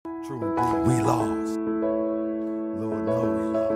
True indeed. We lost. Lord knows we lost.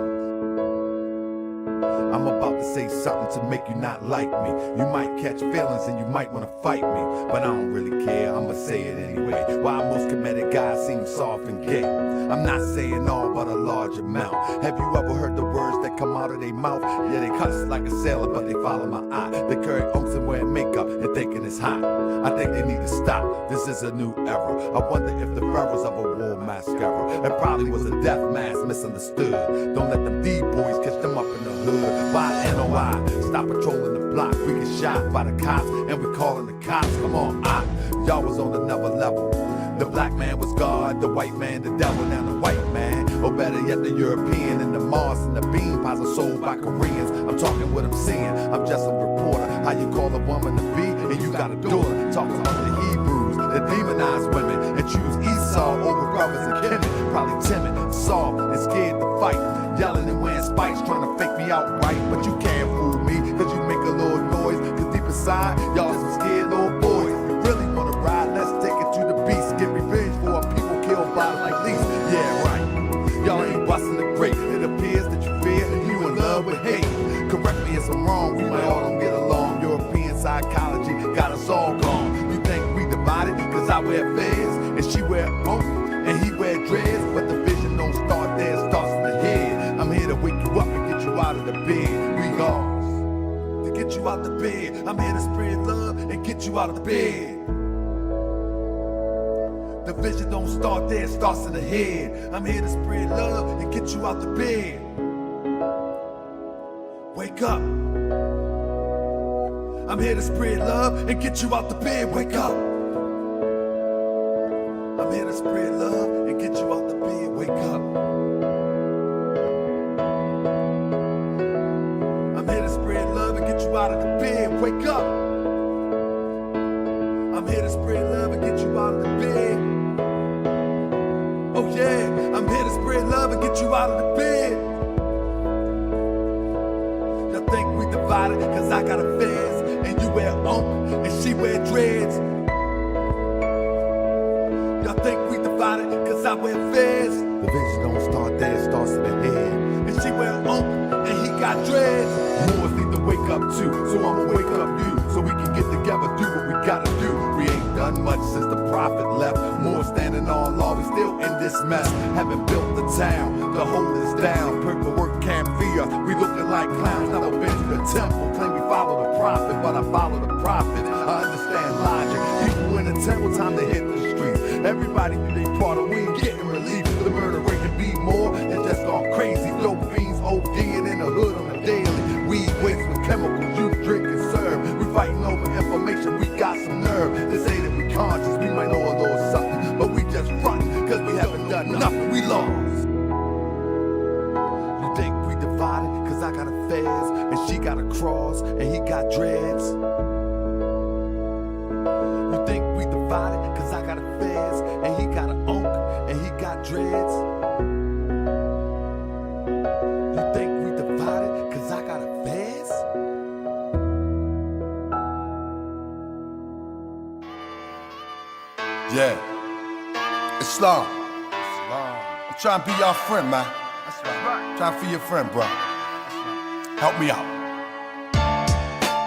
I'm about to say something to make you not like me. You might catch feelings and you might want to fight me, but I don't really care, I'ma say it anyway. Why most committed guys seem soft and gay. I'm not saying all, but a large amount. Have you ever heard the words that come out of their mouth? Yeah, they cuss like a sailor, but they follow my eye. They carry unks and wear makeup and thinking it's hot. I think they need to stop, this is a new era. I wonder if the pharaohs of a war mascara. It probably was a death mask misunderstood. Don't let them D-boys catch them up in the hood. Why NOI? Stop patrolling the block. We get shot by the cops and we calling the cops. Come on, y'all was on another level. The black man was God, the white man the devil. Now the white man, or better yet the European, and the Mars and the bean pies are sold by Koreans. I'm talking what I'm seeing, I'm just a reporter. How you call a woman to be and you got a daughter. Talking about the Hebrews, the demonized women, and choose Esau over brothers and kin. Probably timid, soft, and scared to fight. Yelling and wearing spikes, trying to fake me out right. But you can't fool me, cause you make a little noise. Cause deep inside, y'all some scared little boys. You really wanna ride, let's take it to the beast. Get revenge for our people killed by like these. Yeah, right. Y'all ain't busting the great. It appears that you fear you in love with hate. Correct me if I'm wrong, we might all don't get along. European psychology got us all gone. You think we divided? Cause I wear fez and she wear oak and he wear dreads. But the vision don't start there, it starts in the head. I'm here to wake you up and get you out of the bed. We lost to get you out the bed. I'm here to spread love and get you out of the bed. The vision don't start there, it starts in the head. I'm here to spread love and get you out the bed. Wake up. I'm here to spread love and get you out the bed. Wake up. I'm here to spread love and get you out the bed. Wake up. I'm here to spread love and get you out of the bed. Wake up. I'm here to spread love and get you out of the bed. Oh yeah, I'm here to spread love and get you out of the bed. Y'all think we divided cause I got a fez and you wear unk and she wear dreads. Y'all think we divided cause I wear fez. The vision don't start there, it starts in the head. And she wear unk and he got dreads. Moors need to wake up too, so I'ma wake up you. So we can get together, do what we gotta do. We ain't done much since the prophet left. More standing on law, we still in this mess. Haven't built the town to hold us down. Paperwork can't fear, we looking like clowns. Never been to the temple, claim we follow the prophet, but I follow the prophet. I understand logic. People in the temple, time to hit the streets. Everybody do their part of we ain't getting relief. The murder rate can be more than just gone crazy. Dope fiends ODing in the hood on the daily. Weed waste with chemicals, you drink and serve. We fighting over information, we got some nerve. They say that we conscious, we might know a little something, but we just front, cause we haven't done nothing, we lost. You think we divided, cause I got a fez, and she got a cross, and he got dreads. You think we divided, cause I got a fez, and he got an unk, and he got dreads. You think we divided, cause I got a fez? Yeah, Islam. I'm trying to be your friend, man. That's right. Trying to be your friend, bro. Help me out.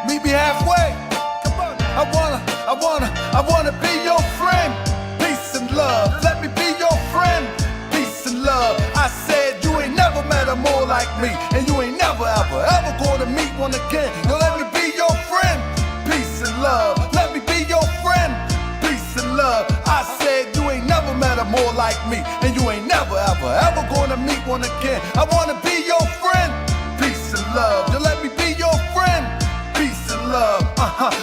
Meet me halfway. Come on. I wanna be your friend. Peace and love. Let me be your friend. Peace and love. I said you ain't never met a more like me, and you ain't never ever gonna meet one again. Now let me be your friend. Peace and love. Let me be your friend. Peace and love. I said you ain't never met a more like me, and you ain't never ever gonna meet one again. I wanna be your friend. Peace and love. You let me be your friend. Peace and love.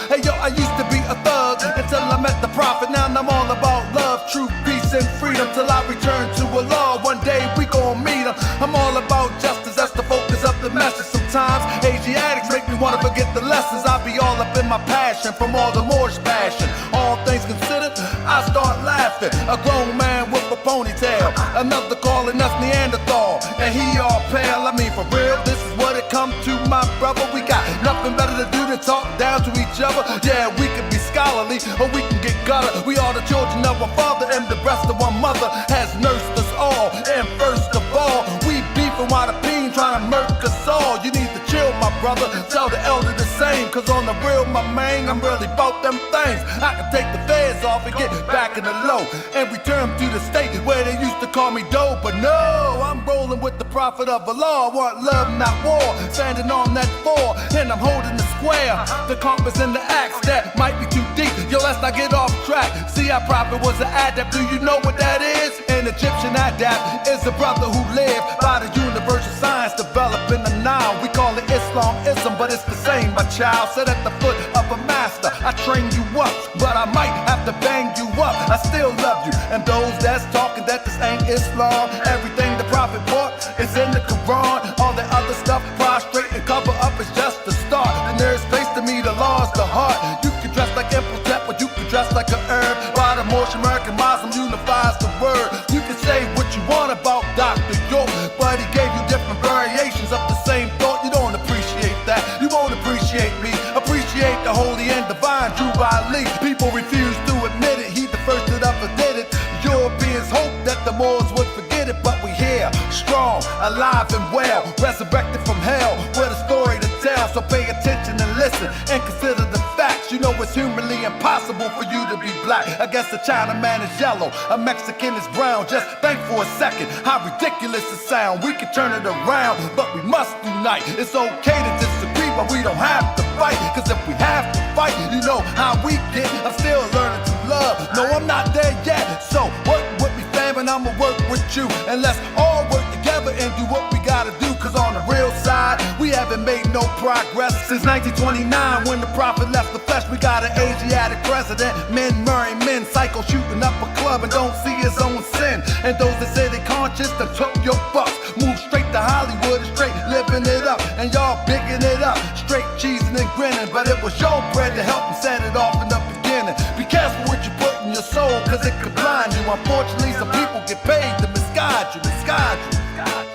Hey yo, I used to be a thug until I met the prophet. Now I'm all about love, truth, peace, and freedom till I return to Allah. One day we gon' meet him. I'm all about justice, that's the focus of the message. Sometimes Asiatics make me wanna forget the lessons. I be all up in my passion from all the Moorish passion. All things considered, I start laughing. A grown man with a ponytail, another calling us Neanderthal, and he all pale. I mean, for real, this is what it come to, my brother. We got nothing better to do than talk down to each other. Yeah, we can be scholarly or we can get gutter. We are the children of one father, and the breast of one mother has nursed us all. And first of all, we beefing while the fiend trying to murk us all. You need to chill, my brother. Tell the elder the same, cause on the real, my man, I'm really about them things. I can take the feds off and get back in the low and return to the state where they used to call me dope. But no, I'm rolling with the prophet of Allah. I want love, not war. Standing on that floor, and I'm holding the square. The compass and the axe that might be too deep. Yo, let's not get off track. See, our prophet was an adept. Do you know what that is? An Egyptian adept is a brother who lived by the universal science developed in the Nile. We call it Islamism, but it's the same, my child. Sit at the foot of a master. I train you up, but I might have to bang you up. I still love you, and those that's talking that this ain't Islam. Everything the prophet brought is in the Quran. All the other stuff, prostrate and cover up, is just the start. And there's space to me, the law is the heart. You can dress like Imhotep, but you can dress like an herb. By the Moorish American Muslim unifies the word. You can say what you want about Dr. York, but he gave you different variations of the same thought. You don't appreciate that. You won't appreciate me. Appreciate the holy and divine Drew Ali. People refuse to admit it. He the first that ever did it. Europeans hope that the Moors would forget it, but we here, strong, alive and well, resurrected from hell, with a story to tell. So pay attention and listen and consider the facts. You know it's humanly impossible for you to be black. I guess a Chinaman is yellow, a Mexican is brown. Just think for a second how ridiculous it sounds. We can turn it around, but we must unite. It's okay to disagree, but we don't have to fight. Cause if we have to fight, you know how we get. I'm still learning to love. No, I'm not there yet. So work with me, fam, and I'ma work with you. And let's all work together and do what we gotta do. Cause on the real side, we haven't made no progress since 1929 when the prophet left the flesh. We got an Asiatic president, men marrying men, psycho shooting up a club and don't see his own sin. And those that say they conscious, that took your bucks, move straight to Hollywood and straight living it up. And y'all bigging it up, straight cheesing and grinning. But it was your bread to help them set it off in the beginning. Be careful what you put in your soul, cause it could blind you. Unfortunately, some people get paid to misguide you, misguide you.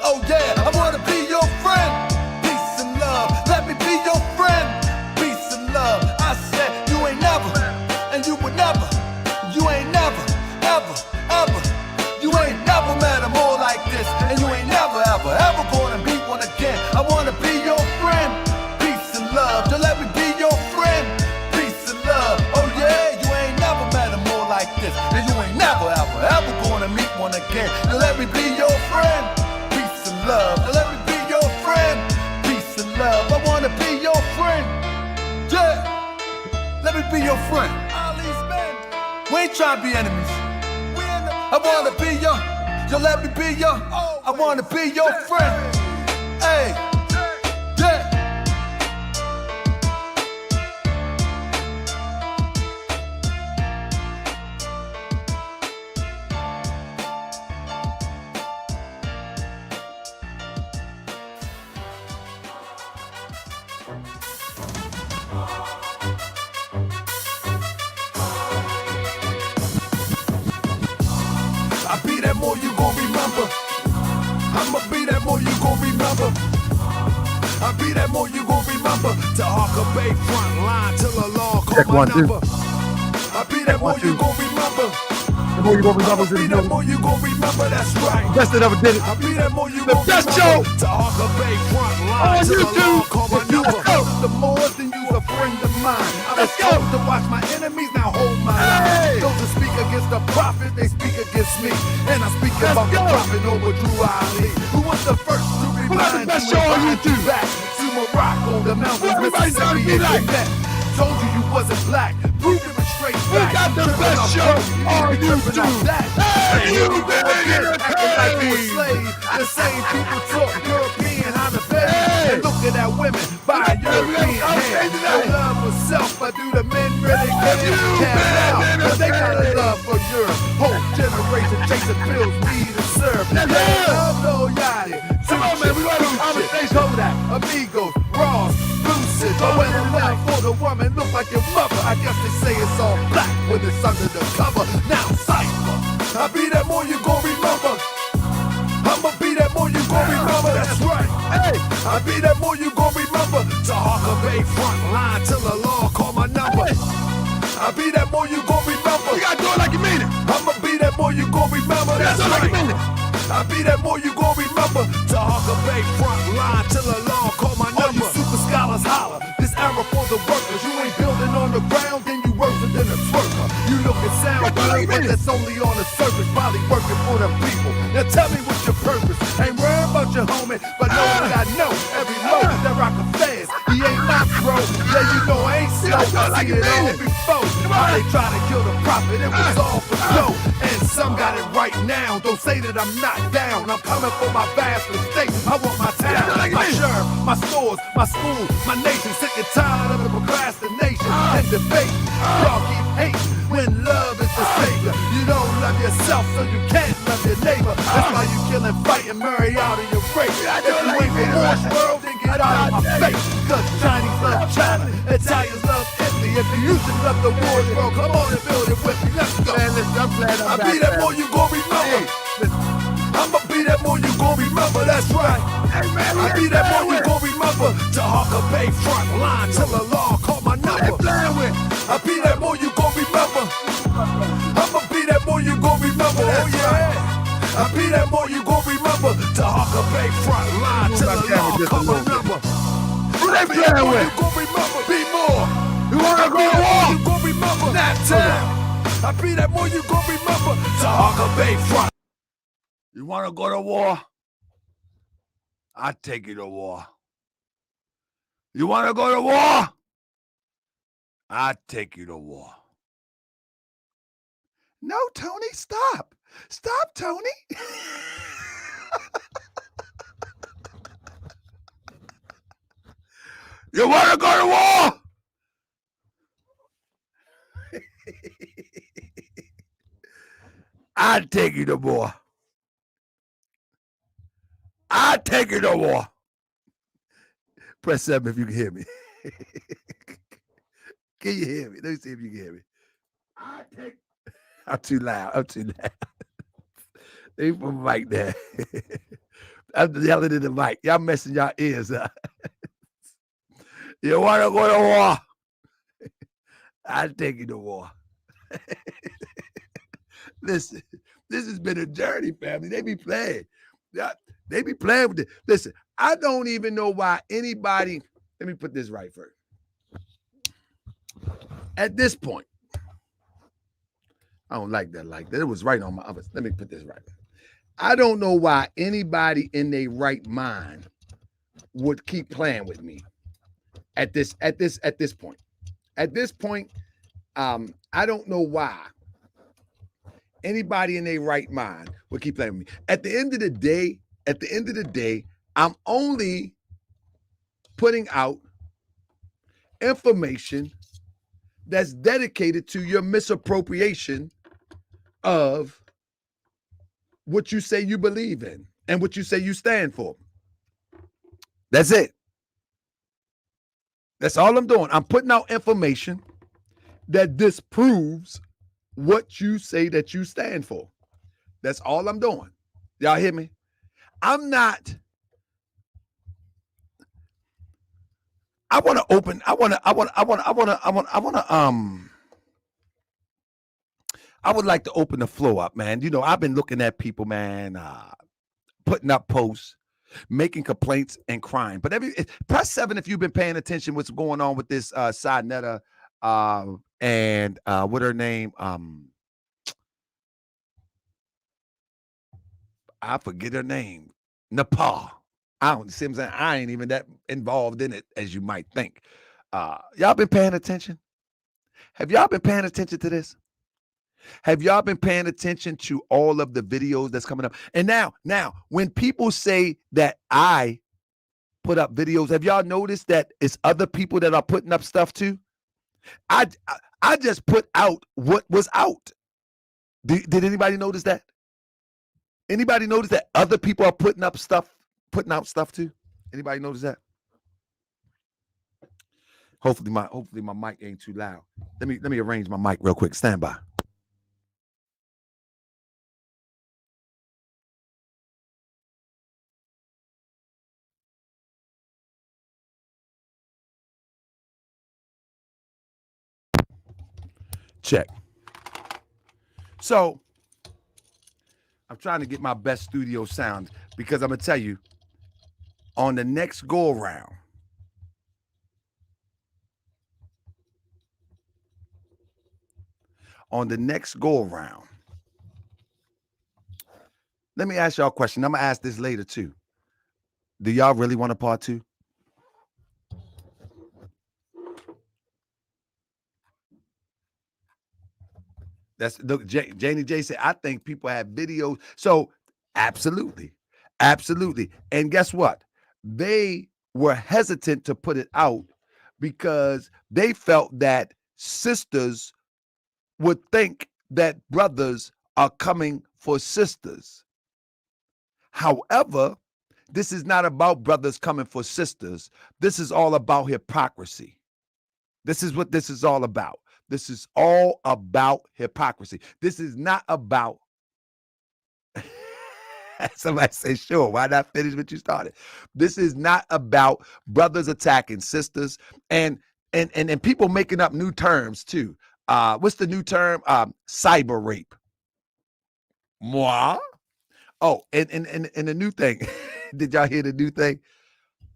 Oh yeah, I wanna be your friend. Peace and love, let me be your friend. Peace and love, I said you ain't never, and you would never. You ain't never, ever, ever. You ain't never met a more like this, and you ain't never, ever, ever gonna meet one again. I wanna be your friend. Peace and love, so let me be your friend. Peace and love, oh yeah, you ain't never met a more like this, and you ain't never, ever, ever gonna meet one again. Now let me be your friend. Peace and love, now let me be your friend. Peace and love, I wanna be your friend. Yeah, let me be your friend. We ain't trying to be enemies. I wanna be your, yo, let me be your, I wanna be your friend. Hey, yeah. I be that more you gon' remember. I'ma be that more you gon' remember. I be that more you gon' remember. Taharka Bey front line till the law call my number. I be that more you gon' remember. The more you gon' remember, I be that more you gon' remember. That's right. Best that ever did it. I be that more you gon' best remember. show Taharka Bey front line till the law call my number. The more than you a friend of mine. I'm supposed to watch my enemies now hold my line. Those that speak against the prophet, they speak against me. And I speak about the prophet over Drew Ali, who was the first to remind best you show on and YouTube? back to Morocco, the mountains, Everybody knows Mississippi, you and like. Quebec. Told you you wasn't black, proved it was straight back. got the Tripping best off show that, on you be tripping off YouTube. that. Hey, And you we go big again, acting like you a hey. slave. The same people talk European, how to bed. Hey. And looking at women by European hand. No love for self, but do the men really care? Hell no, cause they got a love for Europe. Whole generation chasing pills, weed and syrup. Love no yachty. Come on, man, we want to conversation. Kodak, Amigos, Ross, Lucid. But when the love for the woman look like your mother, I guess they say it's all black. when it's under the cover. Now cypher, I be that more you gon' remember. I'ma be that more you gon' remember, that's right. Hey, I be that more you gon' remember. Taharka Bey front line till the law call my number. I be that more you gon' remember. You gotta do it like you mean it. I'ma be that more you gon' remember, that's do it like you right. mean it. I be that more you gon' remember. Taharka Bey front line till the law call my number. All you super scholars holler, this era for the workers. You ain't building on the ground, then you worse than a twerker. You look and sound good, but that's only on the surface. Probably working for the people. Now tell me what's your purpose. Ain't worried about your homie, but know that I know every moment that rock a fast. He ain't my bro. Yeah, you know I ain't slow. I see it all before. How they try to kill the prophet, it was all for show. And some got it right now. Don't say that I'm not down. I'm coming for my vast estate. I want my town, my sheriff, my stores, my school, my nation. Sick and tired of the procrastination and debate. Y'all keep hating when love is the savior. You don't love yourself, so you can't love your neighbor. That's why you kill and fight and marry out of your race. If you ain't from Morse world, then get out of my face. Cause Chinese love China, Italians love Italy. If you used to love the wars world, come on and build it with me. Let's go. Man, listen, I'm glad I'm I back, be that man. more you gon' remember. I'ma be that more you gon' remember, that's right. Hey, man, I be that more you gon' remember. Taharka Bey front line till the law call my number. I be that more you gon' remember. I'ma be that more you gon' remember, oh yeah. I be that more you gon' remember. Taharka Bey front line till the law call my number. Who they I be that playing more with? you gon' remember, be more. You wanna go to war? You gon' remember that time. I be that more you gon' remember. Taharka Bey front. You wanna go to war? I take you to war. You wanna go to war? I take you to war. No, Tony, stop. Stop, Tony. You wanna go to war? I take you to war. I take you to war. Press 7 if you can hear me. Can you hear me? Let me see if you can hear me. I'm too loud. I'm too loud. They put my mic there. I'm yelling in the mic. Y'all messing y'all ears up. You want to go to war? I'll take you to war. Listen, this has been a journey, family. They be playing. They be playing with it. Listen, I don't even know why anybody, let me put this right first. At this point, I don't like that like that. It was right on my other. Let me put this right. I don't know why anybody in their right mind would keep playing with me at this point. At this point, I don't know why anybody in their right mind would keep playing with me. At the end of the day, I'm only putting out information that's dedicated to your misappropriation of what you say you believe in and what you say you stand for. That's it. That's all I'm doing. I'm putting out information that disproves what you say that you stand for. That's all I'm doing. Y'all hear me? I would like to open the floor up, man. You know, I've been looking at people, man, putting up posts, making complaints and crying. But press 7 if you've been paying attention what's going on with this SaNeter and what her name? I forget her name. Nepal. I don't see what I'm saying. I ain't even that involved in it as you might think. Y'all been paying attention? Have y'all been paying attention to this? Have y'all been paying attention to all of the videos that's coming up? And now, when people say that I put up videos, have y'all noticed that it's other people that are putting up stuff too? I just put out what was out. Did anybody notice that? Anybody notice that other people are putting out stuff too? Anybody notice that? Hopefully my mic ain't too loud. Let me arrange my mic real quick. Stand by. Check. So I'm trying to get my best studio sound because I'm gonna tell you, on the next go around, let me ask y'all a question. I'm gonna ask this later too. Do y'all really want a part two? That's look, Janie J said, I think people have videos. So absolutely. Absolutely. And guess what? They were hesitant to put it out because they felt that sisters would think that brothers are coming for sisters. However, this is not about brothers coming for sisters. This is all about hypocrisy. This is what this is all about. This is all about hypocrisy. This is not about somebody say, sure, why not finish what you started? This is not about brothers attacking sisters and people making up new terms too. What's the new term? Cyber rape. Moi? Oh, and the new thing. Did y'all hear the new thing?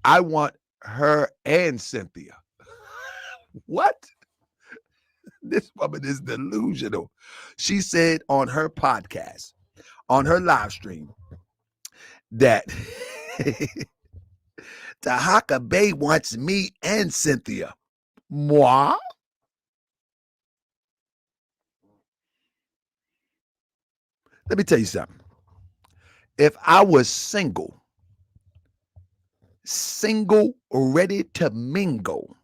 I want her and Cynthia. What? This woman is delusional. She said on her podcast, on her live stream, that Taharka Bey wants me and Cynthia. Moi? Let me tell you something. If I was single, ready to mingle,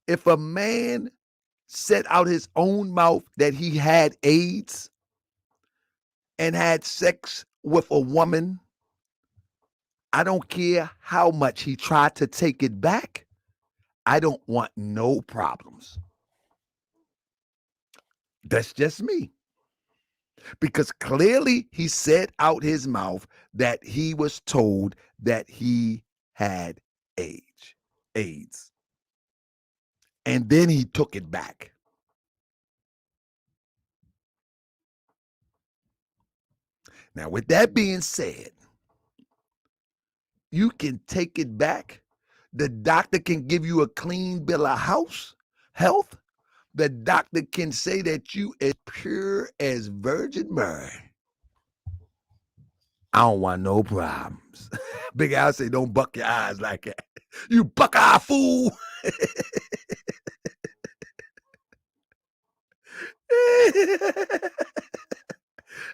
if a man said out his own mouth that he had AIDS and had sex with a woman, I don't care how much he tried to take it back. I don't want no problems. That's just me. Because clearly he said out his mouth that he was told that he had AIDS. And then he took it back. Now, with that being said, you can take it back. The doctor can give you a clean bill of health. The doctor can say that you as pure as Virgin Mary. I don't want no problems. Big Al say, don't buck your eyes like that. You buck-eye fool.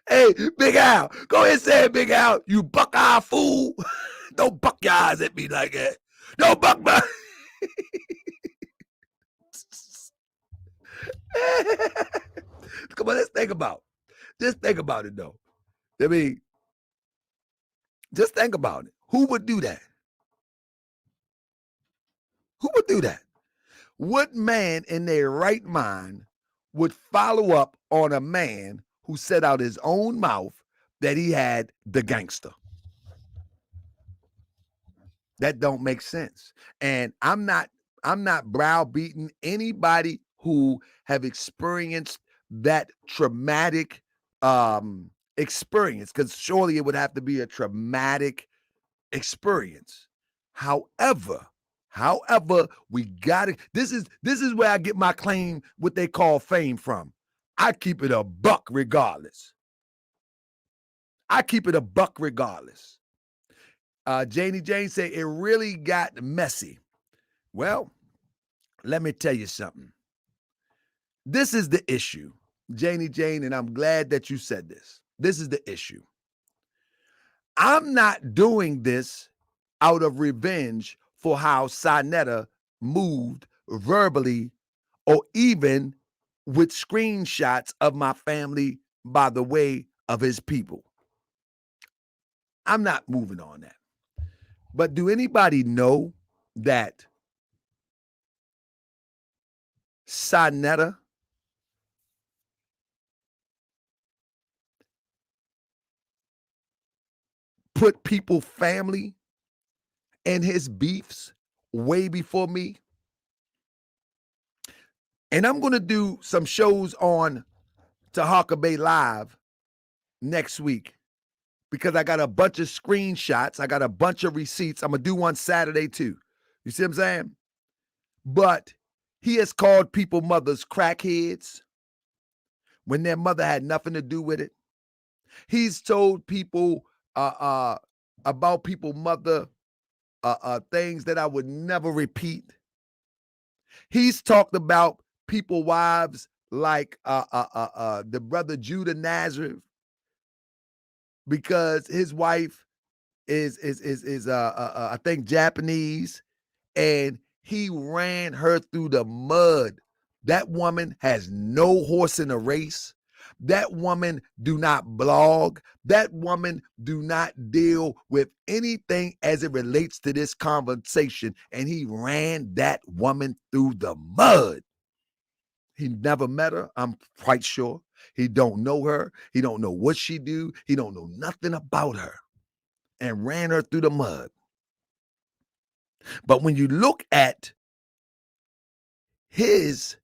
Hey, Big Al, go ahead and say it, Big Al. You buck-eye fool. Don't buck your eyes at me like that. Don't buck my... Come on, let's think about it. Just think about it, though. I mean, just think about it. Who would do that? Who would do that? What man in their right mind would follow up on a man who said out his own mouth that he had the gangster? That don't make sense. And I'm not browbeating anybody who have experienced that traumatic experience, because surely it would have to be a traumatic experience. However, we got it. This is where I get my claim, what they call fame, from. I keep it a buck regardless. Janie Jane said it really got messy. Well, let me tell you something. This is the issue, Janie Jane, and I'm glad that you said this. This is the issue. I'm not doing this out of revenge for how SaNeter moved verbally or even with screenshots of my family by the way of his people. I'm not moving on that. But do anybody know that SaNeter, put people family and his beefs way before me. And I'm going to do some shows on Taharka Bey Live next week because I got a bunch of screenshots. I got a bunch of receipts. I'm going to do one Saturday too. You see what I'm saying? But he has called people mothers crackheads when their mother had nothing to do with it. He's told people about people mother things that I would never repeat. He's talked about people wives like the brother Judah Nazareth, because his wife is I think Japanese, and he ran her through the mud. That woman has no horse in the race. That woman do not blog. That woman do not deal with anything as it relates to this conversation. And he ran that woman through the mud. He never met her, I'm quite sure. He don't know her. He don't know what she do. He don't know nothing about her, and ran her through the mud. But when you look at his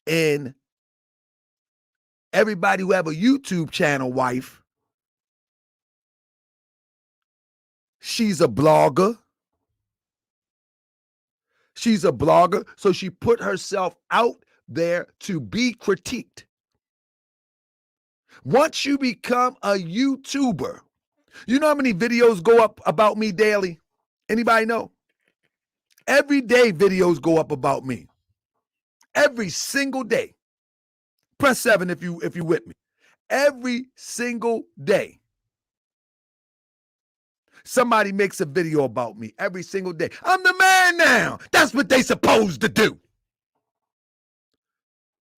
and everybody who have a YouTube channel wife, she's a blogger. She's a blogger, so she put herself out there to be critiqued. Once you become a YouTuber, you know how many videos go up about me daily? Anybody know? Every day videos go up about me. Every single day. Press 7 if you with me. Every single day. Somebody makes a video about me every single day. I'm the man now. That's what they supposed to do.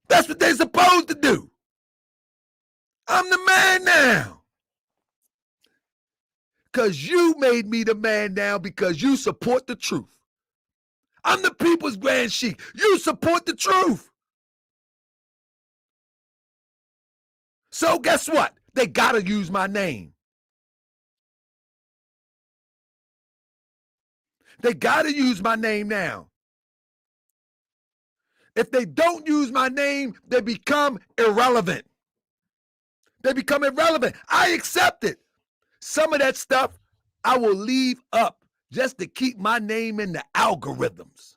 That's what they supposed to do. I'm the man now. Because you made me the man now because you support the truth. I'm the people's grand sheik. You support the truth. So guess what? They got to use my name. They got to use my name now. If they don't use my name, they become irrelevant. They become irrelevant. I accept it. Some of that stuff I will leave up just to keep my name in the algorithms.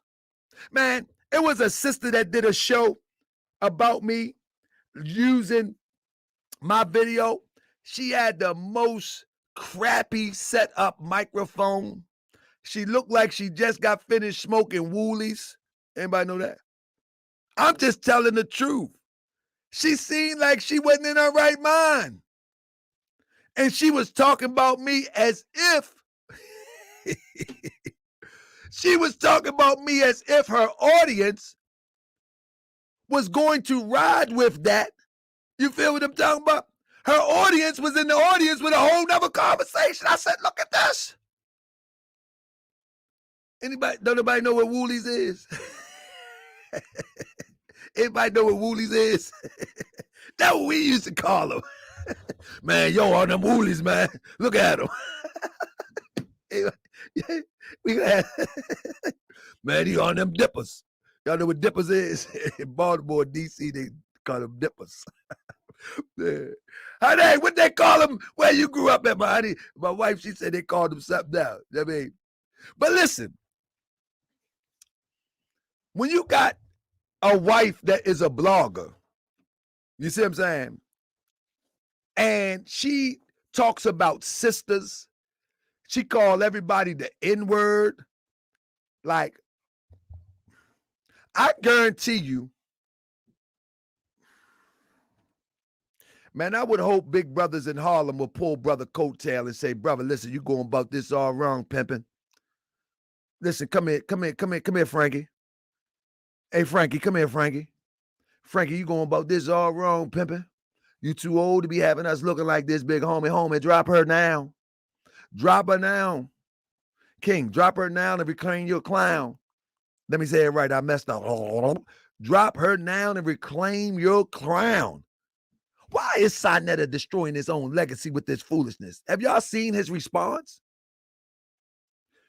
Man, it was a sister that did a show about me using my video. She had the most crappy set up microphone. She looked like she just got finished smoking woolies. Anybody know that? I'm just telling the truth. She seemed like she wasn't in her right mind. And she was talking about me as if she was talking about me as if her audience was going to ride with that. You feel what I'm talking about? Her audience was in the audience with a whole nother conversation. I said, look at this. Don't nobody know what woolies is? Anybody know what woolies is? That's what we used to call them. Man, yo, on them woolies, man. Look at them. Man, he on them dippers. Y'all know what dippers is? In Baltimore, D.C., they call them dippers. Yeah. Honey, what they call them where you grew up at, my honey? My wife, she said they called them something else. I mean, but listen, when you got a wife that is a blogger, you see what I'm saying? And she talks about sisters. She called everybody the N-word. Like, I guarantee you, man, I would hope big brothers in Harlem will pull brother coattail and say, brother, listen, you going about this all wrong, pimping. Listen, come here, Frankie. Hey, Frankie, come here, Frankie. Frankie, you going about this all wrong, pimping. You too old to be having us looking like this, big homie. Drop her now. Drop her now. King, drop her now and reclaim your clown. Let me say it right. I messed up. Drop her now and reclaim your crown. Why is SaNeter destroying his own legacy with this foolishness? Have y'all seen his response?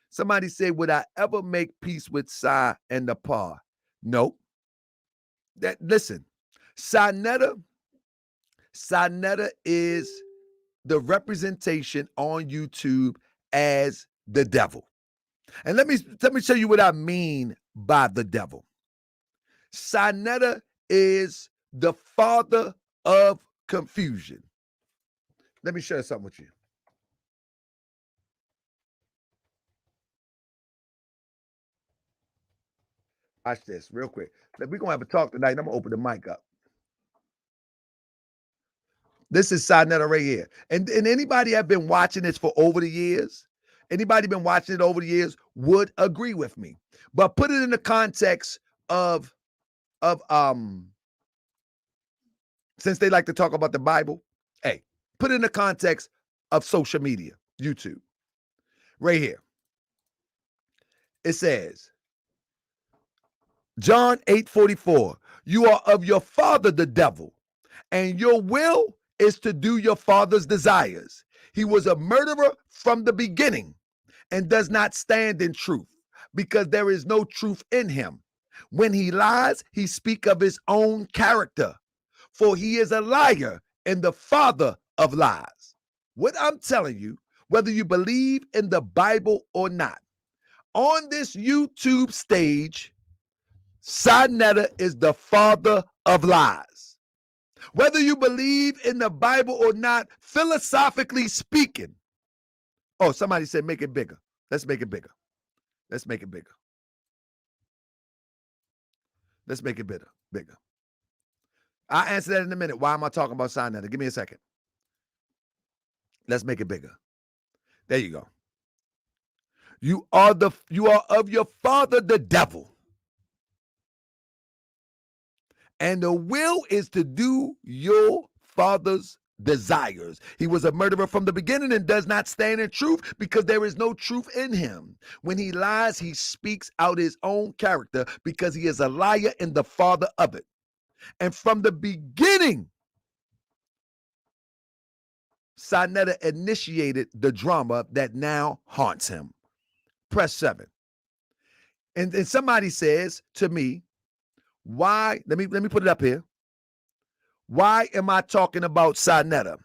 Somebody said, would I ever make peace with Sa and Nepal? Nope. Listen, SaNeter is the representation on YouTube as the devil. And let me show you what I mean by the devil. SaNeter is the father of confusion. Let me share something with you. Watch this real quick. We're going to have a talk tonight. I'm going to open the mic up. This is SaNeter right here. And anybody have been watching this for over the years, anybody been watching it over the years would agree with me. But put it in the context of since they like to talk about the Bible, hey, put it in the context of social media, YouTube. Right here. It says, John 8:44, you are of your father, the devil, and your will is to do your father's desires. He was a murderer from the beginning and does not stand in truth because there is no truth in him. When he lies, he speaks of his own character, for he is a liar and the father of lies. What I'm telling you, whether you believe in the Bible or not, on this YouTube stage, SaNeter is the father of lies. Whether you believe in the Bible or not, philosophically speaking. Oh, somebody said make it bigger. Let's make it bigger. Let's make it bigger. Let's make it bigger. I'll answer that in a minute. Why am I talking about SaNeter? Give me a second. Let's make it bigger. There you go. You are of your father, the devil. And the will is to do your father's desires. He was a murderer from the beginning and does not stand in truth because there is no truth in him. When he lies, he speaks out his own character because he is a liar and the father of it. And from the beginning, SaNeter initiated the drama that now haunts him. Press 7. And somebody says to me, why, let me put it up here. Why am I talking about SaNeter?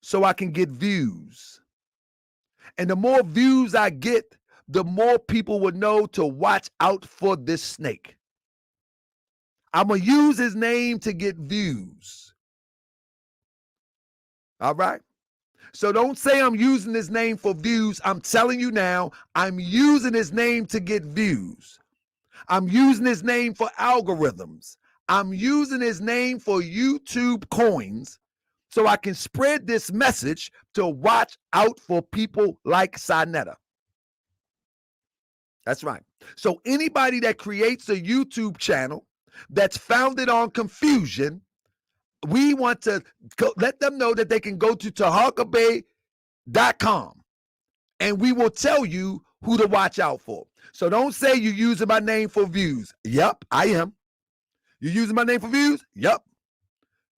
So I can get views. And the more views I get, the more people will know to watch out for this snake. I'm going to use his name to get views. All right? So don't say I'm using his name for views. I'm telling you now, I'm using his name to get views. I'm using his name for algorithms. I'm using his name for YouTube coins so I can spread this message to watch out for people like SaNeter. That's right. So anybody that creates a YouTube channel that's founded on confusion, we want to let them know that they can go to taharkabey.com and we will tell you who to watch out for. So don't say you're using my name for views. Yep, I am. You using my name for views? Yep.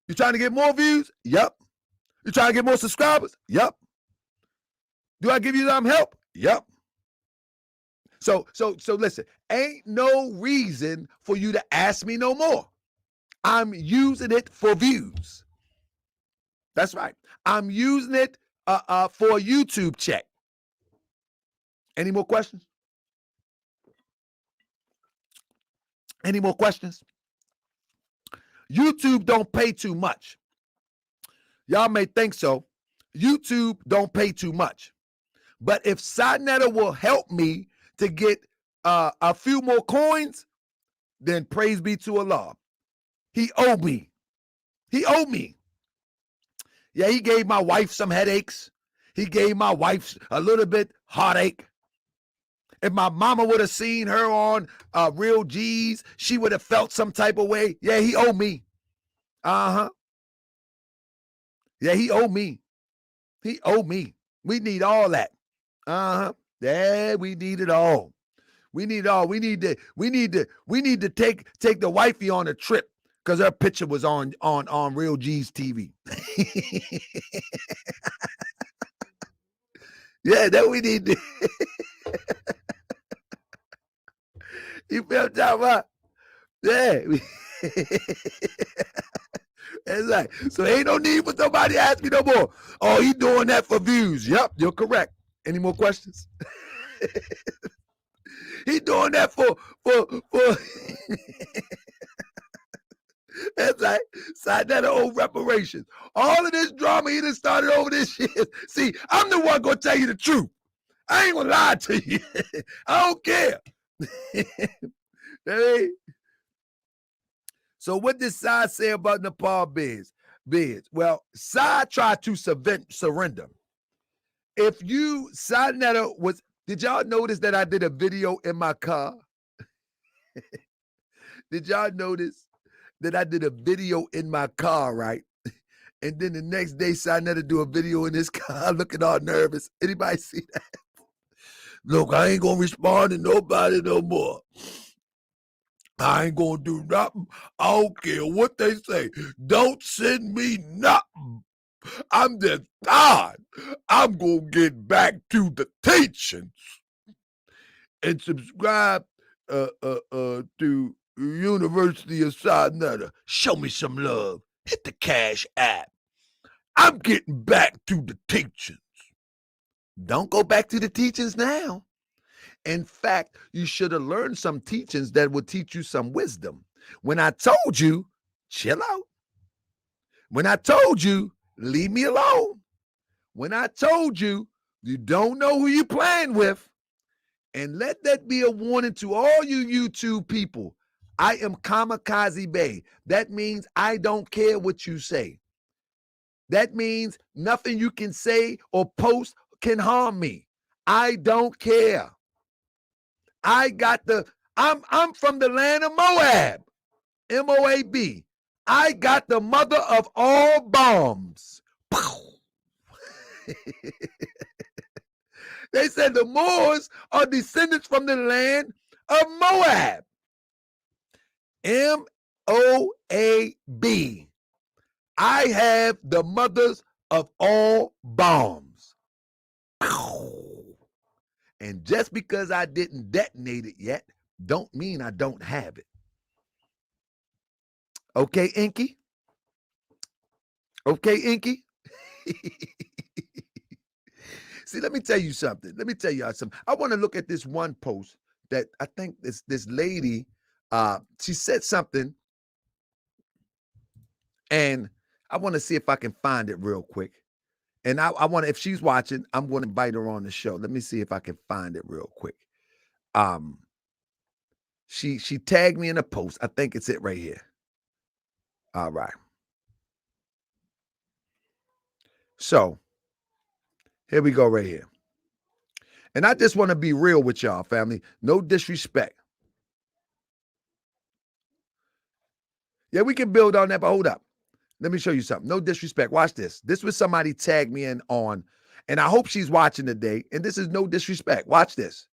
You trying to get more views? Yep. You trying to get more subscribers? Yep. Do I give you some help? Yep. So listen, ain't no reason for you to ask me no more. I'm using it for views. That's right. I'm using it for a YouTube check. Any more questions? Any more questions? YouTube don't pay too much. Y'all may think so. YouTube don't pay too much. But if SaNeter will help me to get a few more coins, then praise be to Allah. He owed me. He owed me. Yeah, he gave my wife some headaches. He gave my wife a little bit heartache. If my mama would have seen her on Real G's, she would have felt some type of way. Yeah, he owed me. Uh-huh. Yeah, he owed me. He owed me. We need all that. Uh-huh. Yeah, we need it all. We need to take the wifey on a trip because her picture was on Real G's TV. Yeah, that we need to. You feel what I'm talking about? Yeah. That's right. So ain't no need for somebody to ask me no more. Oh, he doing that for views. Yep, you're correct. Any more questions? He doing that for that's right. SaNeter old reparations. All of this drama he done started over this shit. See, I'm the one gonna tell you the truth. I ain't gonna lie to you. I don't care. Hey. So what did Sai say about Nepal bids? Well, Sai tried to surrender. If you, SaNeter was, did y'all notice that I did a video in my car? Did y'all notice that I did a video in my car, right? And then the next day, SaNeter do a video in his car looking all nervous. Anybody see that? Look, I ain't gonna respond to nobody no more. I ain't gonna do nothing. I don't care what they say. Don't send me nothing. I'm just God. I'm gonna get back to the teachings. And subscribe to University of SaNeter. Show me some love. Hit the Cash App. I'm getting back to the teachings. Don't go back to the teachings now. In fact, you should have learned some teachings that would teach you some wisdom. When I told you, chill out. When I told you, leave me alone. When I told you, you don't know who you're playing with. And let that be a warning to all you YouTube people. I am Kamikaze Bey. That means I don't care what you say. That means nothing you can say or post can harm me. I don't care. I'm from the land of Moab. MOAB. I got the mother of all bombs. They said the Moors are descendants from the land of Moab. MOAB. I have the mothers of all bombs. And just because I didn't detonate it yet, don't mean I don't have it. Okay, Inky? Okay, Inky? See, let me tell you something. I want to look at this one post that I think this lady, she said something, and I want to see if I can find it real quick. And I want to, if she's watching, I'm going to invite her on the show. Let me see if I can find it real quick. She tagged me in a post. I think it's it right here. All right. So here we go right here. And I just want to be real with y'all, family. No disrespect. Yeah, we can build on that, but hold up. Let me show you something. No disrespect. Watch this. This was somebody tagged me in on, and I hope she's watching today. And this is no disrespect. Watch this.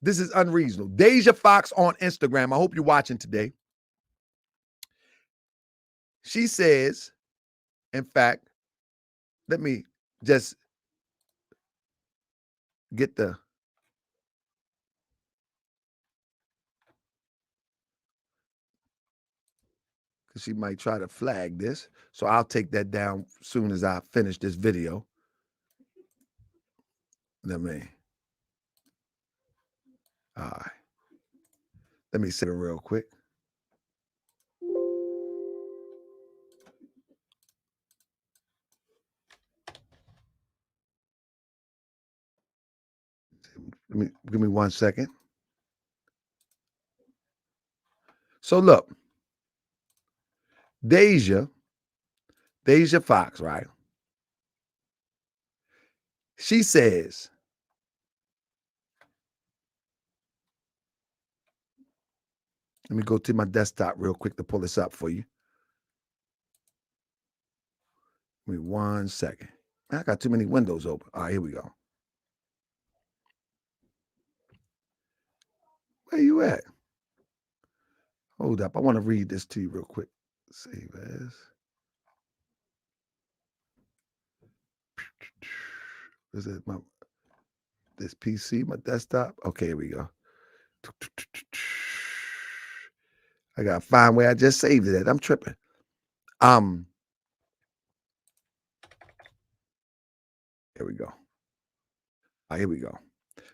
This is unreasonable. Deja Fox on Instagram. I hope you're watching today. She says, in fact, let me just get the. Because she might try to flag this. So I'll take that down as soon as I finish this video. All right. Let me say it real quick. Give me 1 second. So look, Deja Fox, right? She says, let me go to my desktop real quick to pull this up for you. Give me 1 second. I got too many windows open. All right, here we go. Where you at? Hold up. I want to read this to you real quick. Save as. Is it this PC, my desktop? Okay, here we go. I gotta find where I just saved it at. I'm tripping. Here we go. Here we go.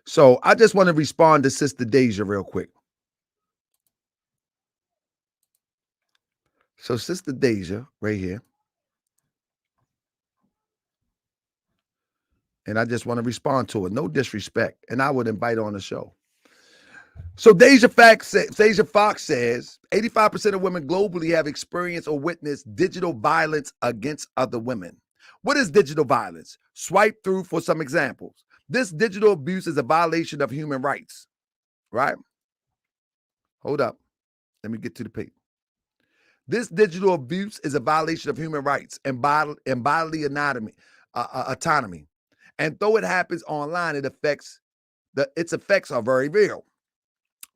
So I just want to respond to Sister Deja real quick. So Sister Deja, right here. And I just want to respond to it. No disrespect. And I would invite her on the show. So Deja Fox says 85% of women globally have experienced or witnessed digital violence against other women. What is digital violence? Swipe through for some examples. This digital abuse is a violation of human rights, right? Hold up. Let me get to the page. This digital abuse is a violation of human rights and bodily autonomy. And though it happens online, its effects are very real.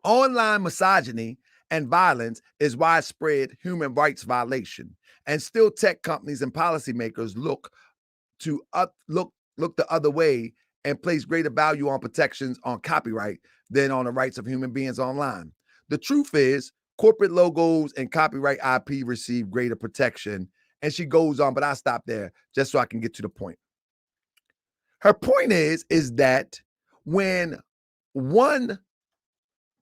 Online misogyny and violence is widespread human rights violation, and still tech companies and policymakers look the other way and place greater value on protections on copyright than on the rights of human beings online. The truth is, corporate logos and copyright IP receive greater protection. And she goes on, but I'll stop there just so I can get to the point. Her point is that when one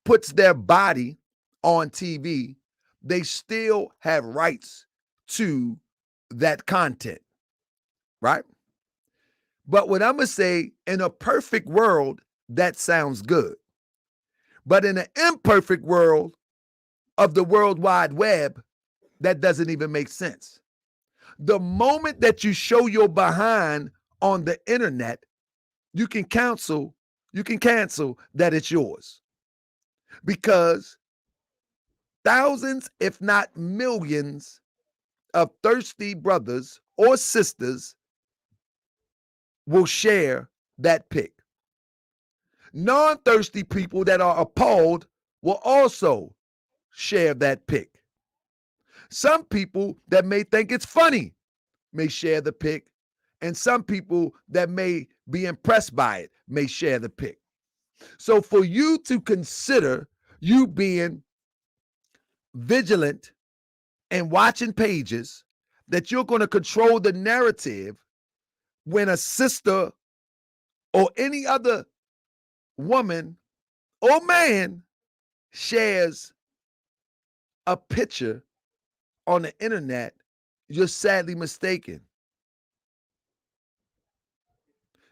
puts their body on TV, they still have rights to that content, right? But what I'm going to say, in a perfect world, that sounds good. But in an imperfect world of the World Wide Web, that doesn't even make sense. The moment that you show your behind on the internet, you can cancel that it's yours. Because thousands, if not millions, of thirsty brothers or sisters will share that pic. Non-thirsty people that are appalled will also share that pic. Some people that may think it's funny may share the pic, and some people that may be impressed by it may share the pic. So for you to consider you being vigilant and watching pages that you're going to control the narrative when a sister or any other woman or man shares a picture on the internet, you're sadly mistaken.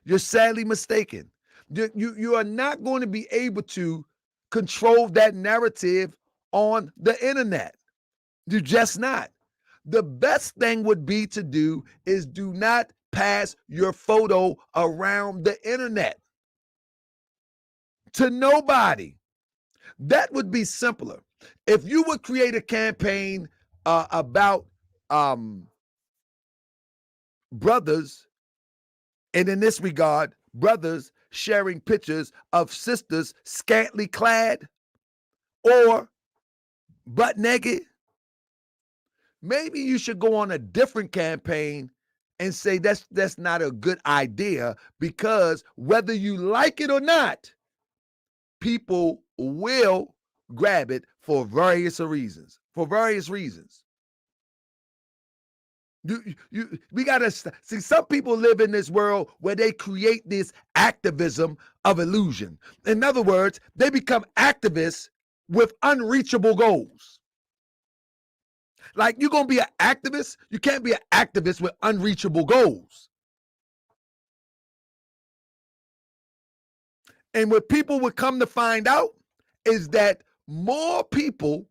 You're sadly mistaken. You are not going to be able to control that narrative on the internet. You're just not. The best thing would be to do is do not pass your photo around the internet to nobody. That would be simpler. If you would create a campaign about brothers, and in this regard, brothers sharing pictures of sisters scantily clad or butt naked, maybe you should go on a different campaign and say that's not a good idea, because whether you like it or not, people will grab it for various reasons. We gotta see. Some people live in this world where they create this activism of illusion. In other words, they become activists with unreachable goals. Like, you're gonna be an activist, you can't be an activist with unreachable goals. And what people would come to find out is that more people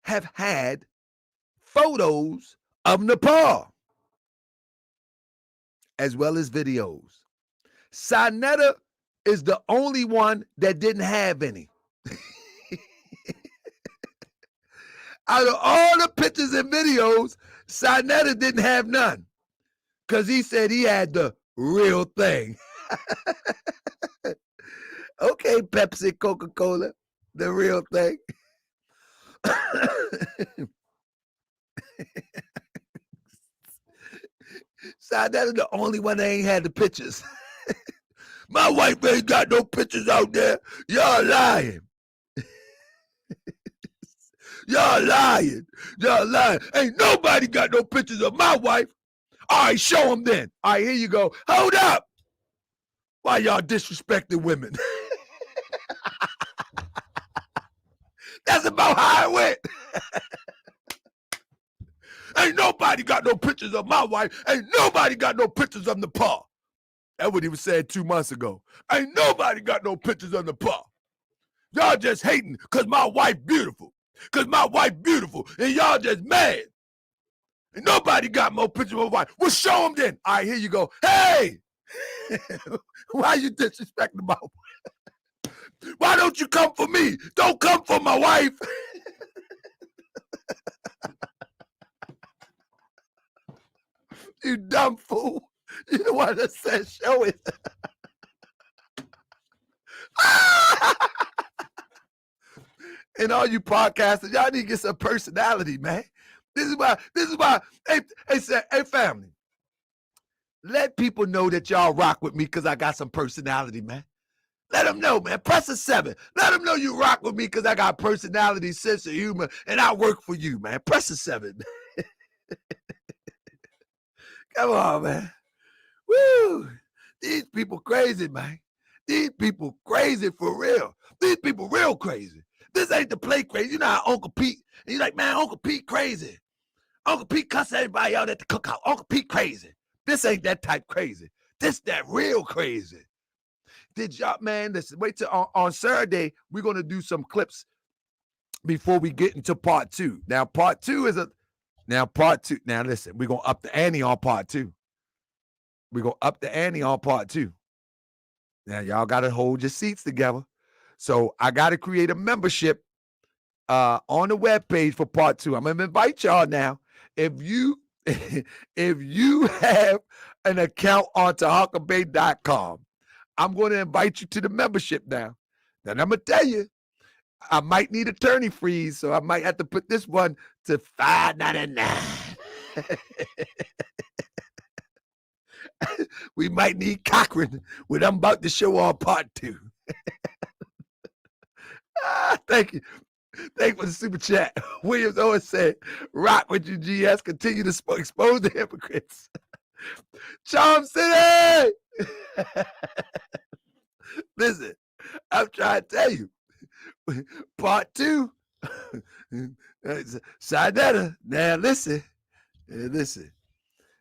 have had photos of Nepal, as well as videos. SaNeter is the only one that didn't have any. Out of all the pictures and videos, SaNeter didn't have none, because he said he had the real thing. Okay, Pepsi, Coca-Cola, the real thing. So that's the only one that ain't had the pictures. My wife ain't got no pictures out there. Y'all lying. Y'all lying. Y'all lying. Ain't nobody got no pictures of my wife. All right, show them then. All right, here you go. Hold up. Why y'all disrespecting women? That's about how it went. Ain't nobody got no pictures of my wife. Ain't nobody got no pictures of Nepal. That's what he was saying 2 months ago. Ain't nobody got no pictures of Nepal. Y'all just hating because my wife beautiful. Because my wife beautiful. And y'all just mad. And nobody got more pictures of my wife. Well, show them then. All right, here you go. Hey! Why you disrespecting my wife? Why don't you come for me? Don't come for my wife. You dumb fool. You the one that said show it. And all you podcasters, y'all need to get some personality, man. This is why, hey family, let people know that y'all rock with me because I got some personality, man. Let them know, man. Press a 7. Let them know you rock with me because I got personality, sense of humor, and I work for you, man. Press a 7. Come on, man. Woo! These people crazy, man. These people crazy for real. These people real crazy. This ain't the play crazy. You know how Uncle Pete, and you're like, man, Uncle Pete crazy. Uncle Pete cuss everybody out at the cookout. Uncle Pete crazy. This ain't that type crazy. This that real crazy. Did y'all, man, listen, wait till on Saturday, we're going to do some clips before we get into part 2. Now, part 2 is now listen, we're going to up the ante on part 2. We're going to up the ante on part 2. Now, y'all got to hold your seats together. So I got to create a membership on the webpage for part 2. I'm going to invite y'all now. If you have an account on TaharkaBey.com, I'm going to invite you to the membership now. Then I'm going to tell you, I might need attorney fees, so I might have to put this one to $5.99. We might need Cochran when I'm about to show on part 2. Thank you. Thank you for the super chat. Williams always said, rock with you, GS. Continue to expose the hypocrites. Charm City! Listen, I'm trying to tell you. Part 2. SaNeter. Now listen. Listen.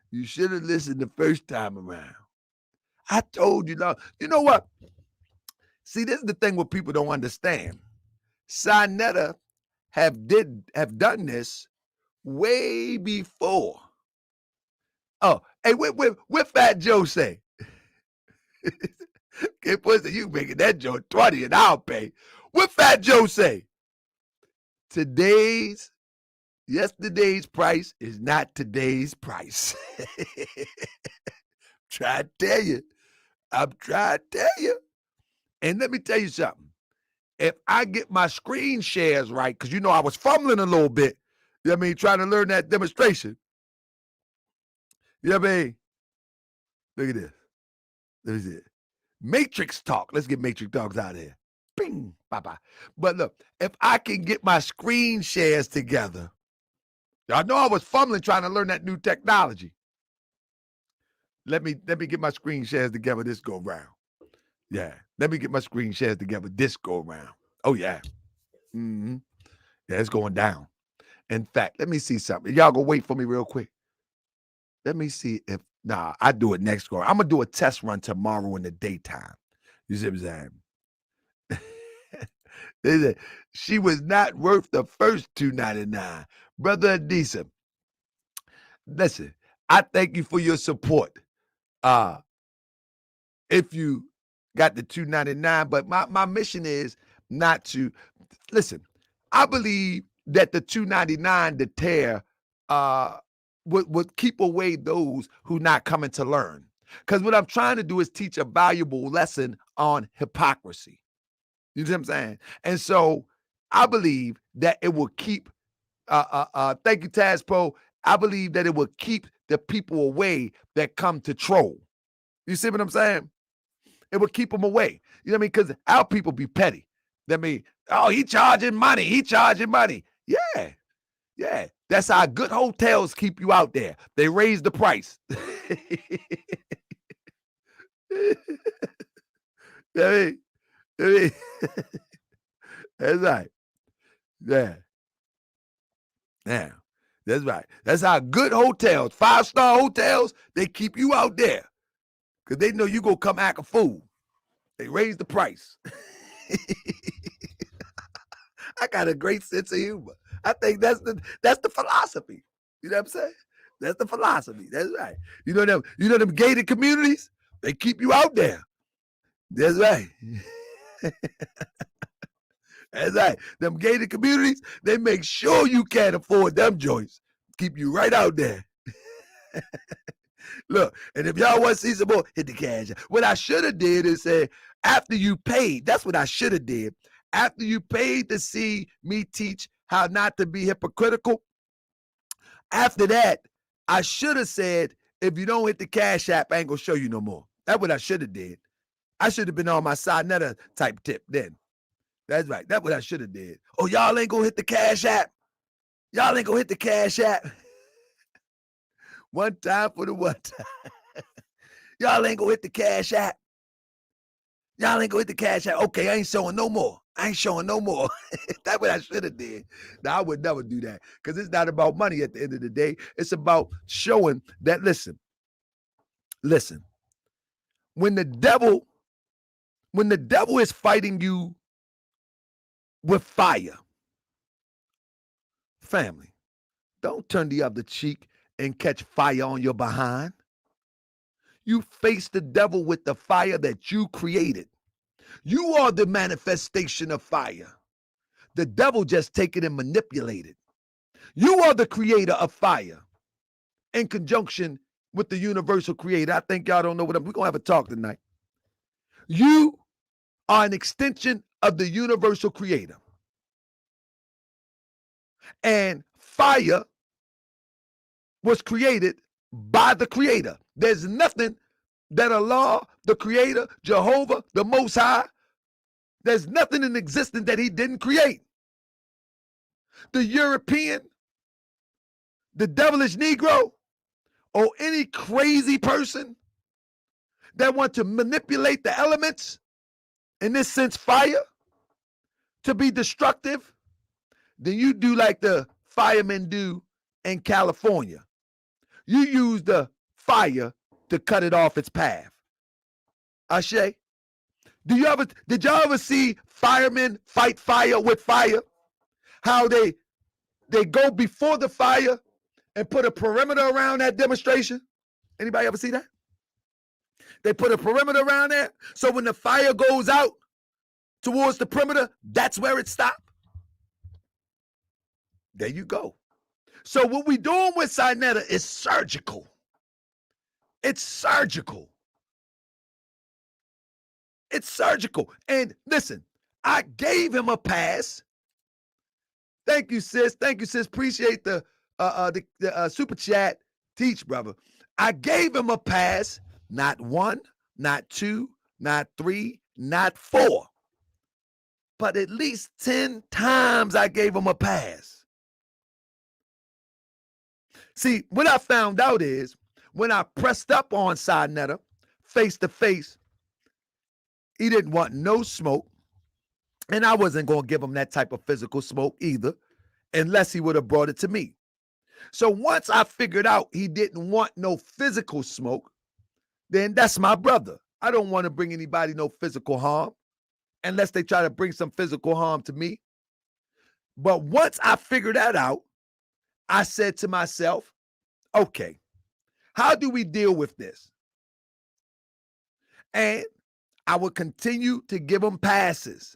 You should have listened the first time around. I told you, you know what? See, this is the thing what people don't understand. SaNeter have done this way before. Oh, hey, what Fat Joe say? Get pussy, you making that Joe 20 and I'll pay. What Fat Joe say? Yesterday's price is not today's price. Try to tell you. I'm trying to tell you. And let me tell you something. If I get my screen shares right, because you know I was fumbling a little bit, you know what I mean, trying to learn that demonstration. You know what I mean? Look at this. Let me see it. Matrix talk. Let's get Matrix talks out of here. Bing, bye-bye. But look, if I can get my screen shares together, y'all know I was fumbling trying to learn that new technology. Let me get my screen shares together this go round. Yeah, let me get my screen shares together this go round. Oh, yeah. Mm-hmm. Yeah, it's going down. In fact, let me see something. Y'all go wait for me real quick. Let me see if, I do it next go. I'm going to do a test run tomorrow in the daytime. You see what I'm saying? They said, she was not worth the first $2.99. Brother Adisa, listen, I thank you for your support. If you got the $2.99, but my mission is not to listen. I believe that the $2.99 to tear would keep away those who not coming to learn. Because what I'm trying to do is teach a valuable lesson on hypocrisy. You see what I'm saying? And so I believe that it will keep, thank you, Taz Pro. I believe that it will keep the people away that come to troll. You see what I'm saying? It will keep them away. You know what I mean? Because our people be petty. That mean, oh, he charging money. He charging money. Yeah. Yeah. That's how good hotels keep you out there. They raise the price. I mean, that's right. Yeah. Yeah. That's right. That's how good hotels, 5-star hotels, they keep you out there. Because they know you gonna come act a fool. They raise the price. I got a great sense of humor. I think that's the philosophy. You know what I'm saying? That's the philosophy. That's right. You know them gated communities, they keep you out there. That's right. That's right. Them gated communities, they make sure you can't afford them joints. Keep you right out there. Look, and if y'all want to see some more, hit the cash. What I should have did is say, after you paid, that's what I should have did. After you paid to see me teach how not to be hypocritical, after that, I should have said, if you don't hit the Cash App, I ain't gonna show you no more. That's what I should have did. I should have been on my SaNeter type tip then. That's right. That's what I should have did. Oh, y'all ain't gonna hit the Cash App. Y'all ain't gonna hit the Cash App. One time for the one time. Y'all ain't gonna hit the Cash App. Y'all ain't gonna hit the Cash App. Okay, I ain't showing no more. I ain't showing no more. That's what I should have did. Now, I would never do that because it's not about money at the end of the day. It's about showing that, listen, when the devil is fighting you with fire, family, don't turn the other cheek and catch fire on your behind. You face the devil with the fire that you created. You are the manifestation of fire. The devil just take it and manipulate it. You are the creator of fire in conjunction with the universal creator. I think y'all don't know we're going to have a talk tonight. You are an extension of the universal creator. And fire was created by the creator. There's nothing that Allah, the creator, Jehovah, the Most High, there's nothing in existence that he didn't create. The European, the devilish Negro, or any crazy person that want to manipulate the elements, in this sense fire, to be destructive, then you do like the firemen do in California. You use the fire to cut it off its path. Ashe? Did y'all ever see firemen fight fire with fire? How they go before the fire and put a perimeter around that demonstration? Anybody ever see that? They put a perimeter around there, so when the fire goes out towards the perimeter, that's where it stops. There you go. So what we doing with SaNeter is surgical. It's surgical. It's surgical. And listen, I gave him a pass. Thank you, sis. Thank you, sis. Appreciate the super chat. Teach, brother. I gave him a pass. Not one, not two, not three, not four. But at least 10 times I gave him a pass. See, what I found out is when I pressed up on SaNeter face to face, he didn't want no smoke. And I wasn't going to give him that type of physical smoke either, unless he would have brought it to me. So once I figured out he didn't want no physical smoke, then that's my brother. I don't want to bring anybody no physical harm unless they try to bring some physical harm to me. But once I figured that out, I said to myself, okay, how do we deal with this? And I would continue to give him passes.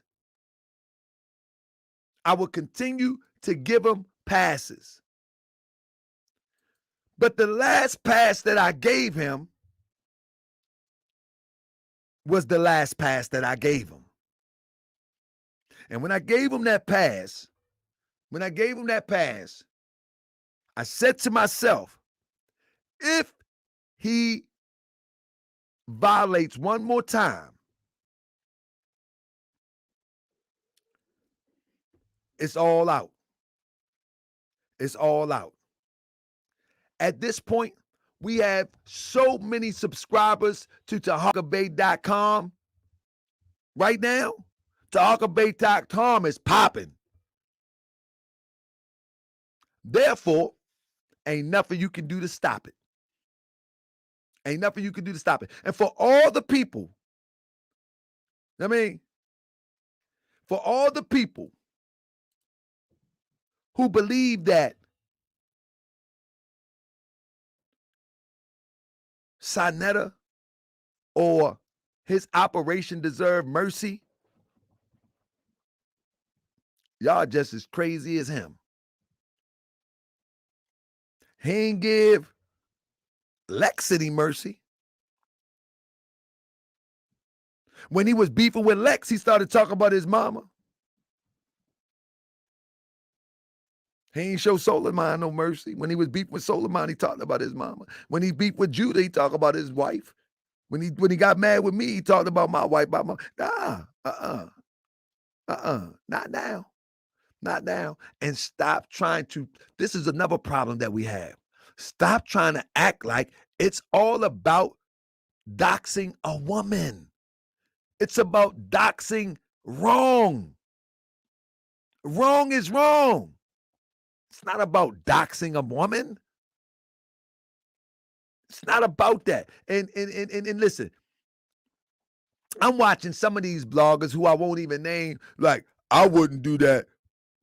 I would continue to give him passes. But the last pass that I gave him was the last pass that I gave him. And when I gave him that pass, I said to myself, if he violates one more time, it's all out. It's all out. At this point, we have so many subscribers to TaharkaBey.com right now. TaharkaBey.com is popping. Therefore, ain't nothing you can do to stop it. Ain't nothing you can do to stop it. And for all the people, for all the people who believe that SaNeter or his operation deserve mercy, y'all just as crazy as him. He ain't give Lex any mercy. When he was beefing with Lex, he started talking about his mama. He ain't show Soleiman no mercy. When he was beefing with Soleiman, he talked about his mama. When he beefed with Judah, he talked about his wife. When he got mad with me, he talked about my wife, my mom. Not now. Not now. And stop trying to, this is another problem that we have. Stop trying to act like it's all about doxing a woman. It's about doxing wrong. Wrong is wrong. It's not about doxing a woman. It's not about that. And listen, I'm watching some of these bloggers who I won't even name, like, I wouldn't do that,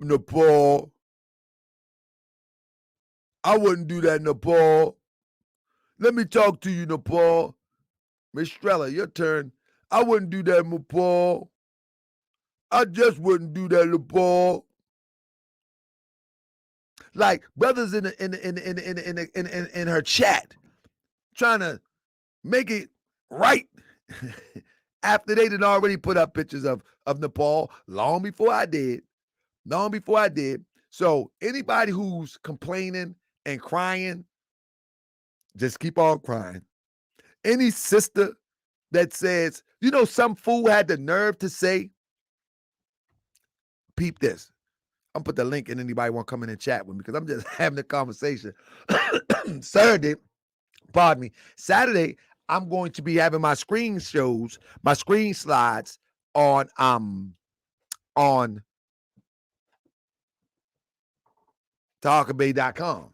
Nepal. I wouldn't do that, Nepal. Let me talk to you, Nepal. Miss Strella, your turn. I wouldn't do that, Nepal. I just wouldn't do that, Nepal. Like brothers in her chat trying to make it right after they did already put up pictures of Nepal long before I did. So anybody who's complaining and crying, just keep on crying. Any sister that says, some fool had the nerve to say, peep this. I'm put the link in, anybody want to come in and chat with me because I'm just having a conversation. Saturday, I'm going to be having my screen slides on TaharkaBey.com.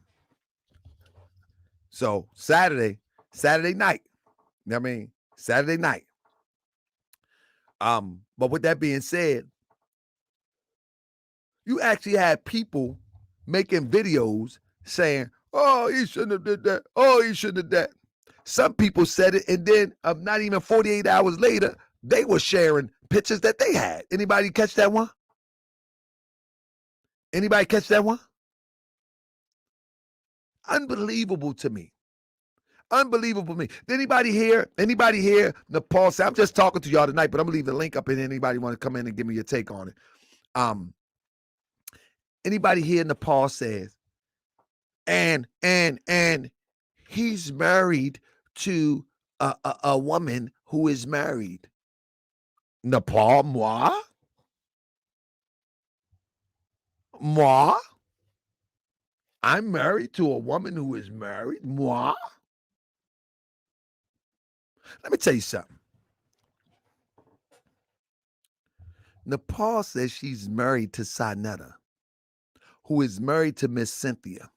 So Saturday night. Saturday night. But with that being said, you actually had people making videos saying, oh, he shouldn't have did that. Oh, he shouldn't have that. Some people said it, and then not even 48 hours later, they were sharing pictures that they had. Anybody catch that one? Unbelievable to me. Did anybody here, Nepal? I'm just talking to y'all tonight, but I'm gonna leave the link up, and anybody want to come in and give me your take on it. Anybody here in Nepal says, and he's married to a woman who is married. Nepal, moi? I'm married to a woman who is married? Moi? Let me tell you something. Nepal says she's married to SaNeter, who is married to Miss Cynthia.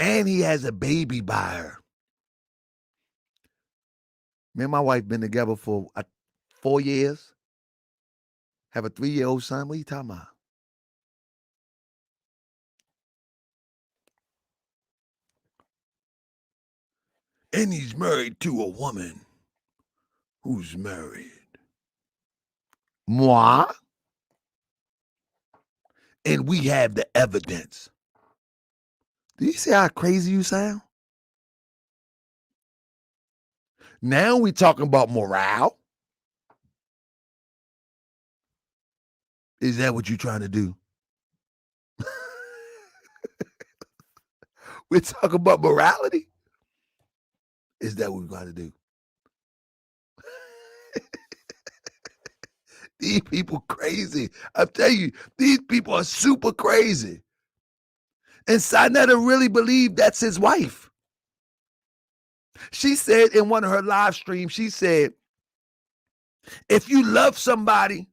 And he has a baby by her. Me and my wife been together for 4 years. Have a 3-year-old son. What are you talking about? And he's married to a woman who's married. moi, and we have the evidence. Do you see how crazy you sound? Now we talking about morale. Is that what you're trying to do? We're talking about morality. Is that what we're going to do? These people crazy. I tell you, these people are super crazy. And SaNeter really believed that's his wife. She said in one of her live streams, she said, if you love somebody,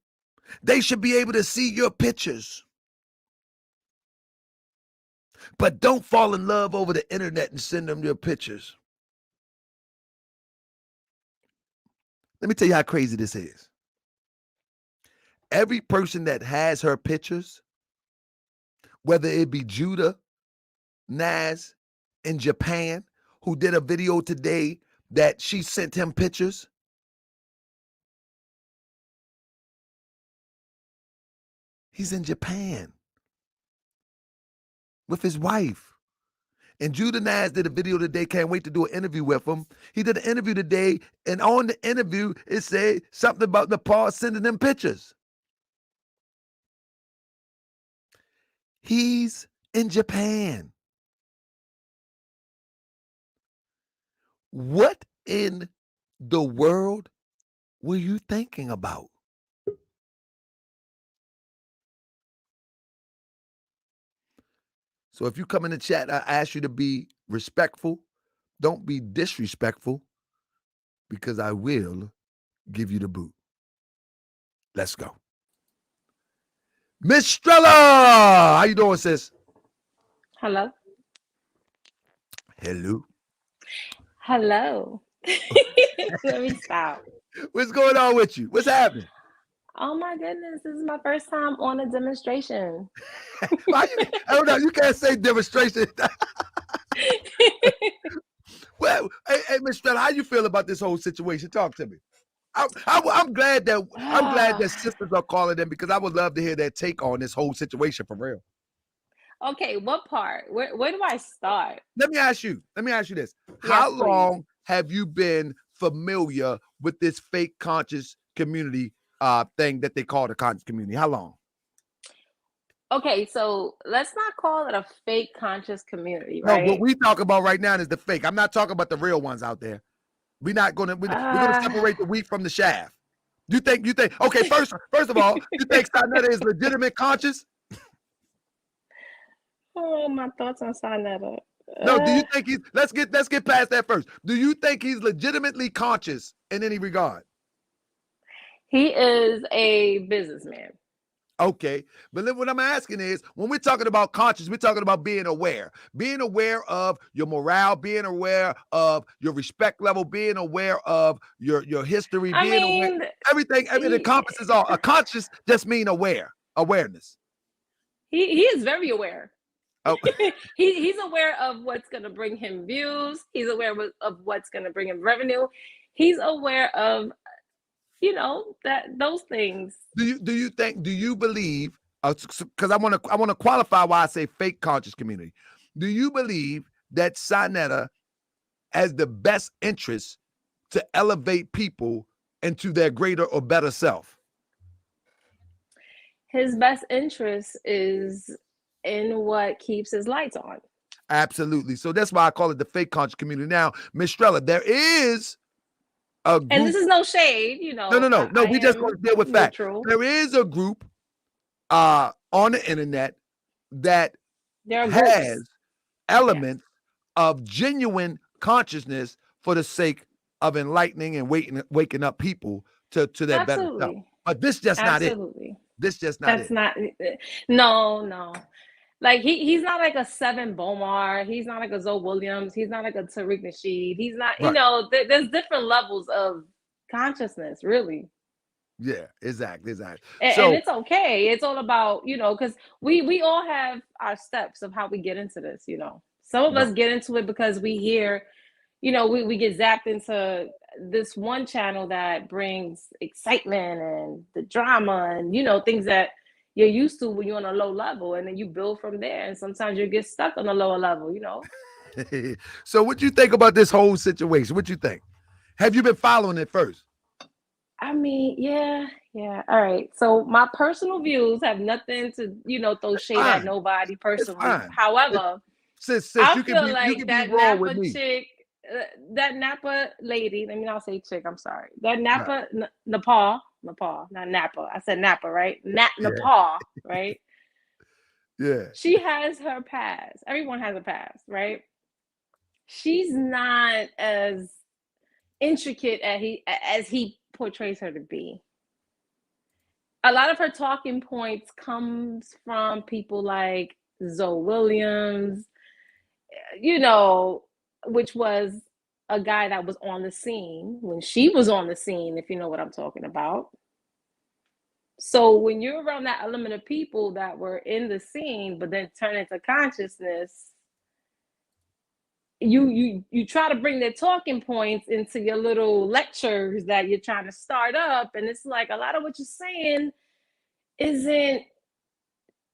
they should be able to see your pictures. But don't fall in love over the internet and send them your pictures. Let me tell you how crazy this is. Every person that has her pictures, whether it be Judah, Naz in Japan, who did a video today that she sent him pictures. He's in Japan with his wife. And Judah Naz did a video today. Can't wait to do an interview with him. He did an interview today, and on the interview, it said something about Nepal sending them pictures. He's in Japan. What in the world were you thinking about? So if you come in the chat, I ask you to be respectful. Don't be disrespectful, because I will give you the boot. Let's go. Miss Strella, how you doing, sis? Hello. Hello. Hello. Let me stop. What's going on with you? What's happening? Oh my goodness, this is my first time on a demonstration. I don't know. You can't say demonstration. Well, hey, Miss Strella, how you feel about this whole situation? Talk to me. I'm glad that sisters are calling them, because I would love to hear their take on this whole situation for real. Okay, what part? Where do I start? Let me ask you this. Yes, How please. long have you been familiar with this fake conscious community thing that they call the conscious community? How long? Okay, so let's not call it a fake conscious community, No, right? what we talk about right now is the fake. I'm not talking about the real ones out there. We're gonna separate the wheat from the shaft. You think okay, first of all, you think SaNeter is legitimate conscious? Oh, my thoughts on SaNeter. No, do you think let's get past that first. Do you think he's legitimately conscious in any regard? He is a businessman. Okay, but then what I'm asking is, when we're talking about conscious, we're talking about being aware of your morale, being aware of your respect level, being aware of your history, aware, everything encompasses all. A conscious just mean awareness. He is very aware. Oh. He's aware of what's going to bring him views. He's aware of what's going to bring him revenue. He's aware of, those things. Do you believe, because I want to qualify why I say fake conscious community. Do you believe that SaNeter has the best interest to elevate people into their greater or better self? His best interest is in what keeps his lights on. Absolutely. So that's why I call it the fake conscious community. Now, Ms. Strella, there is a group. And this is no shade, No. We just going to deal with facts. There is a group on the internet that has elements of genuine consciousness for the sake of enlightening and waking up people to their better self. But this just not it. This just not it. That's not. No. Like he's not like a Seven Bomar. He's not like a Zoe Williams. He's not like a Tariq Nasheed. He's not. Right. There's different levels of consciousness, really. Yeah, exactly. And it's okay. It's all about, because we all have our steps of how we get into this. Some of us get into it because we hear, we get zapped into this one channel that brings excitement and the drama and things that you're used to when you're on a low level, and then you build from there, and sometimes you get stuck on a lower level. So what you think about this whole situation? What you think? Have you been following it first? I mean, yeah. All right. So my personal views have nothing to, throw shade at nobody It's personally. fine. However, Sis, I you can feel be like that wrong with Napa me. chick, that Napa lady, let me not say chick, I'm sorry. That Right. Napa, Nepal, not Napa. I said Napa, right? Yeah. Nepal, right? Yeah. She has her past. Everyone has a past, right? She's not as intricate as he portrays her to be. A lot of her talking points comes from people like Zoe Williams, which was a guy that was on the scene when she was on the scene, if you know what I'm talking about. So when you're around that element of people that were in the scene, but then turn into consciousness, you try to bring their talking points into your little lectures that you're trying to start up, and it's like a lot of what you're saying isn't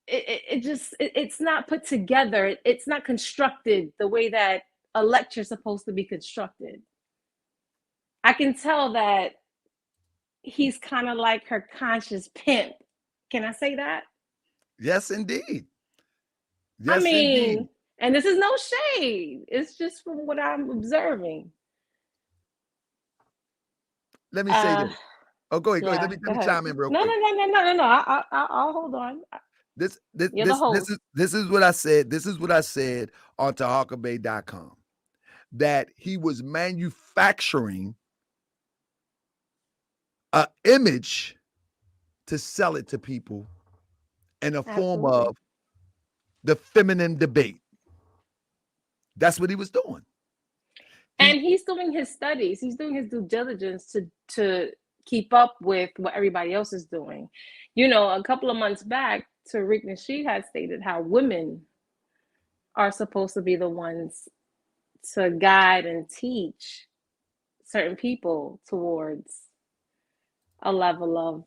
it's not put together. It's not constructed the way that a lecture is supposed to be constructed. I can tell that he's kind of like her conscious pimp. Can I say that? Yes, indeed. I Yes, mean, indeed. and this is no shade. It's just from what I'm observing. Let me say this. Oh, go ahead. Yeah, Let go me ahead. chime in real No, quick. no, no, no, no, no, no. I'll hold on. This this You're the this this host. is this is what I said. This is what I said on TaharkaBey.com, that he was manufacturing an image to sell it to people in a form Absolutely. of the feminine debate. That's what he was doing. And he's doing his studies. He's doing his due diligence to keep up with what everybody else is doing. A couple of months back, Tariq Nasheed had stated how women are supposed to be the ones to guide and teach certain people towards a level of,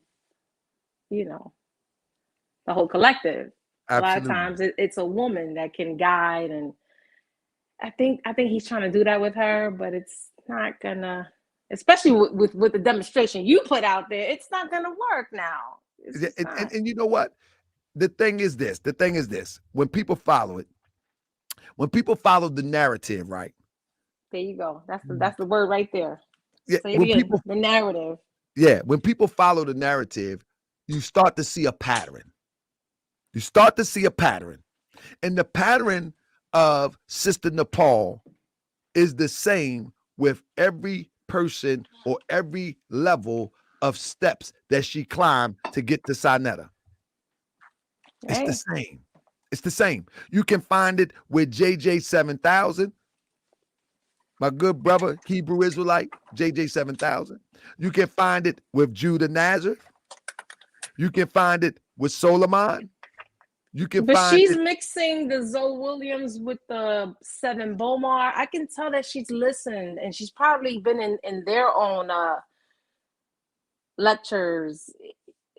the whole collective. A lot of Absolutely. times it's a woman that can guide, and I think he's trying to do that with her, but it's not gonna, especially with the demonstration you put out there, it's not gonna work now. It's just not. And you know what? The thing is this. When people follow it, when people follow the narrative, right? There you go. That's the word right there. Yeah, Say it again. The narrative. Yeah, when people follow the narrative, you start to see a pattern. You start to see a pattern. And the pattern of Sister Nepal is the same with every person or every level of steps that she climbed to get to SaNeter. It's the same. It's the same. You can find it with JJ 7000, my good brother, Hebrew Israelite, JJ 7000. You can find it with Judah Nazareth. You can find it with Solomon. You can But find she's it. mixing the Zoe Williams with the Seven Bomar. I can tell that she's listened, and she's probably been in their own lectures.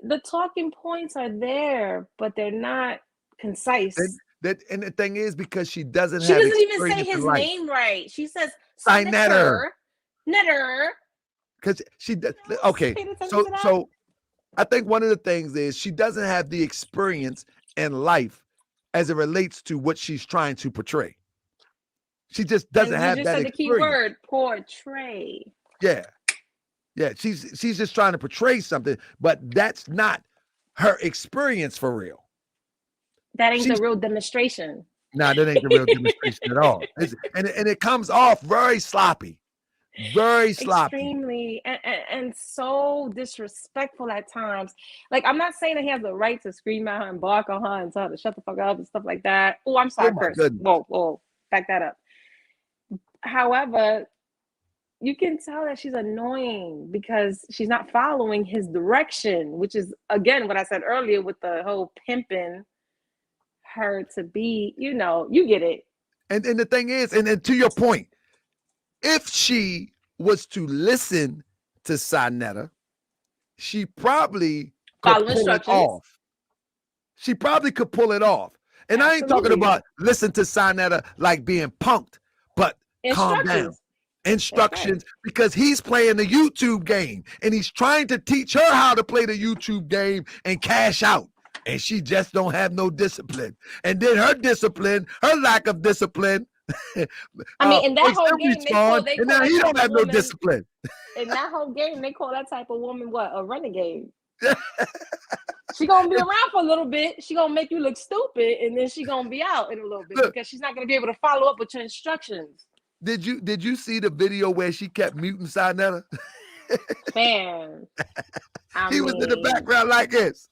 The talking points are there, but they're not concise. And the thing is, because she doesn't She have doesn't even say experience in his life. name right. She says SaNeter. Netter. Because she does. Okay, so I think one of the things is she doesn't have the experience in life as it relates to what she's trying to portray. She just doesn't have that experience. The key word, portray. Yeah. She's just trying to portray something, but that's not her experience for real. That ain't the real demonstration. Nah, that ain't the real demonstration at all. And it comes off very sloppy. Very sloppy. Extremely, and so disrespectful at times. Like, I'm not saying that he has the right to scream at her and bark on her and tell her to shut the fuck up and stuff like that. Oh, I'm sorry, curse. Whoa, back that up. However, you can tell that she's annoying because she's not following his direction, which is, again, what I said earlier with the whole pimping her to be, you get it. And the thing is, and to your point, if she was to listen to SaNeter, she probably could Follow pull it instructions. off. She probably could pull it off. And I ain't talking Absolutely. about listen to SaNeter like being punked, but calm down. Instructions. Instructions, because he's playing the YouTube game and he's trying to teach her how to play the YouTube game and cash out. And she just don't have no discipline. And then her discipline, her lack of discipline. I mean, in that makes whole him game, respond, and now he don't have no discipline. In that whole game, they call that type of woman what? A renegade. She gonna be around for a little bit. She gonna make you look stupid, and then she gonna be out in a little bit because she's not gonna be able to follow up with your instructions. Did you see the video where she kept muting SaNeter? Man, He was in the background like this.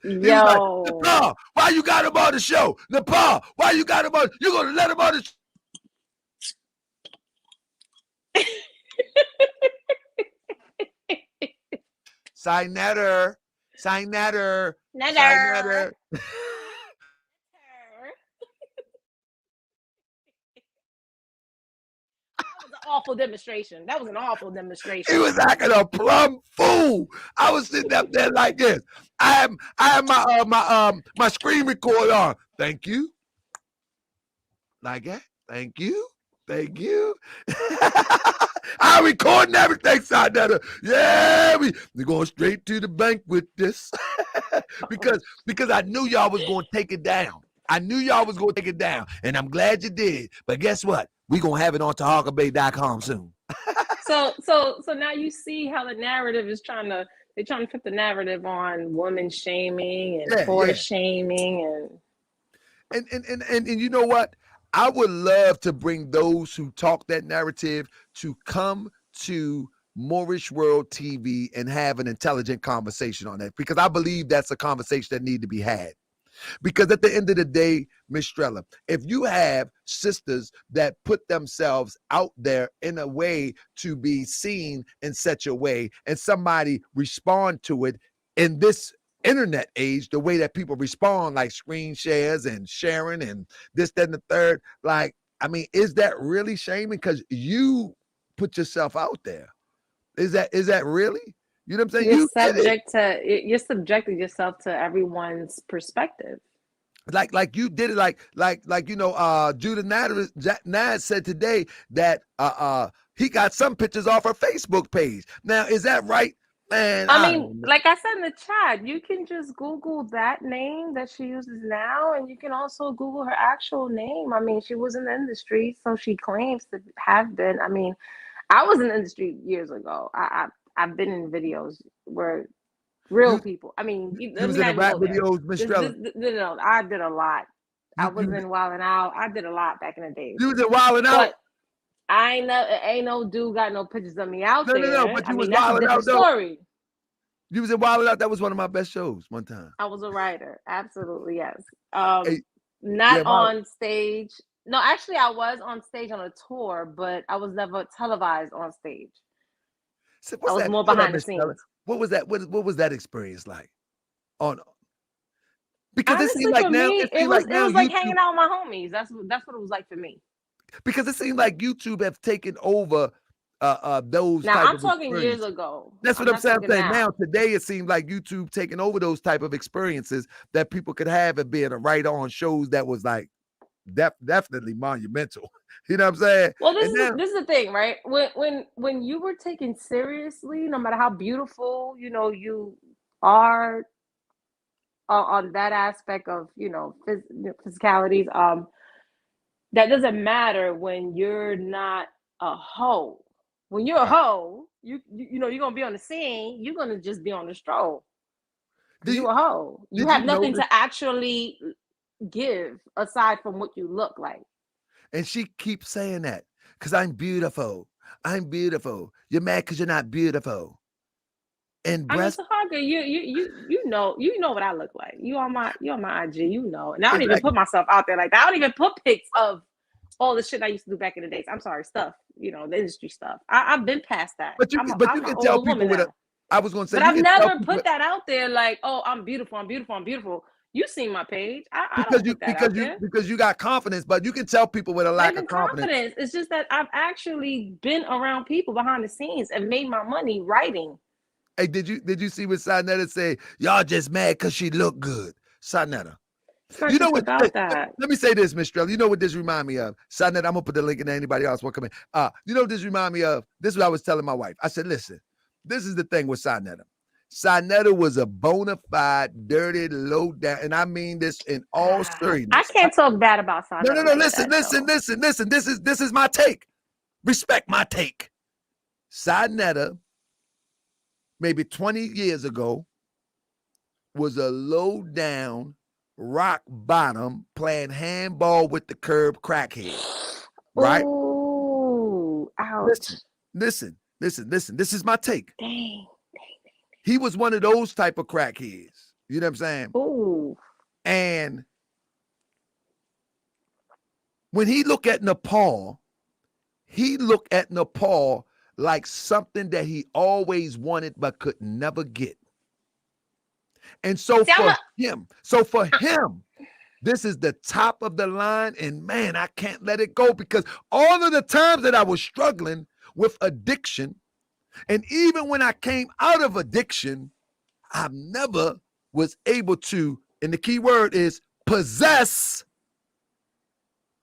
Yo, like, Nepal, why you got him on the show? Nepal, why you got him on? You gonna let him on the show? SaNeter. Awful demonstration. That was an awful demonstration. He was acting a plumb fool. I was sitting up there like this. I have my screen record on. Thank you. Like that. Thank you. I'm recording everything, SaNeter. Yeah, we're going straight to the bank with this. because I knew y'all was going to take it down. And I'm glad you did. But guess what? We're going to have it on TaharkaBey.com soon. So now you see how the narrative is trying to put the narrative on woman shaming and force shaming and you know what? I would love to bring those who talk that narrative to come to Moorish World TV and have an intelligent conversation on that, because I believe that's a conversation that needs to be had. Because at the end of the day, Ms. Strella, if you have sisters that put themselves out there in a way to be seen in such a way, and somebody respond to it in this internet age, the way that people respond, like screen shares and sharing and this, that, and the third, like, I mean, is that really shaming? Because you put yourself out there. Is that really? You know what I'm saying? You're subjecting yourself to everyone's perspective. Like you did it, like you know, Judah Nad said today that he got some pictures off her Facebook page. Now, is that right? Man, I mean, like I said in the chat, you can just Google that name that she uses now, and you can also Google her actual name. I mean, she was in the industry, so she claims to have been. I mean, I was in the industry years ago. I've been in videos where real people. I mean, you was in the rap videos, Ms. Strella. No, I did a lot. I was in Wild 'N Out. I did a lot back in the day. You was in Wild 'N Out. Ain't no dude got no pictures of me out there. No, but you was Wild 'N Out story. You was in Wild 'N Out. That was one of my best shows one time. I was a writer. Absolutely, yes. Not on stage. No, actually, I was on stage on a tour, but I was never televised on stage. So I was more behind the scenes. What was that? What was that experience like? Because honestly, it seemed like now, it was like hanging out with my homies. That's what it was like for me. Because it seemed like YouTube have taken over those. Now I'm talking years ago. That's what I'm saying. Now today it seems like YouTube taking over those type of experiences that people could have and being a write-on shows that was like definitely monumental. You know what I'm saying? Well, this is the thing, right? When you were taken seriously, no matter how beautiful you are on that aspect of physicalities, that doesn't matter when you're not a hoe. When you're a hoe, you're gonna be on the scene. You're gonna just be on the stroll. You're a hoe. You have nothing to actually give aside from what you look like. And she keeps saying that because I'm beautiful. You're mad because you're not beautiful. And breast. Taharka, you know what I look like. You on my IG, and I don't even put myself out there like that. I don't even put pics of all the shit I used to do back in the days. I'm sorry, stuff. The industry stuff. I've been past that. But you can tell people with I was going to say, but I've never put that out there like, oh, I'm beautiful. You seen my page. I don't put that out there. Because you got confidence, but you can tell people with a lack of confidence. It's just that I've actually been around people behind the scenes and made my money writing. Hey, did you see what SaNeter say? Y'all just mad because she look good. SaNeter. You know what? About that. Let me say this, Miss Strella. You know what this remind me of? SaNeter, I'm gonna put the link in there. Anybody else want to come in? You know what this remind me of? This is what I was telling my wife. I said, listen, this is the thing with SaNeter. SaNeter was a bona fide, dirty, low down, and I mean this in all seriousness. I can't talk bad about SaNeter. No. Listen. This is my take. Respect my take. SaNeter, maybe 20 years ago, was a low down, rock bottom, playing handball with the curb crackhead. Right? Ooh, ouch. Listen. This is my take. Dang. He was one of those type of crackheads. You know what I'm saying? Ooh. And when he looked at Nepal like something that he always wanted but could never get. And so for him, this is the top of the line. And man, I can't let it go, because all of the times that I was struggling with addiction, and even when I came out of addiction, I never was able to, and the key word is possess,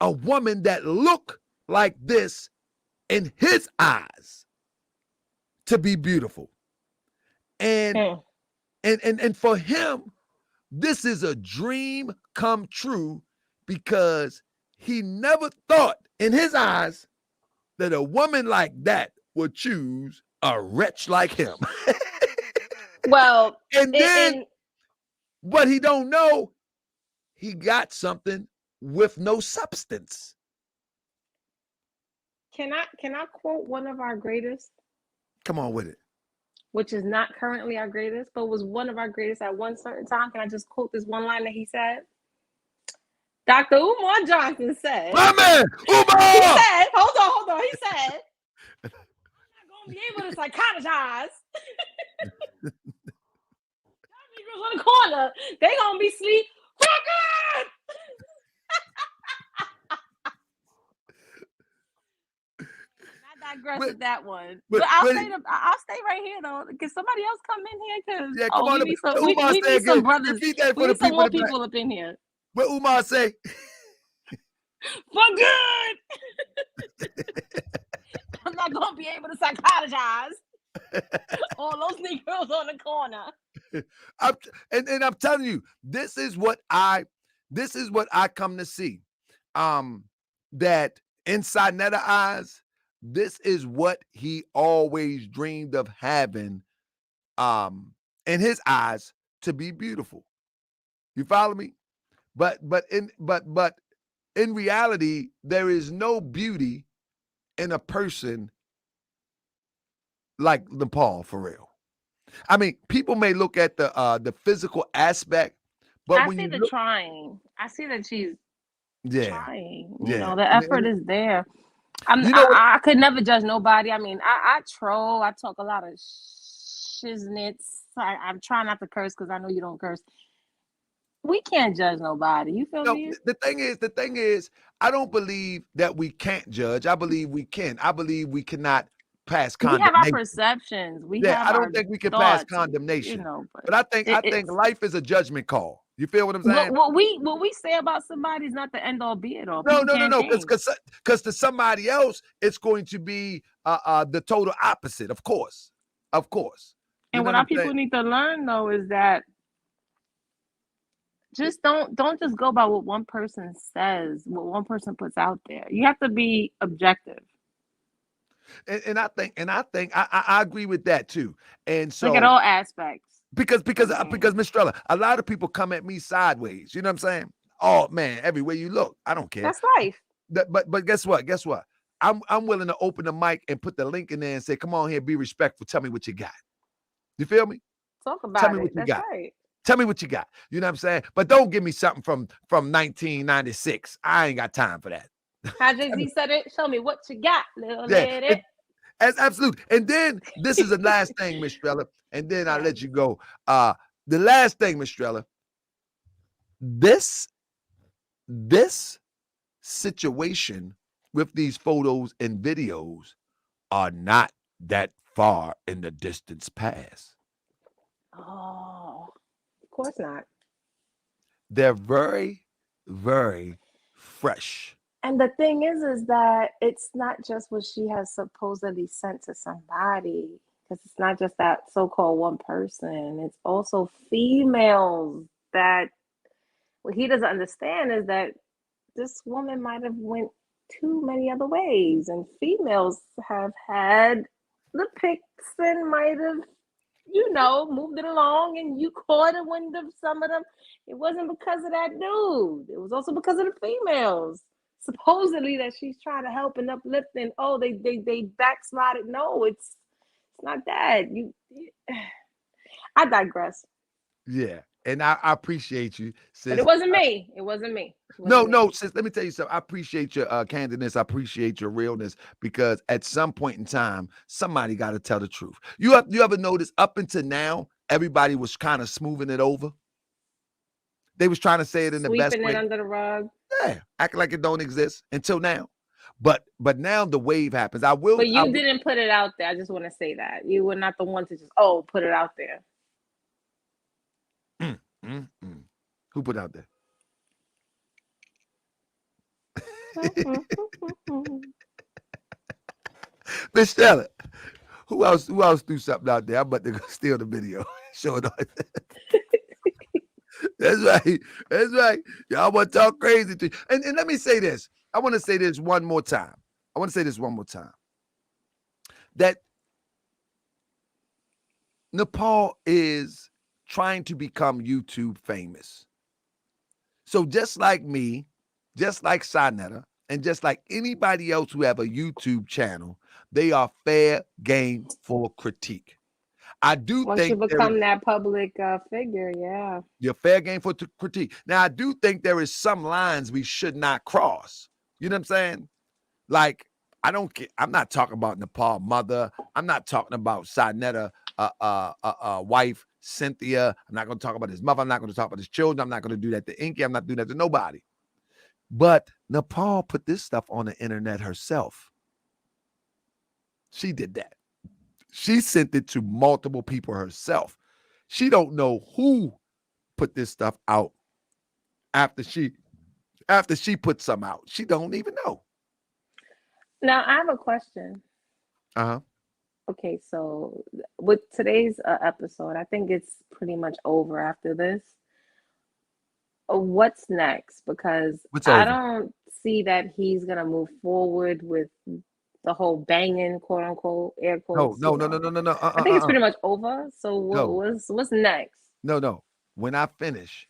a woman that looked like this in his eyes to be beautiful. And for him, this is a dream come true, because he never thought in his eyes that a woman like that would choose a wretch like him. Well, and then what he don't know, he got something with no substance. Can I quote one of our greatest? Come on with it. Which is not currently our greatest, but was one of our greatest at one certain time. Can I just quote this one line that he said? Dr. Umar Johnson said, my man, Umar! He said, hold on. He said, I'm not going to be able to psychotize. Negroes on the corner, they going to be sleep. Fuck I digress with that one. But I'll stay right here though. Can somebody else come in here? Because come on, we need some brothers. We need some more people up in here. What Umar say? For good. I'm not gonna be able to psychotize all those Negroes on the corner. I'm telling you, this is what I come to see. That inside SaNeter eyes, this is what he always dreamed of having, in his eyes, to be beautiful. You follow me? But in reality, there is no beauty in a person like Nepal, for real. I mean, people may look at the physical aspect, but I see trying. I see that she's trying. You know, the effort effort is there. I could never judge nobody. I mean, I troll. I talk a lot of shiznits. I'm trying not to curse because I know you don't curse. We can't judge nobody. You feel me? The thing is, I don't believe that we can't judge. I believe we can. I believe we cannot pass condemnation. We have our perceptions. I don't think we can pass condemnation. You know, but I think life is a judgment call. You feel what I'm saying? What we say about somebody is not the end all be it all. No. Because to somebody else, it's going to be the total opposite. Of course. And what our people need to learn though is that just don't just go by what one person says, what one person puts out there. You have to be objective. And I think I agree with that too. And so look at all aspects. Because Miss Strella, a lot of people come at me sideways. You know what I'm saying? Oh man, everywhere you look, I don't care. That's life. But guess what? I'm willing to open the mic and put the link in there and say, come on here, be respectful. Tell me what you got. You feel me? Talk about Tell me it. what you That's got. right. Tell me what you got. You know what I'm saying? But don't give me something from 1996. I ain't got time for that. How Jay-Z said it. Show me what you got, little lady. Absolutely. And then this is the last thing, Miss Strella, and then I'll let you go. The last thing, Miss Strella, this situation with these photos and videos are not that far in the distance past. Oh, of course not. They're very, very fresh. And the thing is that it's not just what she has supposedly sent to somebody, because it's not just that so-called one person. It's also females that what he doesn't understand is that this woman might have went too many other ways, and females have had the pics and might have, moved it along, and you caught a wind of some of them. It wasn't because of that dude. It was also because of the females. Supposedly that she's trying to help and uplift, and they backslided. No, it's not that. I digress. Yeah. And I appreciate you, sis. But it wasn't me. It wasn't me. No, sis, let me tell you something. I appreciate your candidness. I appreciate your realness, because at some point in time, somebody got to tell the truth. You ever notice up until now, everybody was kind of smoothing it over? They was trying to say it in the best Sweeping way. it under the rug. Yeah, acting like it don't exist until now. But now the wave happens. But you didn't put it out there. I just want to say that. You were not the one to just, put it out there. Who put it out there? Miss Stella, who else threw something out there? I'm about to go steal the video. Show it on. That's right. Y'all want to talk crazy to you. And let me say this. I want to say this one more time. That Nepal is trying to become YouTube famous. So just like me, just like SaNeter, and just like anybody else who have a YouTube channel, they are fair game for critique. I do Once think you become that public figure, yeah. You're fair game for critique. Now, I do think there is some lines we should not cross. You know what I'm saying? Like, I don't care. I'm not talking about Nepal mother. I'm not talking about SaNeter wife, Cynthia. I'm not going to talk about his mother. I'm not going to talk about his children. I'm not going to do that to Inky. I'm not doing that to nobody. But Nepal put this stuff on the internet herself. She did that. She sent it to multiple people herself. She don't know who put this stuff out after she put some out. She don't even know. Now, I have a question. Uh-huh. Okay, so with today's episode, I think it's pretty much over after this. What's next? Because I don't see that he's going to move forward with the whole banging, quote unquote, air quotes. No. I think it's pretty much over. So what's next? No. When I finish.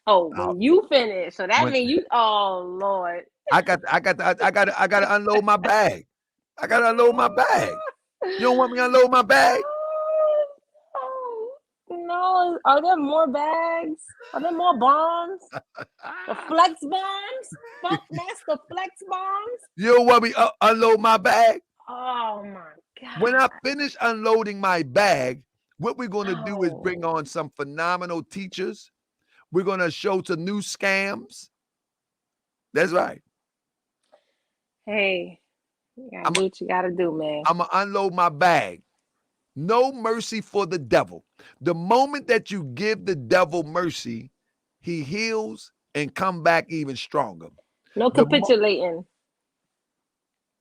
Oh, when you finish. So that means you. Oh Lord. I got to unload my bag. I got to unload my bag. You don't want me to unload my bag? No. Are there more bags? Are there more bombs? The flex bombs? Fuck, that's the flex bombs? You don't want me to unload my bag? Oh my God. When I finish unloading my bag, what we're going to do is bring on some phenomenal teachers. We're going to show some new scams. That's right. Hey, you gotta do what you got to do, man. I'm going to unload my bag. No mercy for the devil. The moment that you give the devil mercy, he heals and come back even stronger. No capitulating.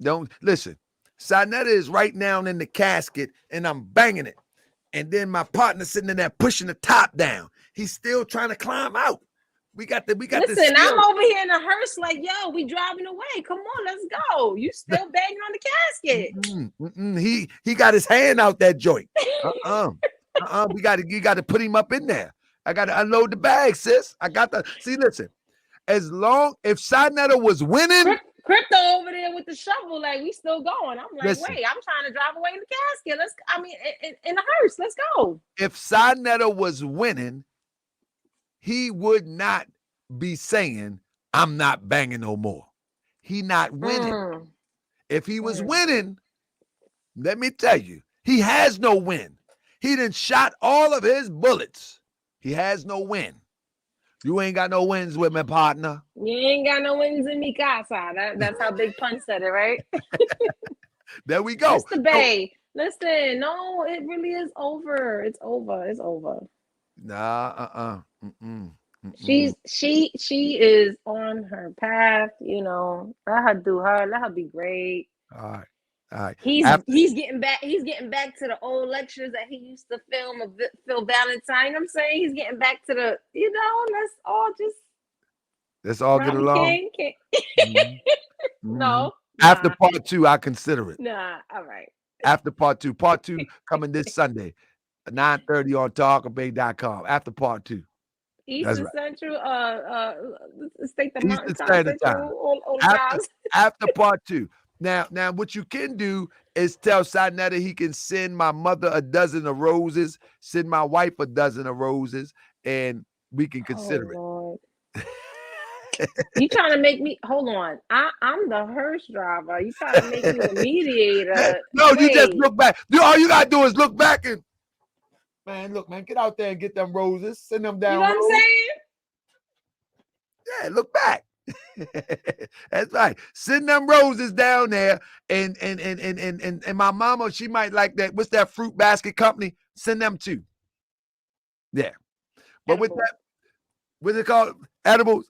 Don't listen. SaNeter is right now in the casket and I'm banging it. And then my partner's sitting in there pushing the top down. He's still trying to climb out. We got Listen, I'm over here in a hearse like, yo, we driving away. Come on, let's go. You still banging on the casket. He got his hand out that joint. You got to put him up in there. I got to unload the bag, sis. Listen. If SaNeter was winning, Crypto over there with the shovel, like we still going. I'm like, listen, wait, I'm trying to drive away in the casket. In the hearse, let's go. If SaNeter was winning, he would not be saying, I'm not banging no more. He not winning. If he was winning, let me tell you, he has no win. He done shot all of his bullets. He has no win. You ain't got no wins with me, partner. You ain't got no wins in mi casa. That's how Big Pun said it, right? There we go. Mr. Bay, listen, no, it really is over. It's over. It's over. Nah, She is on her path, you know. Let her do her. Let her be great. All right. He's getting back to the old lectures that he used to film of Phil Valentine. I'm saying he's getting back to the, you know, let's all get along. No. After part 2, I consider it. Nah, all right. After part 2. Part 2 coming this Sunday, 9:30 on TaharkaBey.com. After part 2. Eastern Central, state the Eastern Standard Time. After part 2. Now, what you can do is tell SaNeter he can send my mother a dozen of roses, send my wife a dozen of roses, and we can consider it. You trying to make me hold on? I'm the hearse driver. You trying to make me a mediator? No, you just look back. All you gotta do is look back and look, get out there and get them roses. Send them down. You know what I'm saying? Yeah, look back. That's right. Send them roses down there, and my mama, she might like that. What's that fruit basket company? Send them too. Yeah, but edibles. With that, what's it called? Edibles.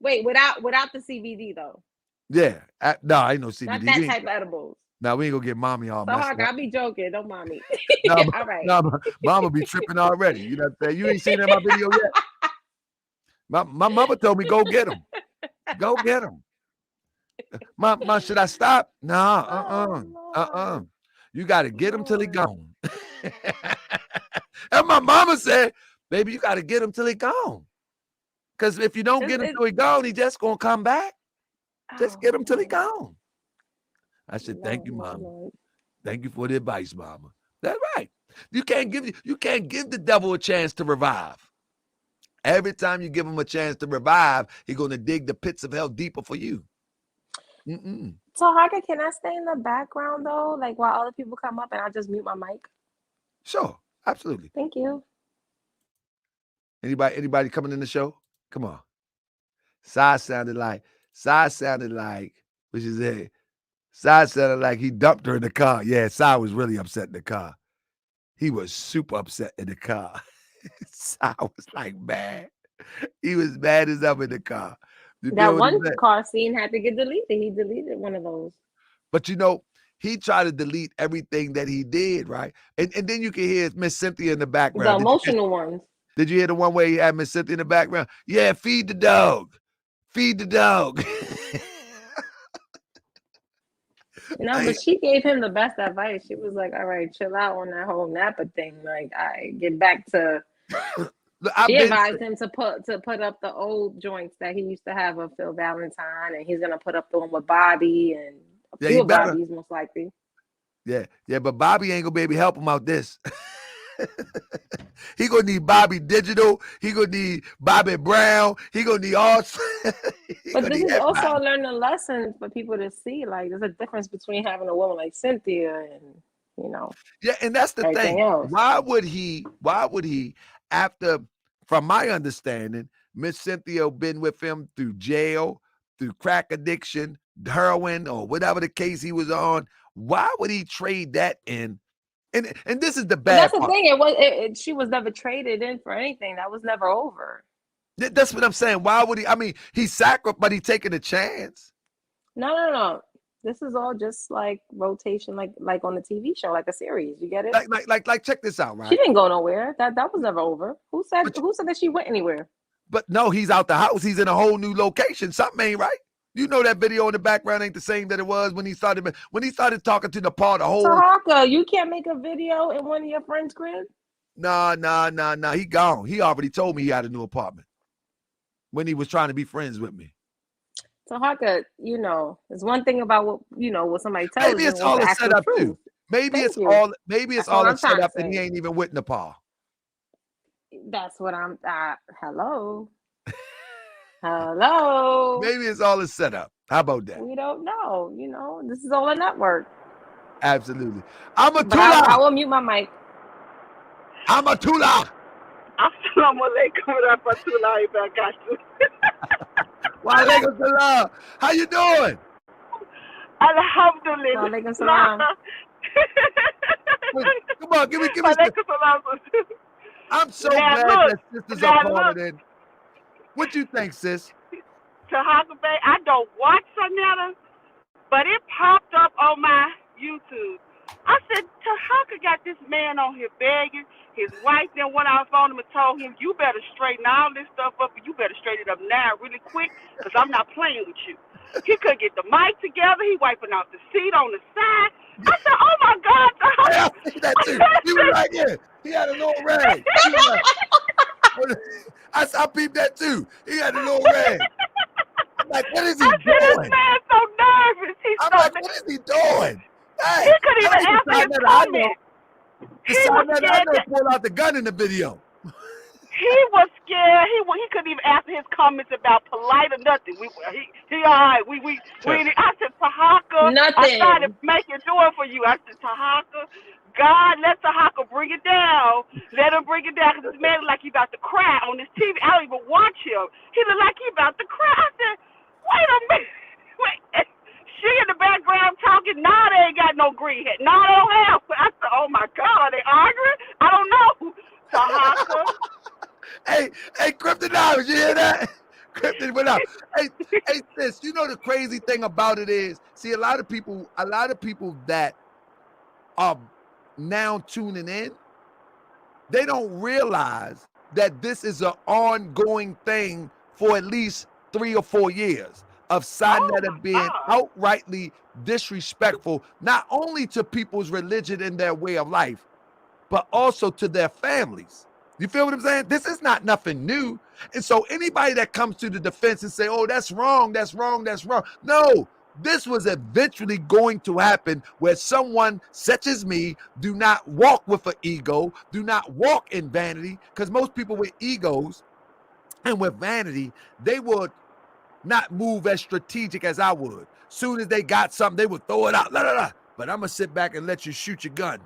Wait, without the CBD though. Yeah, no, I ain't no CBD. Not that type of edibles. No, we ain't gonna get mommy all messed up. I'll be joking. Don't mommy. No, all right. No, mama be tripping already. You know what I'm saying? You ain't seen that in my video yet. My mama told me go get them. Go get them. Mom, should I stop? Nah, You got to get them till he gone. And my mama said, baby, you got to get him till he gone. Because if you don't get him till he gone, he just going to come back. Just get him till he gone. I said, thank you, mama. Thank you for the advice, mama. That's right. You can't give the devil a chance to revive. Every time you give him a chance to revive, he's going to dig the pits of hell deeper for you. Taharka, can I stay in the background though? Like while other people come up and I'll just mute my mic? Sure, absolutely. Thank you. Anybody coming in the show? Come on. Sai sounded like, what she said? Sai sounded like he dumped her in the car. Yeah, Sai was really upset in the car. He was super upset in the car. Sai was like mad. He was mad as up in the car. That one car scene had to get deleted. He deleted one of those. But you know, he tried to delete everything that he did, right? And then you can hear Miss Cynthia in the background. The emotional ones. Did you hear the one where he had Miss Cynthia in the background? Yeah, feed the dog. Feed the dog. No, but she gave him the best advice. She was like, all right, chill out on that whole Napa thing. Like, I get back to she advised him to put up the old joints that he used to have of Phil Valentine, and he's gonna put up the one with Bobby and a few of Bobby's most likely. Yeah, but Bobby ain't gonna be able to help him out this. He gonna need Bobby Digital. He gonna need Bobby Brown. He gonna need all. But this is also a learning lesson for people to see. Like, there's a difference between having a woman like Cynthia and, you know. Yeah, and that's the thing. Else. Why would he? After, from my understanding, Miss Cynthia been with him through jail, through crack addiction, heroin, or whatever the case he was on. Why would he trade that in? And this is the bad part. That's the thing. She was never traded in for anything. That was never over. That's what I'm saying. Why would he? I mean, he sacrificed, but he taking a chance. No. This is all just like rotation, like on the TV show, like a series. You get it? Like check this out, right? She didn't go nowhere. That was never over. Who said that she went anywhere? But no, he's out the house. He's in a whole new location. Something ain't right. You know that video in the background ain't the same that it was when he started talking to Nepal. The whole Taharka, you can't make a video in one of your friends' crib? Nah. He gone. He already told me he had a new apartment when he was trying to be friends with me. Taharka, you know, there's one thing about what somebody tells you. Maybe it's all a setup too. Maybe it's all a setup and he ain't even with Nepal. That's what I'm hello. Hello. Maybe it's all a setup. How about that? We don't know. You know, this is all a network. Absolutely. I'm a Tula. I will mute my mic. I'm a Tula. Assalamu alaikum warahmatullahi wabarakatuh. Wa alaikum salam. How you doing? Alhamdulillah. Walaikum salam. Wait, come on, give me Walaikum salam. I'm so Now, glad look, that sisters now, are calling look. in. What you think, sis? Taharka Bey, I don't watch SaNeter, but it popped up on my YouTube. I said, Taharka got this man on here begging. His wife then went off on him and told him, you better straighten all this stuff up, and you better straighten it up now really quick, because I'm not playing with you. He couldn't get the mic together. He wiping off the seat on the side. I said, oh, my God, Taharka. Hey, I see that too. He was right here. He had a little rag. He was like, I peeped that too. He had a little rag. I'm like, what is he I said, doing? this man's so nervous. I'm like, what is he doing? Hey, he couldn't even answer his comment. The SaNeter I know pulled out the gun in the video. He was scared. He couldn't even answer his comments about polite or nothing. He all right. I said, Taharka, Nothing. I started making door for you. I said, Taharka, God, let Taharka bring it down. Let him bring it down, because this man look like he about to cry on this TV. I don't even watch him. He look like he about to cry. I said, wait a minute. Wait. She in the background talking. Nah, they ain't got no green head. Nah, they don't have. I said, oh my God, are they arguing? I don't know. Taharka. Hey, Kryptonite, you hear that? Krypton went up. Hey, sis, you know the crazy thing about it is, see, a lot of people that are now tuning in, they don't realize that this is an ongoing thing for at least 3 or 4 years of SaNeter being outrightly disrespectful, not only to people's religion and their way of life, but also to their families. You feel what I'm saying? This is not nothing new. And so anybody that comes to the defense and say, oh, that's wrong, that's wrong, that's wrong. No, this was eventually going to happen where someone such as me do not walk with an ego, do not walk in vanity, because most people with egos and with vanity, they would not move as strategic as I would. Soon as they got something, they would throw it out. But I'm going to sit back and let you shoot your gun.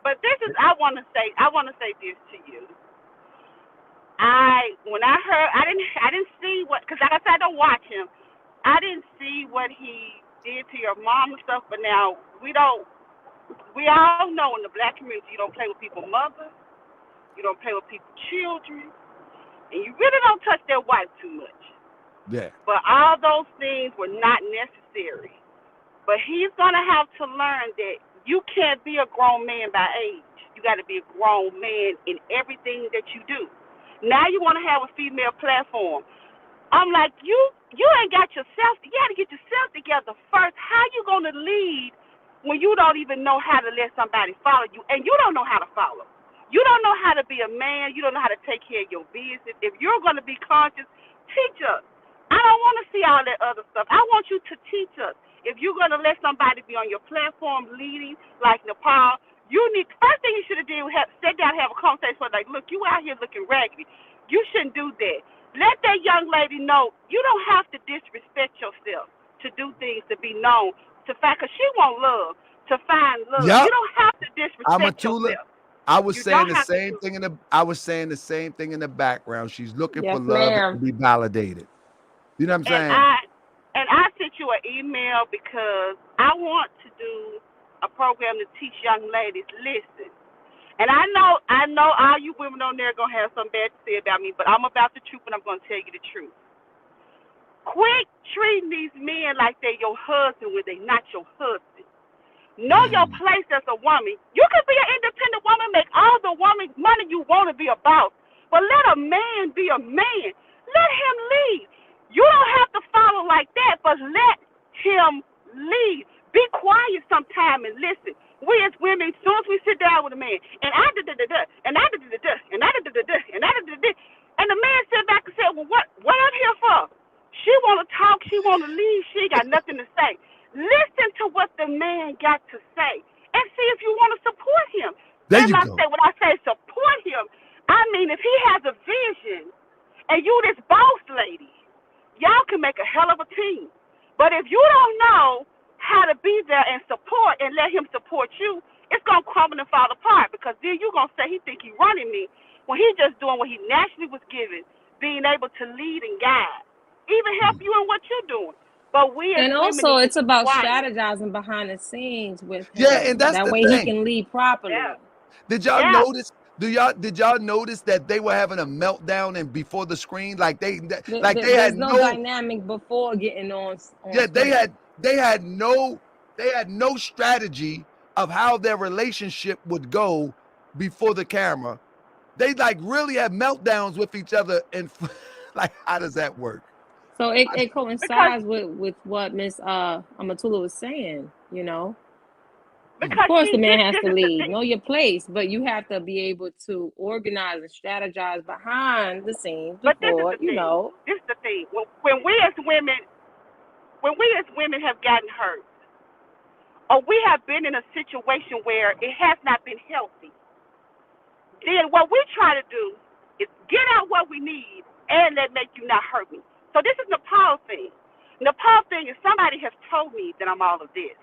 But this is, I want to say this to you. When I heard, I didn't see what, because like I said, I don't watch him. I didn't see what he did to your mom and stuff, but now we all know in the black community, you don't play with people's mothers, you don't play with people's children, and you really don't touch their wife too much. Yeah. But all those things were not necessary. But he's going to have to learn that you can't be a grown man by age. You got to be a grown man in everything that you do. Now you want to have a female platform. I'm like, you ain't got yourself, you got to get yourself together first. How you going to lead when you don't even know how to let somebody follow you, and you don't know how to follow? You don't know how to be a man. You don't know how to take care of your business. If you're going to be conscious, teach us. I don't want to see all that other stuff. I want you to teach us. If you're going to let somebody be on your platform leading like Nepal, first thing you should have done was sit down and have a conversation with, like, look, you out here looking raggedy. You shouldn't do that. Let that young lady know you don't have to disrespect yourself to do things to be known, because she want love, to find love. Yep. You don't have to disrespect yourself. I was saying the same thing in the background. She's looking for love and to be validated. You know what I'm saying? I sent you an email because I want to do a program to teach young ladies, listen. And I know all you women on there are going to have something bad to say about me, but I'm about the truth, and I'm going to tell you the truth. Quit treating these men like they're your husband when they're not your husband. Know your place as a woman. You can be an independent woman, make all the woman money you want to be a boss, but let a man be a man. Let him lead. You don't have to follow like that, but let him lead. Be quiet sometime and listen. We as women, as soon as we sit down with a man, and I did and I did and I did and the man sit back and said, well, what I'm here for? She want to talk, she want to leave, she got nothing to say. Listen to what the man got to say and see if you want to support him. There you go. When I say support him, I mean if he has a vision and you this boss lady, y'all can make a hell of a team. But if you don't know how to be there and support and let him support you, it's going to crumble and fall apart, because then you're going to say he think he running me. when he's just doing what he naturally was given, being able to lead and guide, even help you in what you're doing. But we as And women also, need to it's be about quiet. strategizing behind the scenes with Yeah, and him. that's That the way he thing. can lead properly. Yeah. Did y'all Yeah. notice? Did y'all notice that they were having a meltdown and before the screen, like they had There's no dynamic before getting on yeah, screen. they had no strategy of how their relationship would go before the camera. They like really had meltdowns with each other, and like, how does that work? So it Because coincides with what Miss Amatula was saying, you know. Of because course, the see, man this has this to is the lead, thing. know your place, but you have to be able to organize and strategize behind the scenes But this is before, the you thing. know. This is the thing. When we as women have gotten hurt, or we have been in a situation where it has not been healthy, then what we try to do is get out what we need and let make you not hurt me. So this is Nepal thing. Nepal thing is somebody has told me that I'm all of this.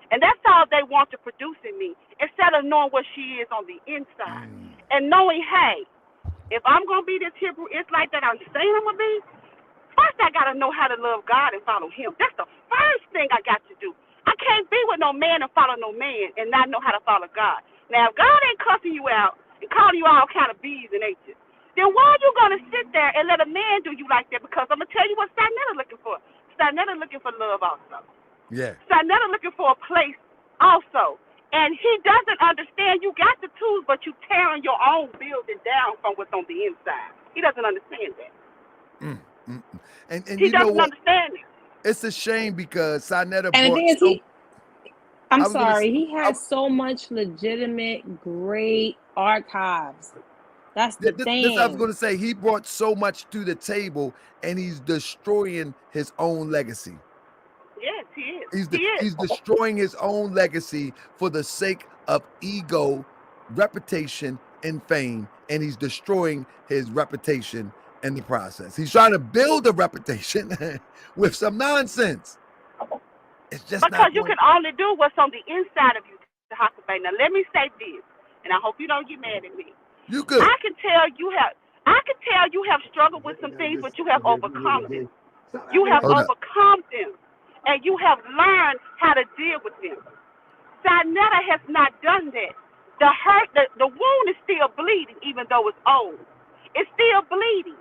And that's all they want to produce in me, instead of knowing what she is on the inside. And knowing, hey, if I'm going to be this Hebrew Israelite that I'm saying I'm going to be, first I got to know how to love God and follow him. That's the first thing I got to do. I can't be with no man and follow no man and not know how to follow God. Now, if God ain't cussing you out and calling you all kind of B's and H's, then why are you going to sit there and let a man do you like that? Because I'm going to tell you what SaNeter looking for. SaNeter looking for love also. Yeah. SaNeter looking for a place also. And he doesn't understand you got the tools, but you tearing your own building down from what's on the inside. He doesn't understand that. And He you know doesn't what? understand it. It's a shame because SaNeter And the brought thing is, I was gonna say- he has so much legitimate, great archives. That's the thing. This I was going to say. He brought so much to the table, and he's destroying his own legacy. Yes, he is. He's destroying his own legacy for the sake of ego, reputation, and fame, and he's destroying his reputation in the process. He's trying to build a reputation with some nonsense. It's just because not you can only do what's on the inside of you, Taharka Bey. Now let me say this, and I hope you don't get mad at me. You good. I can tell you have struggled with some things, but you have overcome them. You have overcome them, and you have learned how to deal with them. SaNeter has not done that. The hurt, the wound is still bleeding, even though it's old. It's still bleeding.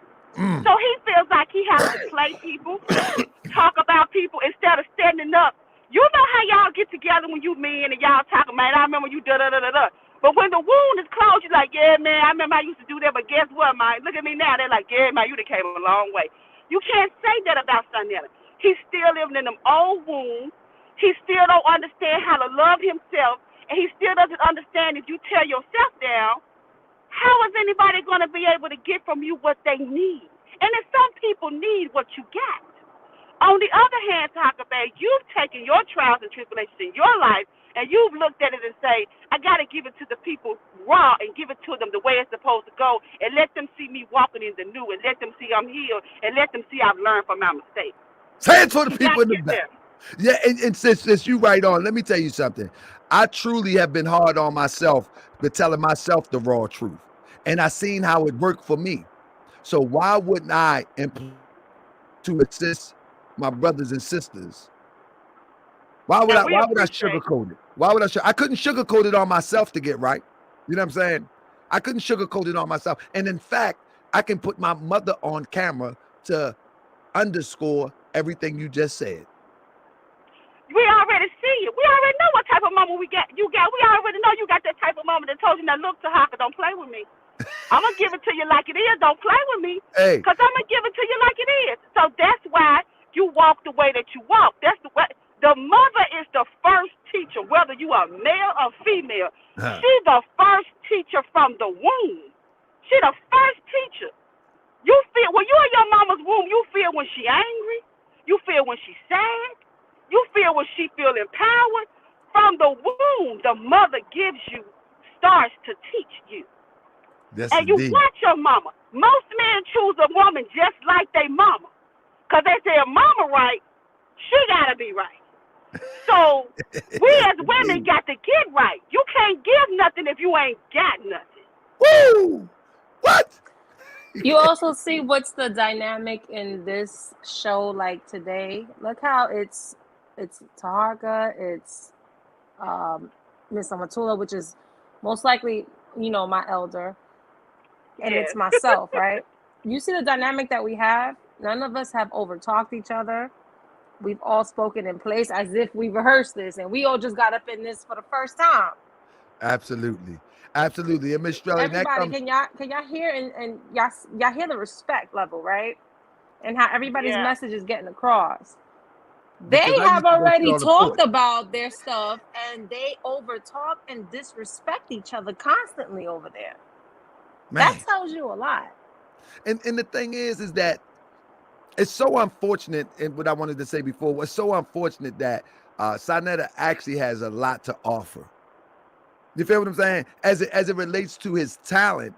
So he feels like he has to play people, talk about people instead of standing up. You know how y'all get together when you men and y'all talking, man, I remember you da-da-da-da-da. But when the wound is closed, you're like, yeah, man, I remember I used to do that, but guess what, man? Look at me now. They're like, yeah, man, you done came a long way. You can't say that about SaNeter. He's still living in them old wounds. He still don't understand how to love himself, and he still doesn't understand if you tear yourself down, how is anybody going to be able to get from you what they need? And then some people need what you got. On the other hand, Taharka Bey, you've taken your trials and tribulations in your life, and you've looked at it and say, I got to give it to the people raw and give it to them the way it's supposed to go, and let them see me walking in the new, and let them see I'm healed, and let them see I've learned from my mistakes. Say it for the people in the back. Yeah, and since you right on, let me tell you something. I truly have been hard on myself for telling myself the raw truth. And I seen how it worked for me. So why wouldn't I to assist my brothers and sisters? Why would I sugarcoat it? Why would I couldn't sugarcoat it on myself to get right. You know what I'm saying? I couldn't sugarcoat it on myself. And in fact, I can put my mother on camera to underscore everything you just said. We already see it. We already know what type of mama you got. We already know you got that type of mama that told you, now look, Taharka, don't play with me. I'm going to give it to you like it is. Don't play with me. Hey. Because I'm going to give it to you like it is. So that's why you walk the way that you walk. That's the way. The mother is the first teacher, whether you are male or female. She's the first teacher from the womb. She's the first teacher. You feel, when you're in your mama's womb, you feel when she's angry. You feel when she's sad. You feel when she feel empowered. From the womb, the mother gives you, starts to teach you. Yes, and indeed. You watch your mama. Most men choose a woman just like their mama. Because they say, if mama right, she got to be right. So we as women got to get right. You can't give nothing if you ain't got nothing. Woo! What? You also see what's the dynamic in this show like today. Look how it's Taharka, it's Miss Amatullah, which is most likely, my elder, and Yes. it's myself, right? You see the dynamic that we have? None of us have overtalked each other. We've all spoken in place as if we rehearsed this, and we all just got up in this for the first time. Absolutely. Absolutely. And Miss Strelly, Everybody, can y'all hear and y'all hear the respect level, right? And how everybody's Yeah. message is getting across. They Because I have used to go already sit on the talked porch. about their stuff, and they overtalk and disrespect each other constantly over there. Man. That tells you a lot. And the thing is that it's so unfortunate, and what I wanted to say before was so unfortunate that SaNeter actually has a lot to offer. You feel what I'm saying? As it relates to his talent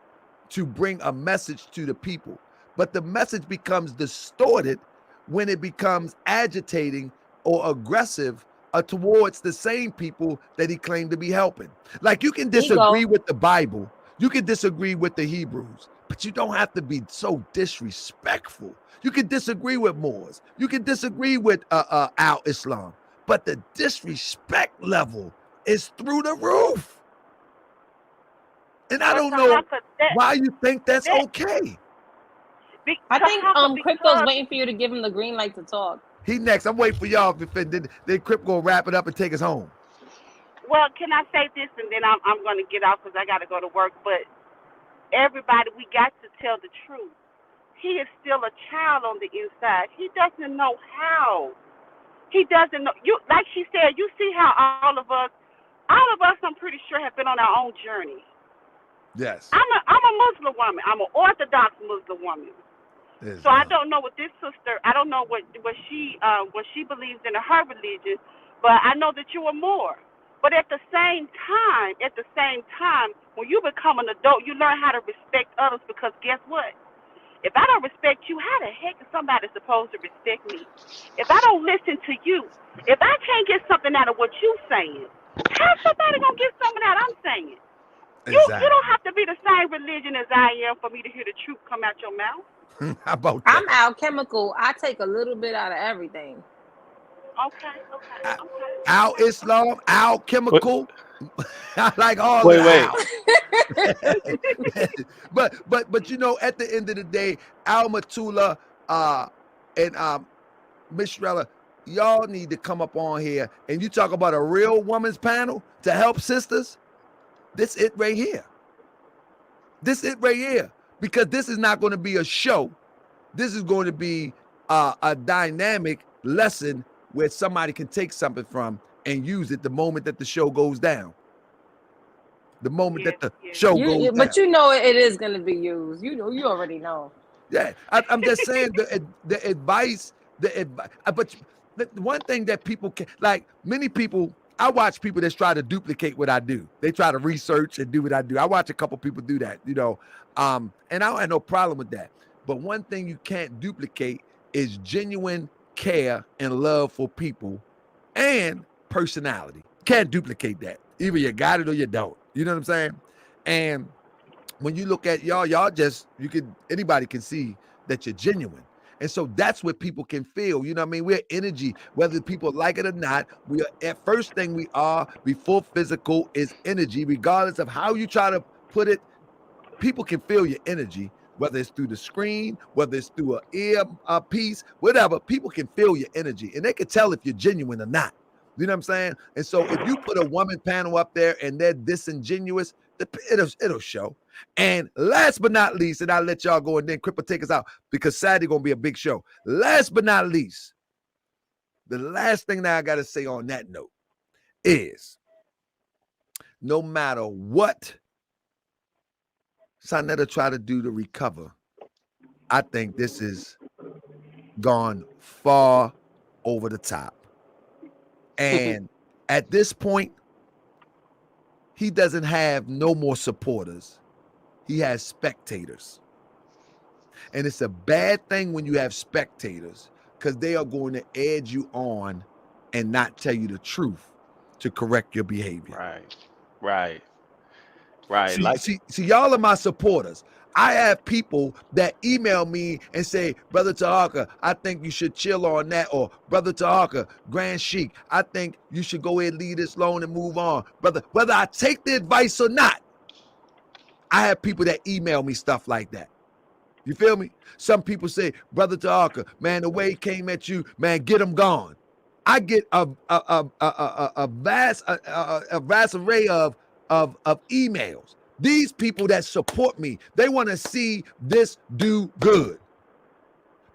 to bring a message to the people. But the message becomes distorted when it becomes agitating or aggressive towards the same people that he claimed to be helping. Like, you can disagree with the Bible, you can disagree with the Hebrews, but you don't have to be so disrespectful. You can disagree with Moors, you can disagree with Al-Islam, but the disrespect level is through the roof. And I don't know why you think that's okay. I think Crypto's waiting for you to give him the green light to talk. He next. I'm waiting for y'all. Then Crypto gonna wrap it up and take us home. Well, can I say this, and then I'm going to get off because I got to go to work. But everybody, we got to tell the truth. He is still a child on the inside. He doesn't know how. He doesn't know. You, like she said, you see how all of us, I'm pretty sure, have been on our own journey. Yes. I'm a Muslim woman. I'm an Orthodox Muslim woman. So I don't know what this sister. I don't know what she believes in her religion, but I know that you are more. But at the same time, when you become an adult, you learn how to respect others, because guess what? If I don't respect you, how the heck is somebody supposed to respect me? If I don't listen to you, if I can't get something out of what you're saying, how's somebody gonna get something out I'm saying? Exactly. You don't have to be the same religion as I am for me to hear the truth come out your mouth. How about that? I'm alchemical. I take a little bit out of everything. Okay. Al-Islam, alchemical. I like all Wait, of wait. but at the end of the day, Al-Matula and Miss Shrella, y'all need to come up on here and you talk about a real woman's panel to help sisters. This it right here. Because this is not going to be a show. This is going to be a dynamic lesson where somebody can take something from and use it the moment that the show goes down. The moment that the show goes down. But it is going to be used. You already know. Yeah, I'm just saying the advice. But the one thing that people can, like many people, I watch people that try to duplicate what I do. They try to research and do what I do. I watch a couple people do that, and I don't have no problem with that. But one thing you can't duplicate is genuine care and love for people and personality. Can't duplicate that. Either you got it or you don't. You know what I'm saying? And when you look at y'all anybody can see that you're genuine. And so that's what people can feel. You know what I mean? We're energy, whether people like it or not. We are, at first thing we are before physical is energy, regardless of how you try to put it. People can feel your energy, whether it's through the screen, whether it's through an ear piece, whatever. People can feel your energy and they can tell if you're genuine or not. You know what I'm saying? And so if you put a woman panel up there and they're disingenuous, it'll show. And last but not least, and I'll let y'all go and then Cripple take us out because Saturday gonna be a big show. Last but not least, the last thing that I gotta say on that note is no matter what SaNeter try to do to recover, I think this is gone far over the top. And at this point, he doesn't have no more supporters. He has spectators. And it's a bad thing when you have spectators because they are going to edge you on and not tell you the truth to correct your behavior. Right. See, y'all are my supporters. I have people that email me and say, Brother Taharka, I think you should chill on that. Or Brother Taharka, Grand Sheik, I think you should go ahead and leave this alone and move on. Brother, whether I take the advice or not, I have people that email me stuff like that. You feel me? Some people say, Brother Taharka, man, the way he came at you, man, get him gone. I get a vast array of emails. These people that support me, they want to see this do good.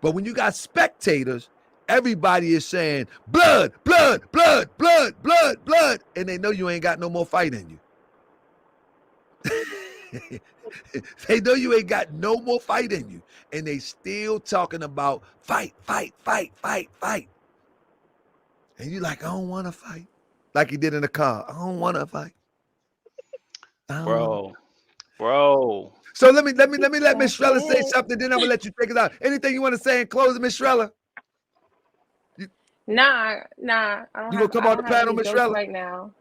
But when you got spectators, everybody is saying blood, blood, blood, blood, blood, blood, and they know you ain't got no more fight in you. They know you ain't got no more fight in you, and they still talking about fight, fight, fight, fight, fight. And you like, I don't want to fight, like you did in the car. I don't want to fight. Bro. So let Miss Shrella say something. Then I'm gonna let you take it out. Anything you want to say in closing, Miss Shrella? Nah. I don't You have, gonna come I on don't the have panel, any Miss jokes Shrella? right now.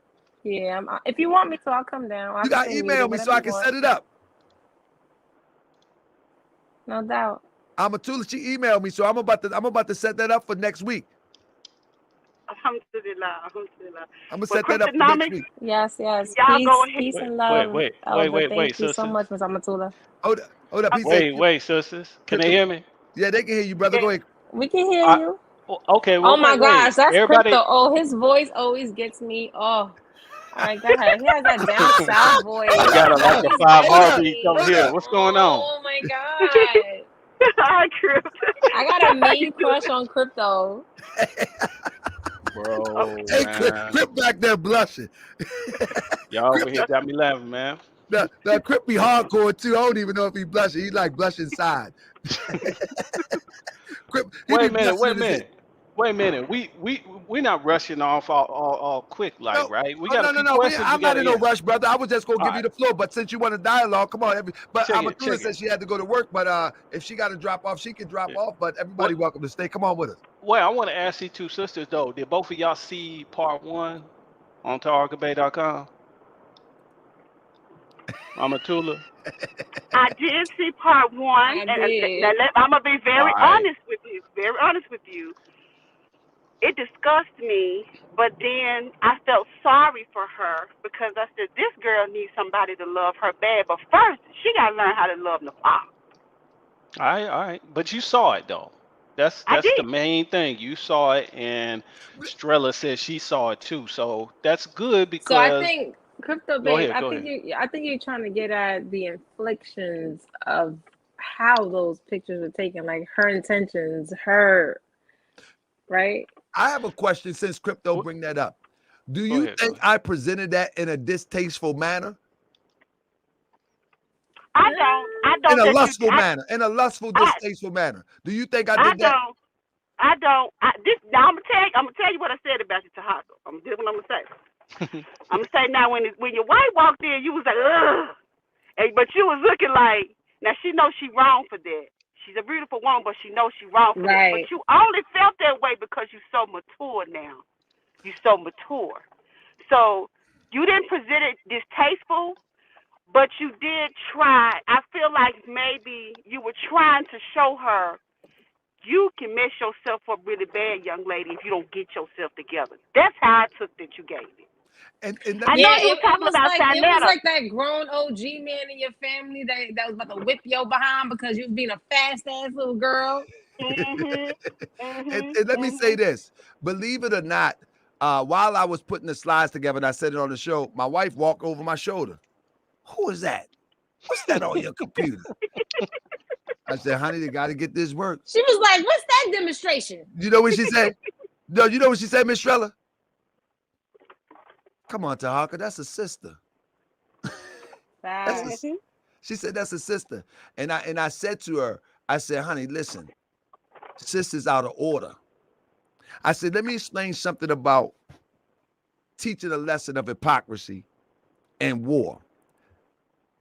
Yeah, if you want me to, I'll come down. You got email me so I can set it up. No doubt. Amatula, she emailed me, so I'm about to set that up for next week. Alhamdulillah. I'm gonna set that up for next week. Yes. Y'all Peace, go ahead. peace and love. Elder. Thank you so sisters. much, Ms. Amatula. Hold up. He said, Wait, sisters. Can they hear me? yeah, they can hear you, brother. Go ahead. We can hear you. Okay. Oh my gosh, that's Everybody, Crypto. Oh, his voice always gets me. Oh, all right, go ahead. He has that down south voice. he got a, like a Always 5 gets heartbeat me. over here. What's going on? Oh my god. Hi, Crypto. I got a mean crush on Crypto. Bro, Hey, man. Crip back there blushing. Y'all over here got me laughing, man. Now Crip be hardcore too. I don't even know if he blushing. He like blushing side. Crip, Wait a minute. We not rushing off all quick, like, right? We got a few questions. I'm not in no rush, brother. I was just gonna give you the floor, but since you want a dialogue, come on. But Amatula said she had to go to work, but if she got to drop off, she can drop off. But everybody welcome to stay. Come on with us. Well, I want to ask these two sisters though. Did both of y'all see part 1 on TaharkaBey.com? Amatula. I did see part 1, and I'm gonna be very honest with you. Very honest with you. It disgusted me, but then I felt sorry for her because I said this girl needs somebody to love her bad. But first, she gotta learn how to love Nepal. All right. But you saw it though. That's the main thing. You saw it, and Strella said she saw it too. So that's good because. So I think Crypto Babe, Go ahead. I think you're trying to get at the inflictions of how those pictures were taken, like her intentions, right? I have a question since Crypto bring that up. Do you think I presented that in a distasteful manner? I don't. In a lustful manner. In a lustful, distasteful manner. Do you think I did that? I don't. Now I'm gonna tell you what I said about you, Taharka. This is what I'm gonna say. I'm gonna say now when your wife walked in, you was like, ugh, but you was looking like. Now she knows she wrong for that. She's a beautiful woman, but she knows she wrong for that. But you only felt that way because you're so mature now. You're so mature. So you didn't present it distasteful, but you did try. I feel like maybe you were trying to show her you can mess yourself up really bad, young lady, if you don't get yourself together. That's how I took that you gave it. And I know you were talking about SaNeter. It was like that grown OG man in your family that was about to whip your behind because you was being a fast ass little girl. And let me say this, believe it or not, while I was putting the slides together and I said it on the show, my wife walked over my shoulder. Who is that? What's that on your computer? I said, honey, they got to get this work. She was like, what's that demonstration? You know what she said? No, you know what she said, Miss Shrella? Come on, Taharka, that's a sister. She said, that's a sister. And I said to her, I said, honey, listen, sister's out of order. I said, let me explain something about teaching a lesson of hypocrisy and war.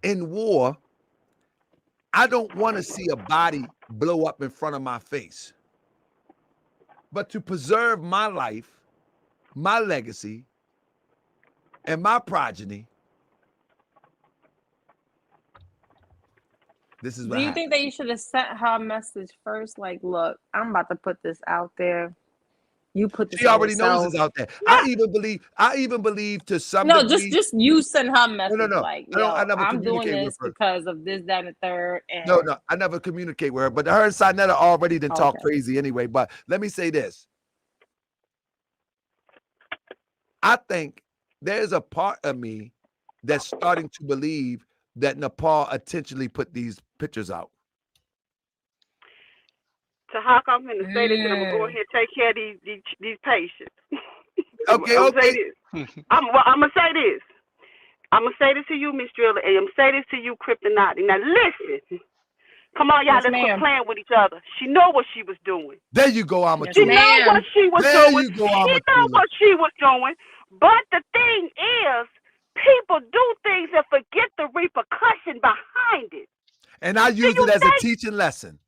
In war, I don't want to see a body blow up in front of my face. But to preserve my life, my legacy, and my progeny, This is Do what you happened. think that you should have sent her a message first? Like, look, I'm about to put this out there. You put this She on already knows yourself. it's out there. Yeah. I even believe to some No, degree. just you send her a message No. like, I yo, never I'm doing communicate with this her. because of this, that, and the third. No, And I never communicate with her. But her and SaNeter already didn't talk okay. crazy anyway. But let me say this. I think there's a part of me that's starting to believe that Nepal intentionally put these pictures out. Taharka, I'm going to say this, and I'm going to go ahead and take care of these patients. Okay, I'm going to say okay. this. I'm going to say this. I'm going to say this to you, Miss Driller, and I'm going to say this to you, Kryptonati. Now, listen. Come on, y'all, Yes, let's quit ma'am. playing with each other. She know what she was doing. There you go, Yes, She Amatula. know what ma'am. she was There doing. you go, She know Amatula. what she was doing. But the thing is, people do things and forget the repercussion behind it. And I use it as a teaching lesson.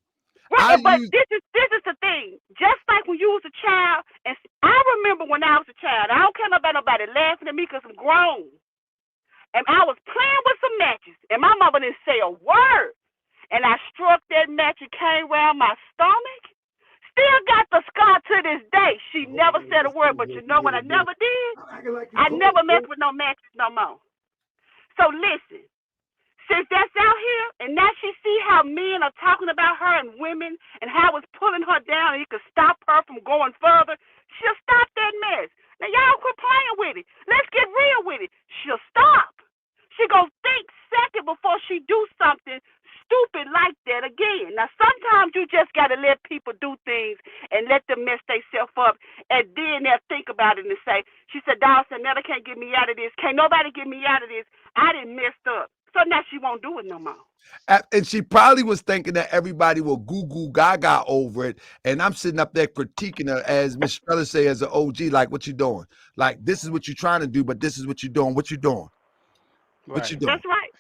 Right, but this is the thing. Just like when you was a child, and I remember when I was a child, I don't care about nobody laughing at me because I'm grown. And I was playing with some matches, and my mother didn't say a word. And I struck that match and came around my stomach. Still got the scar to this day. She never said a word, but you know what I never did? I never messed with no matches no more. So listen. Since that's out here, and now she see how men are talking about her and women and how it's pulling her down and it could stop her from going further, she'll stop that mess. Now, y'all quit playing with it. Let's get real with it. She'll stop. She gonna think second before she do something stupid like that again. Now, sometimes you just got to let people do things and let them mess themselves up, and then they'll think about it and say, she said, Dawg, SaNeter can't get me out of this. Can't nobody get me out of this. I done messed up. So now she won't do it no more. And she probably was thinking that everybody will goo goo gaga over it. And I'm sitting up there critiquing her, as Miss Strella say, as an OG, like, what you doing? Like, this is what you're trying to do, but this is what you're doing. What you doing? What you doing? That's right.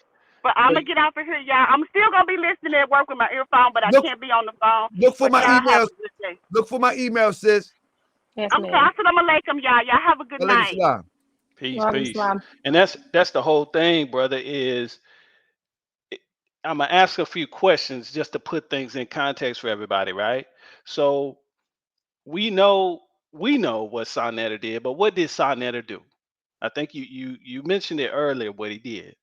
But I'm going to get off of here, y'all. I'm still going to be listening at work with my earphone, but I can't be on the phone. Look for my emails. Day. Look for my email, sis. Yes, I'm sorry. Assalamu alaikum, y'all. Y'all have a good night. Peace. And that's the whole thing, brother, is I'm going to ask a few questions just to put things in context for everybody, right? So we know what SaNeter did, but what did SaNeter do? I think you mentioned it earlier what he did.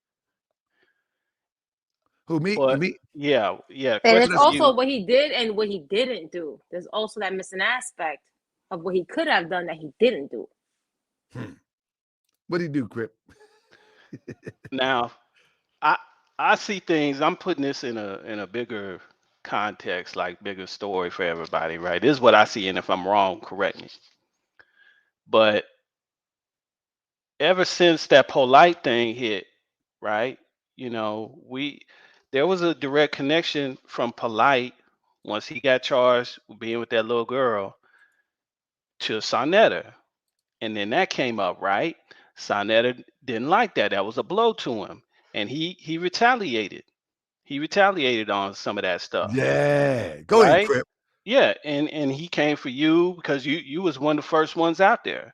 Who, me? But me? Yeah. And it's also what he did and what he didn't do. There's also that missing aspect of what he could have done that he didn't do. What did he do, Crip? Now, I see things. I'm putting this in a bigger context, like bigger story for everybody, right? This is what I see, and if I'm wrong, correct me. But ever since that polite thing hit, right? There was a direct connection from polite once he got charged with being with that little girl to SaNeter. And then that came up, right? SaNeter didn't like that. That was a blow to him. And he retaliated. He retaliated on some of that stuff. Yeah. Go ahead, Crip. Yeah, and he came for you because you was one of the first ones out there,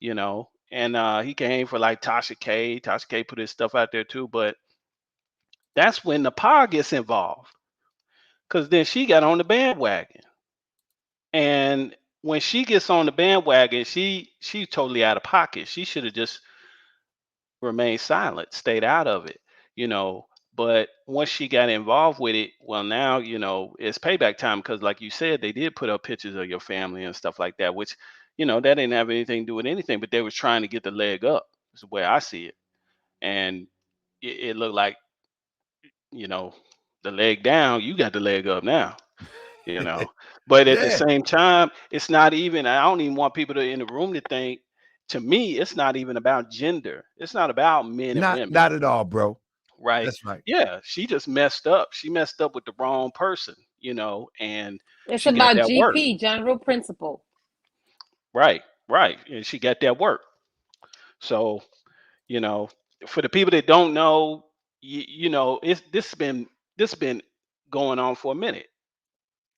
and he came for like Tasha K. Tasha K put his stuff out there too, but that's when the power gets involved, because then she got on the bandwagon, and when she gets on the bandwagon, she's totally out of pocket. She should have just remained silent, stayed out of it, But once she got involved with it, well, now, it's payback time, because like you said, they did put up pictures of your family and stuff like that, which, that didn't have anything to do with anything, but they was trying to get the leg up, is the way I see it. And it looked like, the leg down, you got the leg up now, But at the same time, it's not even, I don't even want people in the room to think, to me, it's not even about gender. It's not about men and women. Not at all, bro. Right. That's right. Yeah, she just messed up. She messed up with the wrong person, and it's she about got that GP, work. general principle. Right. And she got that work. So, for the people that don't know, this been going on for a minute.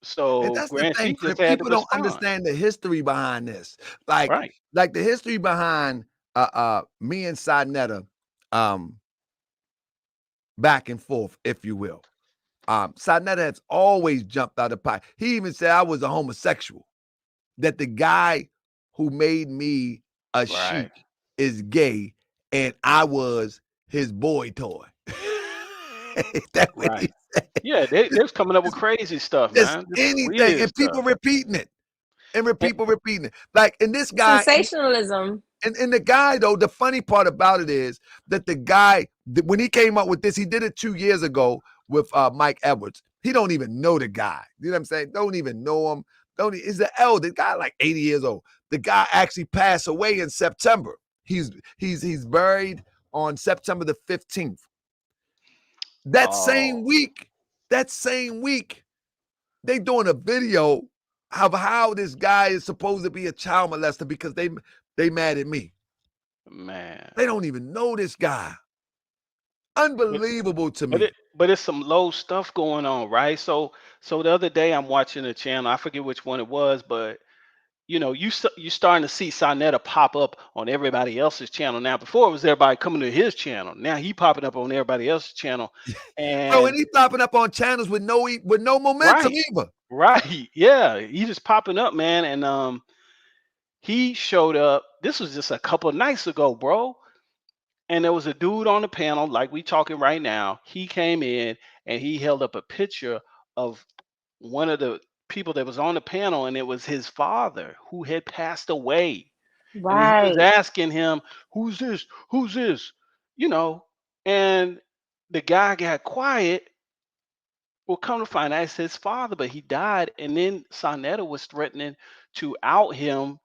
So And that's the Grant, thing, she just Crip. had to People don't respond. understand the history behind this. Like the history behind me and SaNeter back and forth, if you will. SaNeter has always jumped out of pocket. He even said I was a homosexual. That the guy who made me a sheik is gay, and I was his boy toy. That's what he Right. said. Yeah, they was coming up with crazy stuff, Just man. Just anything, weird and people stuff. repeating it, and And- people repeating it. Like, and this guy, Sensationalism. and the guy, though, the funny part about it is that the guy, when he came up with this, he did it 2 years ago with Mike Edwards. He don't even know the guy. You know what I'm saying? Don't even know him. He's the elder guy, like 80 years old. The guy actually passed away in September. He's buried on September the 15th. That same week, they doing a video of how this guy is supposed to be a child molester because they mad at me. Man. They don't even know this guy. Unbelievable to me. But it's some low stuff going on, right? So the other day I'm watching a channel, I forget which one it was, but you know, you starting to see SaNeter pop up on everybody else's channel now. Before it was everybody coming to his channel. Now he popping up on everybody else's channel, Bro, and and he popping up on channels with no momentum either. right, yeah, he just popping up, man. And he showed up. This was just a couple of nights ago, bro. And there was a dude on the panel, like we talking right now. He came in and he held up a picture of one of the people that was on the panel, and it was his father who had passed away. And he was Right. asking him, "Who's this? Who's this?" You know, and the guy got quiet. Well, come to find out, it's his father, but he died. And then SaNeter was threatening to out him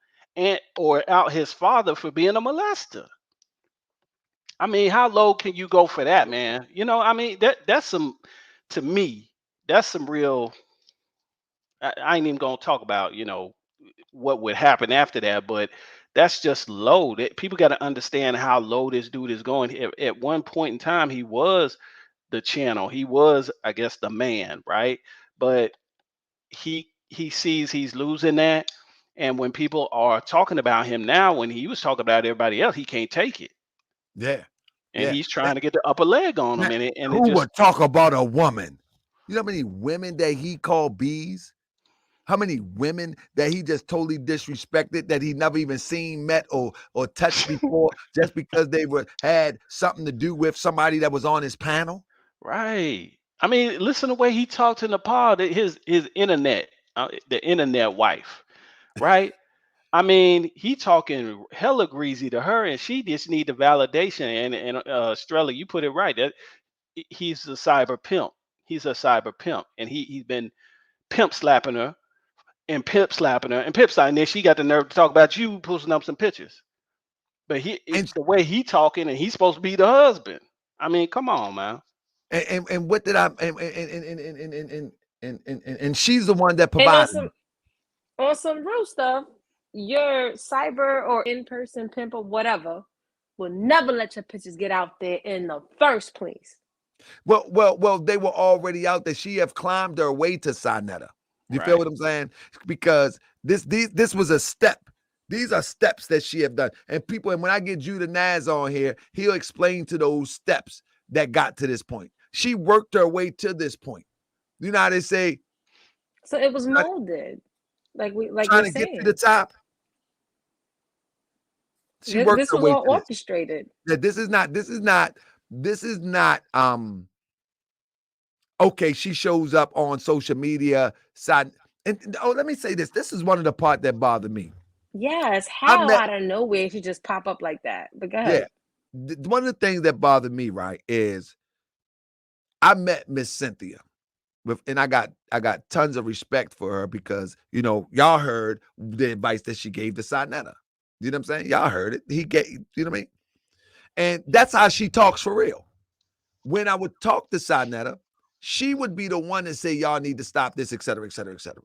or out his father for being a molester. I mean, how low can you go for that, man? You know, I mean, that's some, to me, that's some real. I ain't even gonna talk about, you know, what would happen after that, but that's just low. People got to understand how low this dude is going. At one point in time, he was the channel. He was, I guess, the man, right? But he sees he's losing that, and when people are talking about him now, when he was talking about everybody else, he can't take it, Yeah. and Yeah. he's trying to get the upper leg on him, Man, and it who just would talk about a woman? You know how many women that he called bees? How many women that he just totally disrespected that he never even seen, met, or touched before just because they had something to do with somebody that was on his panel? right. I mean, listen to the way he talked to Nepal, his internet, the internet wife, right? I mean, he talking hella greasy to her, and she just need the validation. And Strella, you put it right. That he's a cyber pimp. He's a cyber pimp, and he's been pimp slapping her and pimp slapping her and pimp slapping. And then she got the nerve to talk about you posting up some pictures. But And the way he talking, and he's supposed to be the husband. I mean, come on, man. and what did I and she's the one that And provided. on some real stuff, your cyber or in-person pimp or whatever will never let your pictures get out there in the first place. Well, they were already out there. She have climbed her way to SaNeter. You feel Right. what I'm saying? Because this was a step. These are steps that she have done. And people, and when I get Judah Naz on here, he'll explain to those steps that got to this point. She worked her way to this point. You know how they say, So it was molded, like trying we're to get saying. to the top. She worked This her was way all to this. orchestrated. That this is not okay. She shows up on social media side. And let me say this. This is one of the part that bothered me. Yes, I how met out of nowhere she just pop up like that. But go Yeah. ahead. One of the things that bothered me, right, is I met Miss Cynthia and I got tons of respect for her because, you know, y'all heard the advice that she gave to SaNeter. You know what I'm saying? Y'all heard it. He gave, you know what I mean? And that's how she talks for real. When I would talk to SaNeter, she would be the one to say, y'all need to stop this, et cetera, et cetera, et cetera.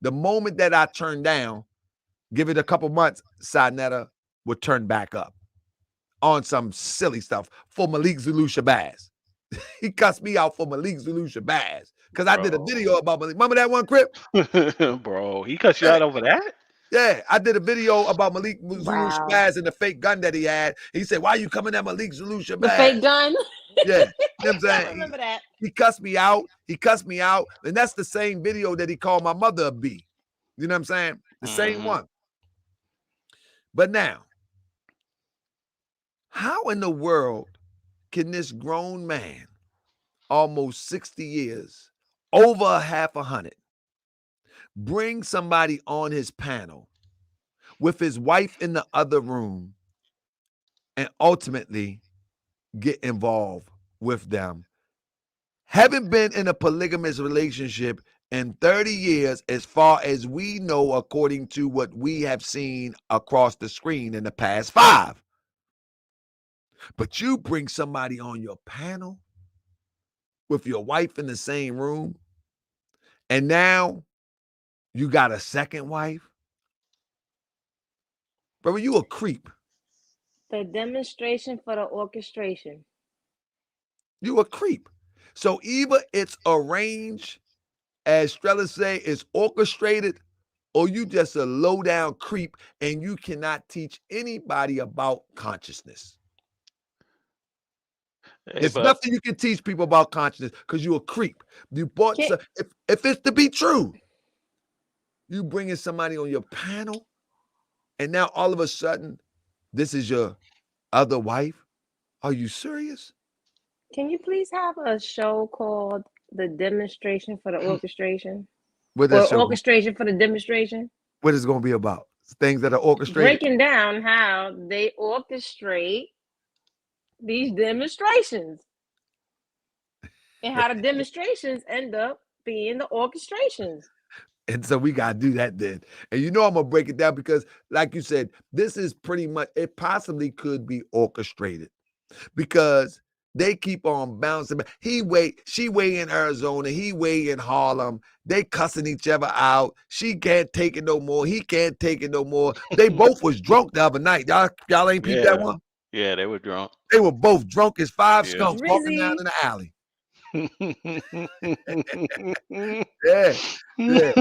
The moment that I turned down, give it a couple months, SaNeter would turn back up on some silly stuff for Malik Zulu Shabazz. He cussed me out for Malik Zulu Shabazz because I did a video about Malik. Remember that one, Crip? Bro, he cut you out over that? Yeah, I did a video about Malik Zulu Wow. Shabazz and the fake gun that he had. He said, "Why you coming at Malik Zulu Shabazz?" The fake gun. Yeah, you know what I'm I saying? remember that. He cussed me out. He cussed me out. And that's the same video that he called my mother a B. You know what I'm saying? The same one. But now, how in the world can this grown man, almost 60 years, over a half 100, bring somebody on his panel with his wife in the other room and ultimately get involved with them? Haven't been in a polygamous relationship in 30 years, as far as we know, according to what we have seen across the screen in the past 5. But you bring somebody on your panel with your wife in the same room, and now you got a second wife? Bro, you a creep. The demonstration for the orchestration. You a creep. So either it's arranged, as Strella say, it's orchestrated, or you just a low-down creep and you cannot teach anybody about consciousness. Hey, There's but nothing you can teach people about consciousness because you a creep. You bought Can't- if it's to be true, you bringing somebody on your panel, and now all of a sudden, this is your other wife. Are you serious? Can you please have a show called The Demonstration for the Orchestration? What Or that show? Orchestration for the Demonstration? What is going to be about? Things that are orchestrated. Breaking down how they orchestrate these demonstrations and how the demonstrations end up being the orchestrations. And so we got to do that then. And you know I'm going to break it down because, like you said, this is pretty much, it possibly could be orchestrated because they keep on bouncing. She way in Arizona. He way in Harlem. They cussing each other out. She can't take it no more. He can't take it no more. They both was drunk the other night. Y'all ain't peeped that one? Yeah, they were drunk. They were both drunk as 5 Yeah. skunks walking down Drizzy. in the alley. Yeah.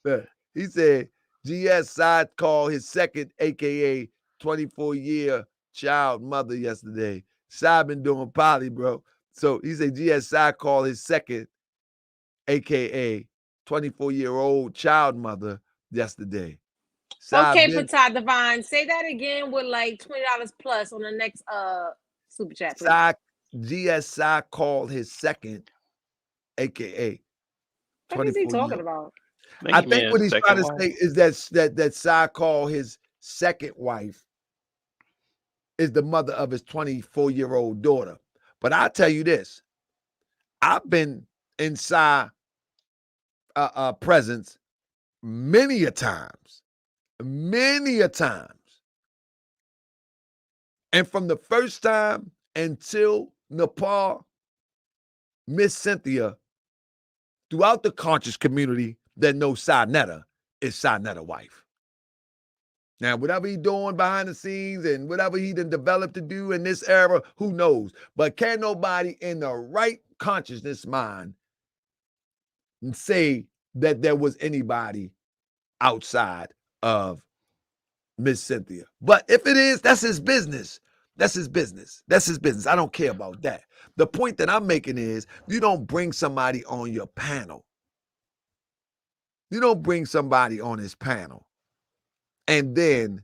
Look, he said GS side called his second, aka 24-year child mother yesterday. Side been doing poly, bro. So he said GS side called his second, aka 24-year-old child mother yesterday. Okay, been, Patah Divine, say that again with like $20 plus on the next super chat, please. GS side called his second, aka What is he 24-year-old. talking about? I think what he's trying to say is that side called his second wife is the mother of his 24-year-old daughter. But I'll tell you this. I've been inside presence many a times. And from the first time until Nepal, Miss Cynthia, throughout the conscious community that knows SaNeter is SaNeter wife. Now, whatever he doing behind the scenes and whatever he done developed to do in this era, who knows? But can nobody in the right consciousness mind say that there was anybody outside of Miss Cynthia? But if it is, that's his business. That's his business. That's his business. I don't care about that. The point that I'm making is you don't bring somebody on your panel. You don't bring somebody on his panel and then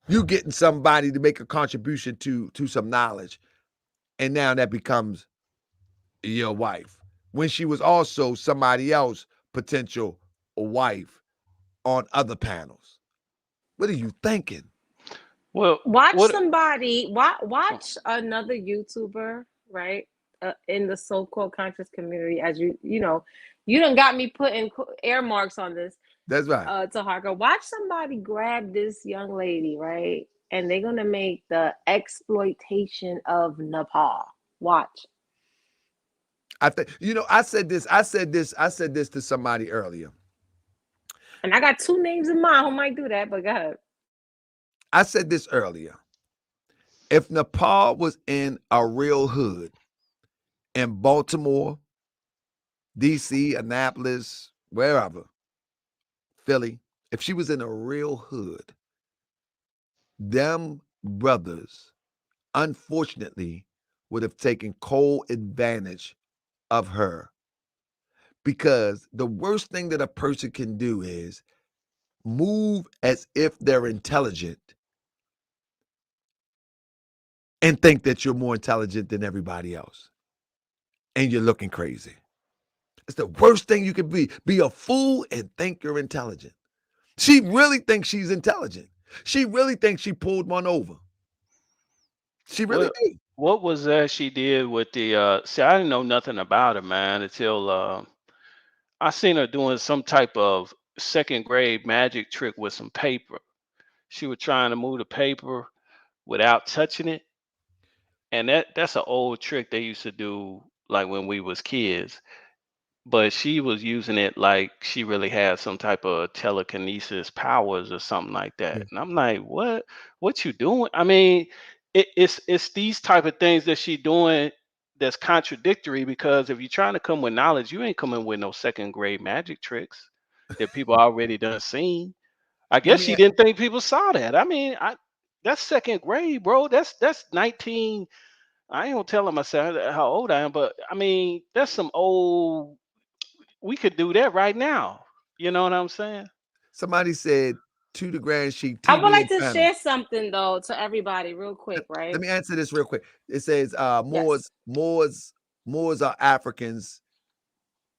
you getting somebody to make a contribution to some knowledge, and now that becomes your wife when she was also somebody else potential wife on other panels. What are you thinking? Well, watch another YouTuber, right? In the so-called conscious community, as you know, you done got me putting air marks on this. That's right. Taharka, watch somebody grab this young lady, right? And they're gonna make the exploitation of Nepal. Watch. I think I said this to somebody earlier. And I got 2 names in mind who might do that, but go ahead. I said this earlier. If Nepal was in a real hood in Baltimore, DC, Annapolis, wherever, Philly, if she was in a real hood, them brothers, unfortunately, would have taken cold advantage of her, because the worst thing that a person can do is move as if they're intelligent and think that you're more intelligent than everybody else, and you're looking crazy. It's the worst thing you could be. Be a fool and think you're intelligent. She really thinks she's intelligent. She really thinks she pulled one over. She really What did. what was that she did with the see, I didn't know nothing about her, man, until I seen her doing some type of second grade magic trick with some paper. She was trying to move the paper without touching it. And that's an old trick they used to do like when we was kids. But she was using it like she really had some type of telekinesis powers or something like Yeah. that. And I'm like, what you doing? I mean, it's these type of things that she doing that's contradictory, because if you're trying to come with knowledge, you ain't coming with no second grade magic tricks that people already done seen. I Let guess me she didn't think people saw that. I mean, that's second grade, bro. That's 19. I ain't gonna tell them myself how old I am, but I mean, that's some old. We could do that right now. You know what I'm saying? Somebody said to the Grand Sheik I would TV like and to panel. share something though to everybody real quick, Let right? me answer this real quick. It says Yes. Moors are Africans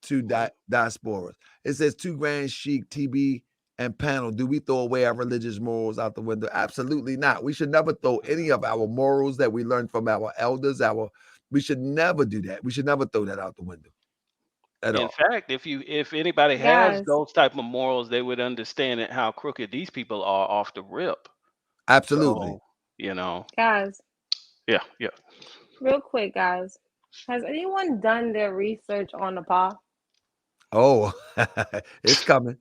to Mhm. diasporas. It says to Grand Sheik TV and panel. Do we throw away our religious morals out the window? Absolutely not. We should never throw any of our morals that we learned from our elders. We should never do that. We should never throw that out the window at In all. fact, if anybody has Guys, those type of morals, they would understand it, how crooked these people are off the rip. Absolutely. So, you know, guys, yeah, yeah. real quick, guys. Has anyone done their research on Nepal? Oh, it's coming.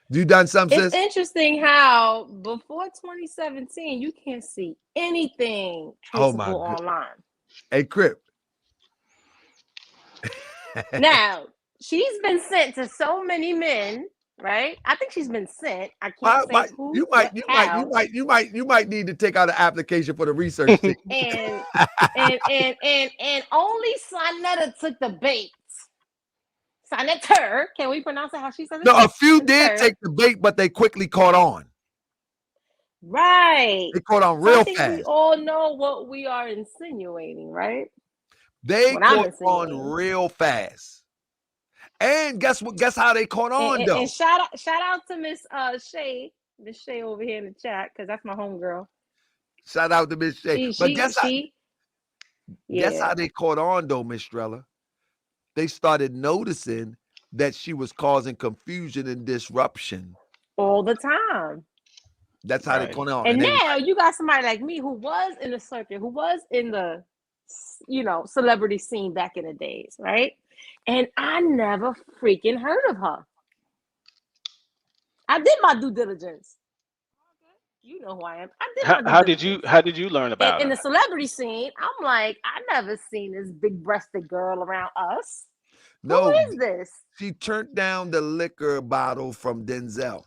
You done some, It's sis? interesting how before 2017 you can't see anything Oh my traceable good. online. Hey, Crip. Now, she's been sent to so many men, right? I think she's been sent. I can't say who, what, how. You might need to take out an application for the research team. And and only SaNeter took the bait. SaNeter, can we pronounce it how she says it? No, a few did SaNeter. take the bait, but they quickly caught on. Right. They caught on So I real think we fast. all know what we are insinuating, right? They What I'm caught on insinuating. real fast. And guess what? Guess how they caught on And though? shout out to Miss Miss Shay over here in the chat, because that's my homegirl. Shout out to Miss Shay. But guess Yeah, how they caught on though, Miss Strella? They started noticing that she was causing confusion and disruption. all the time. That's how they Right. caught on. And And they was now like, you got somebody like me who was in the circuit, who was in the celebrity scene back in the days, right? And I never freaking heard of her. I did my due diligence. You know who I am. I did How, my due how did you diligence. how did you learn And about in her? the celebrity scene, I'm like, I never seen this big breasted girl around us. Who no, is this? she turned down the liquor bottle from Denzel.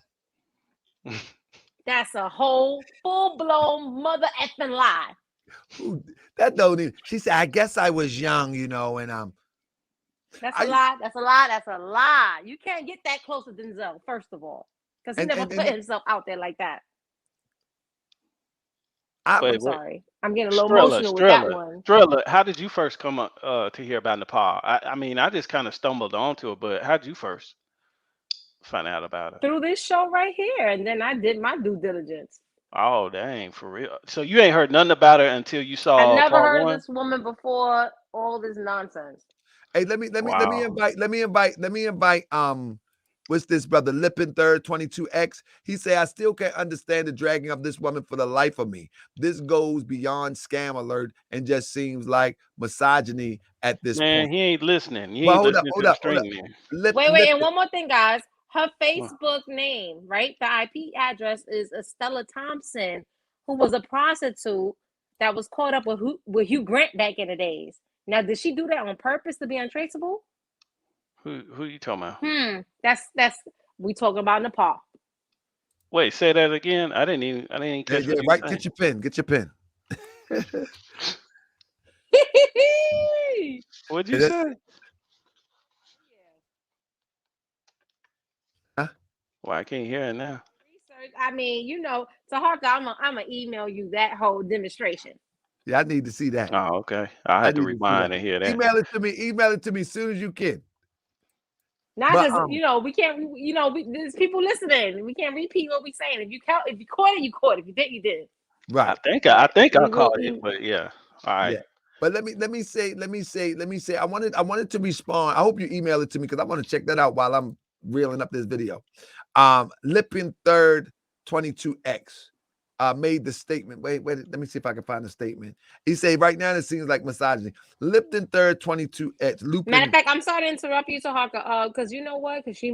That's a whole full-blown mother effing lie. Ooh, that don't even. She said, "I guess I was young, and That's a I lie. That's a lie. That's a lie. You can't get that close to Denzel, first of all, because he and never and, put and himself out there like that. I I'm Wait, sorry. I'm getting a little Strilla, emotional with that Strilla, one. Strilla, how did you first come up to hear about Nepal? I mean, I just kind of stumbled onto it, but how did you first find out about it? Through this show right here, and then I did my due diligence. Oh, dang, for real. So you ain't heard nothing about her until you I saw never part heard of one? this woman before all this nonsense. hey, Wow. let me invite what's this brother Lippin third 22X? He say I still can't understand the dragging of this woman for the life of me. This goes beyond scam alert and just seems like misogyny at this Man, point. he ain't listening. You Well, ain't listening to the hold up. string man. Wait, and Lippin. one more thing, guys. Her Well, Facebook name, right? The IP address is Estella Thompson, who was a prostitute that was caught up with Hugh Grant back in the days. Now, did she do that on purpose to be untraceable? who you talking about? That's we talking about Nepal. Wait, say that again. I didn't even Yeah, catch yeah, what you right. were saying. Get your pen. Get your pen. What'd you It is- say? huh? Well, I can't hear it now. Research. I mean, Taharka, I'm gonna email you that whole demonstration. Yeah, I need to see that. Oh, okay. I I had to need to see that. rewind and hear that. Email it to me. Email it to me as soon as you can. Not But because we can't. There's people listening. We can't repeat what we saying. If you caught it, you caught it. If you did, you did. right. I But think I we will. caught it, but yeah. All right. Yeah. But let me say, I wanted to respond. I hope you email it to me because I want to check that out while I'm reeling up this video. Lipin third 22X made the statement. Wait, let me see if I can find the statement. He said, right now it seems like misogyny. Lipton third 22X. Lupin. Matter of fact, I'm sorry to interrupt you, Taharka. Because you know what? Because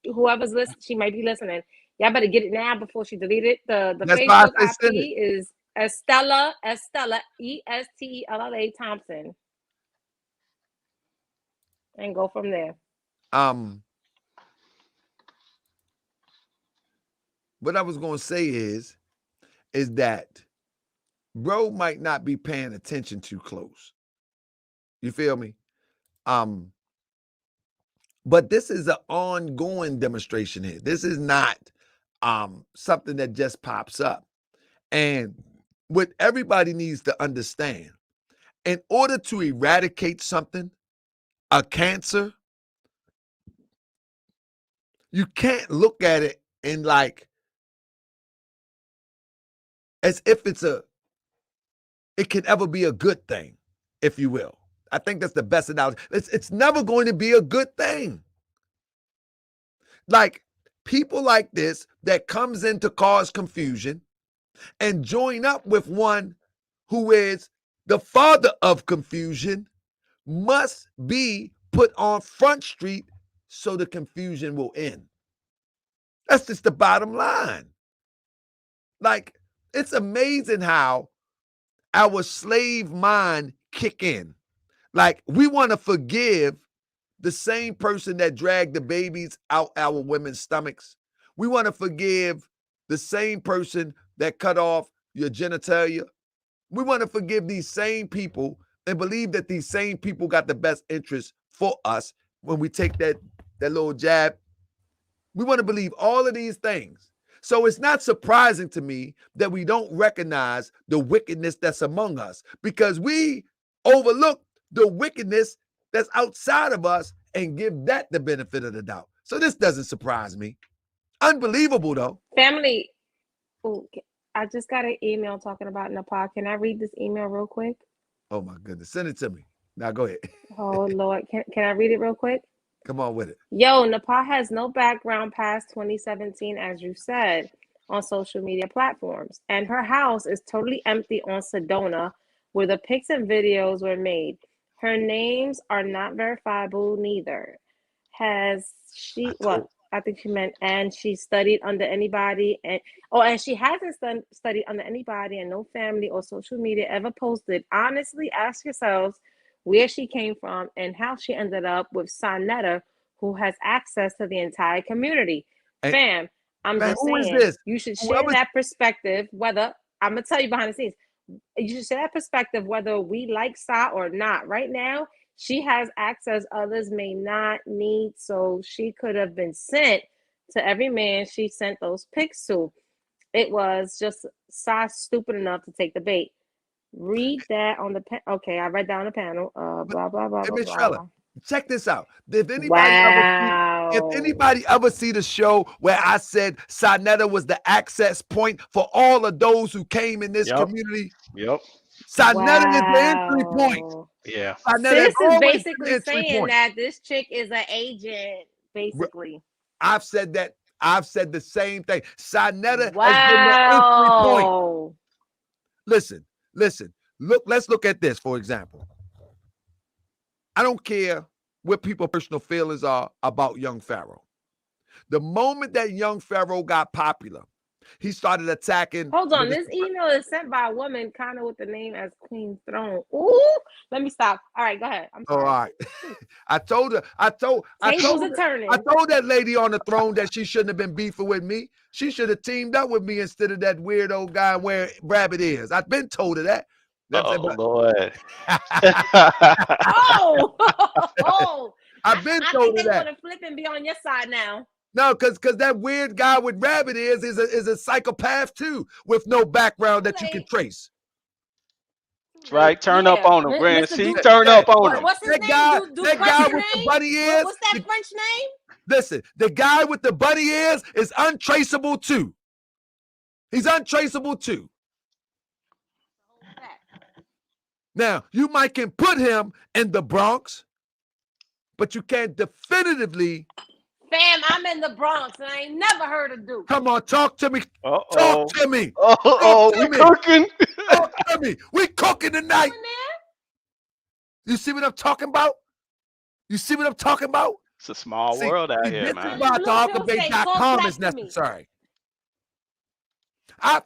whoever's listening, she might be listening. Y'all better get it now before she deleted it. The That's why Facebook I said IP is Estella Estella Thompson, and go from there. What I was gonna say is that bro might not be paying attention too close. You feel me? But this is an ongoing demonstration here. This is not something that just pops up. And what everybody needs to understand, in order to eradicate something, a cancer, you can't look at it in like as if it can ever be a good thing, if you will. I think that's the best analogy. It's never going to be a good thing. Like people like this that comes in to cause confusion and join up with one who is the father of confusion must be put on Front Street so the confusion will end. That's just the bottom line. Like, it's amazing how our slave mind kick in. Like, we want to forgive the same person that dragged the babies out our women's stomachs. We want to forgive the same person that cut off your genitalia. We want to forgive these same people and believe that these same people got the best interest for us when we take that little jab. We want to believe all of these things. So it's not surprising to me that we don't recognize the wickedness that's among us because we overlook the wickedness that's outside of us and give that the benefit of the doubt. So this doesn't surprise me. Unbelievable, though. Family. Ooh, I just got an email talking about Nepal. Can I read this email real quick? Oh, my goodness. Send it to me. Now, go ahead. Oh, Lord. Can I read it real quick? Come on with it. Yo, Nepal has no background past 2017, as you said, on social media platforms. And her house is totally empty on Sedona, where the pics and videos were made. Her names are not verifiable neither. Has she, well, I think she meant, and she studied under anybody, and she hasn't studied under anybody, and no family or social media ever posted. Honestly, ask yourselves where she came from and how she ended up with SaNeter, who has access to the entire community. And, Fam, I'm man, just who is saying, this? you should share that perspective, whether, I'm going to tell you behind the scenes, you should share that perspective whether we like Sa or not. Right now, she has access others may not need, so she could have been sent to every man she sent those pics to. It was just Sa stupid enough to take the bait. Read that on the okay. I read that on the panel. Blah blah blah Hey, blah Miss Trella, blah. check this out. If Wow. anybody ever see the show where I said SaNeter was the access point for all of those who came in this community, Yep. SaNeter is the entry point. Yeah. SaNeter has Sis is always been the basically entry saying point. that this chick is an agent, basically. I've said that. I've said the same thing. SaNeter has been the entry point. Wow. Listen. Look, let's look at this, for example. I don't care what people's personal feelings are about young Pharaoh. The moment that young Pharaoh got popular, He started attacking. Hold on, this email is sent by a woman, kind of with the name as Queen's Throne. Ooh, let me stop. All right, go ahead. I'm Oh, all sorry. right. I told that lady on the throne that she shouldn't have been beefing with me. She should have teamed up with me instead of that weirdo guy where Rabbit is. I've been told her that. Oh Lord. Oh, I've been I told think her they that. want to flip and be on your side now. No, because that weird guy with Rabbit is a psychopath too, with no background that you can trace. That's right. Turn up on him, Brand. Mr. See, Duke, turn up on him. What's his That name? guy, Duke guy what's with his the name? bunny ears. What's that French name? Listen, the guy with the bunny ears is untraceable too. He's untraceable too. Now, you might can put him in the Bronx, but you can't definitively. Fam, I'm in the Bronx and I ain't never heard of Duke. Come on, talk to me. Uh-oh. Talk to me. We cooking. Talk to me. We cooking tonight. You see what I'm talking about? You see what I'm talking about? It's a small world out here, this man. is why TaharkaBey.com is necessary. I'll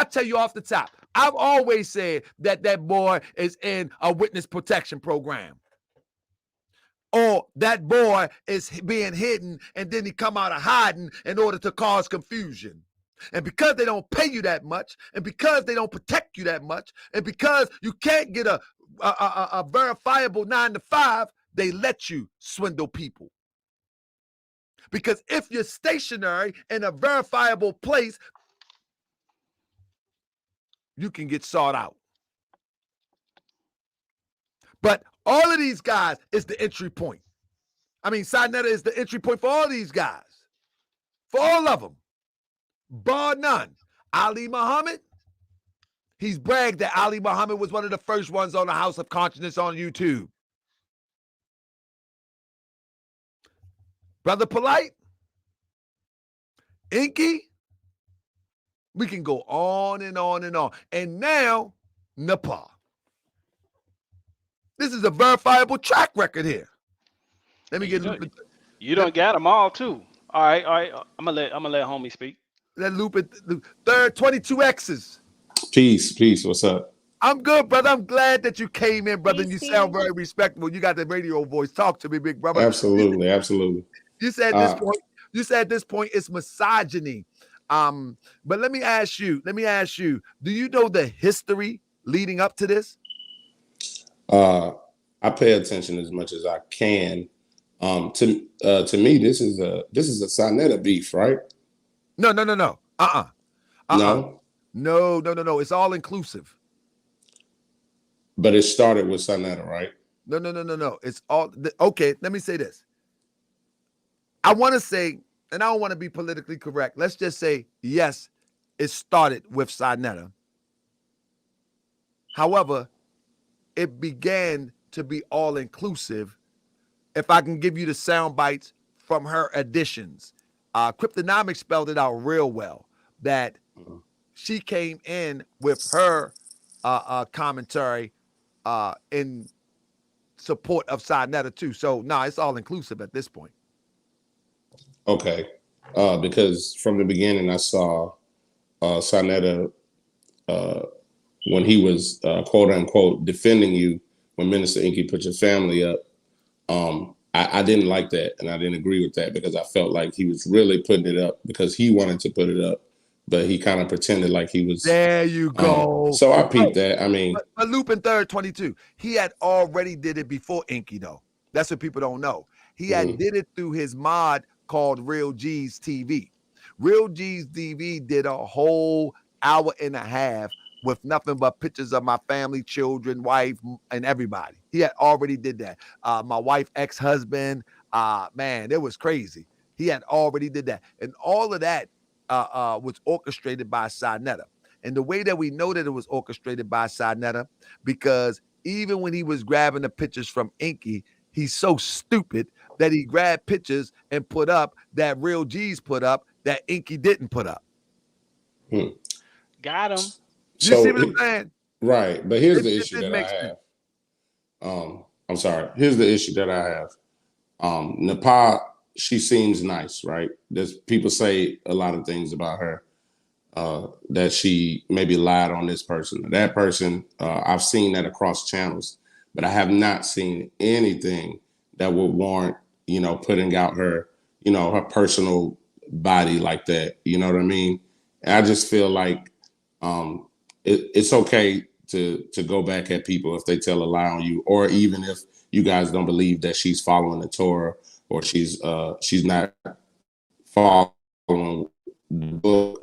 tell you off the top. I've always said that boy is in a witness protection program. Or that boy is being hidden and then he come out of hiding in order to cause confusion. And because they don't pay you that much, and because they don't protect you that much, and because you can't get a verifiable 9-to-5, they let you swindle people. Because if you're stationary in a verifiable place, you can get sought out. But all of these guys is the entry point. I mean, SaNeter is the entry point for all these guys. For all of them. Bar none. Ali Muhammad, he's bragged that Ali Muhammad was one of the first ones on the House of Consciousness on YouTube. Brother Polite, Inky, we can go on and on and on. And now, Nepal. This is a verifiable track record here. Let me get you don't got them all too. All right. I'm gonna let homie speak. Let Lupin third 22 X's. Peace. What's up? I'm good, brother. I'm glad that you came in, brother. Peace, and you sound very respectable. You got the radio voice. Talk to me, big brother. Absolutely. You said this point it's misogyny. But let me ask you, do you know the history leading up to this? I pay attention as much as I can. To me, this is a SaNeter beef, right? No. No? No. It's all inclusive. But it started with SaNeter, right? No. It's all okay. Let me say this. I want to say, and I don't want to be politically correct. Let's just say, yes, it started with SaNeter. However, it began to be all inclusive. If I can give you the sound bites from her additions, Cryptonomics spelled it out real well that she came in with her commentary in support of SaNeter too. So it's all inclusive at this point. Okay, because from the beginning I saw SaNeter when he was quote unquote defending you when Minister Inky put your family up. I didn't like that, and I didn't agree with that because I felt like he was really putting it up because he wanted to put it up, but he kind of pretended like he was. There you go. So I peeped that. I mean, but Lupin third 22, he had already did it before Inky though. That's what people don't know. He had did it through his mod called Real G's TV. Real G's TV did a whole hour and a half with nothing but pictures of my family, children, wife, and everybody. He had already did that. My wife, ex-husband, man, it was crazy. He had already did that. And all of that was orchestrated by SaNeter. And the way that we know that it was orchestrated by SaNeter, because even when he was grabbing the pictures from Inky, he's so stupid that he grabbed pictures and put up that Real G's put up that Inky didn't put up. Got him. You see what I'm saying? Right. But here's the issue that I have. I'm sorry. Here's the issue that I have. Nepal, she seems nice, right? There's people say a lot of things about her. that she maybe lied on this person or that person. I've seen that across channels, but I have not seen anything that would warrant, putting out her, her personal body like that. You know what I mean? And I just feel like it's okay to go back at people if they tell a lie on you, or even if you guys don't believe that she's following the Torah or she's not following the book.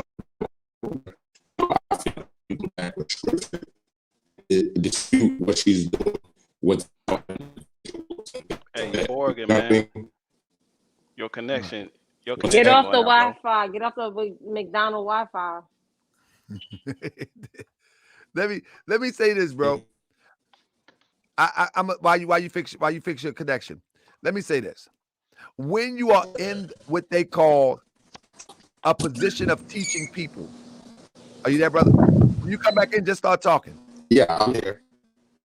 I feel like you can back with truth, dispute what she's doing. Hey, Morgan, man, your connection. Get off the Wi-Fi. Get off the McDonald Wi-Fi. Let me say this, bro. While you fix your connection, let me say this. When you are in what they call a position of teaching people, are you there, brother? When you come back in, just start talking. Yeah, I'm here.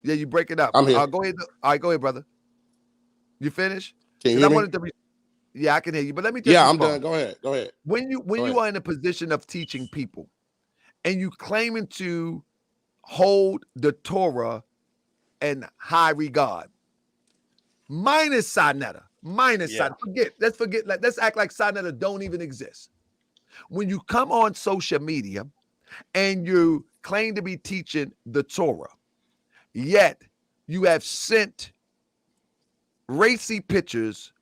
Yeah, you break it up. I'm here. Go ahead. All right, go ahead, brother. You finished? Can you hear me? Yeah, I can hear you. But let me just I'm done. Go ahead. When you are in a position of teaching people and you claiming to hold the Torah in high regard, minus SaNeter, SaNeter. Let's act like SaNeter don't even exist. When you come on social media and you claim to be teaching the Torah, yet you have sent racy pictures,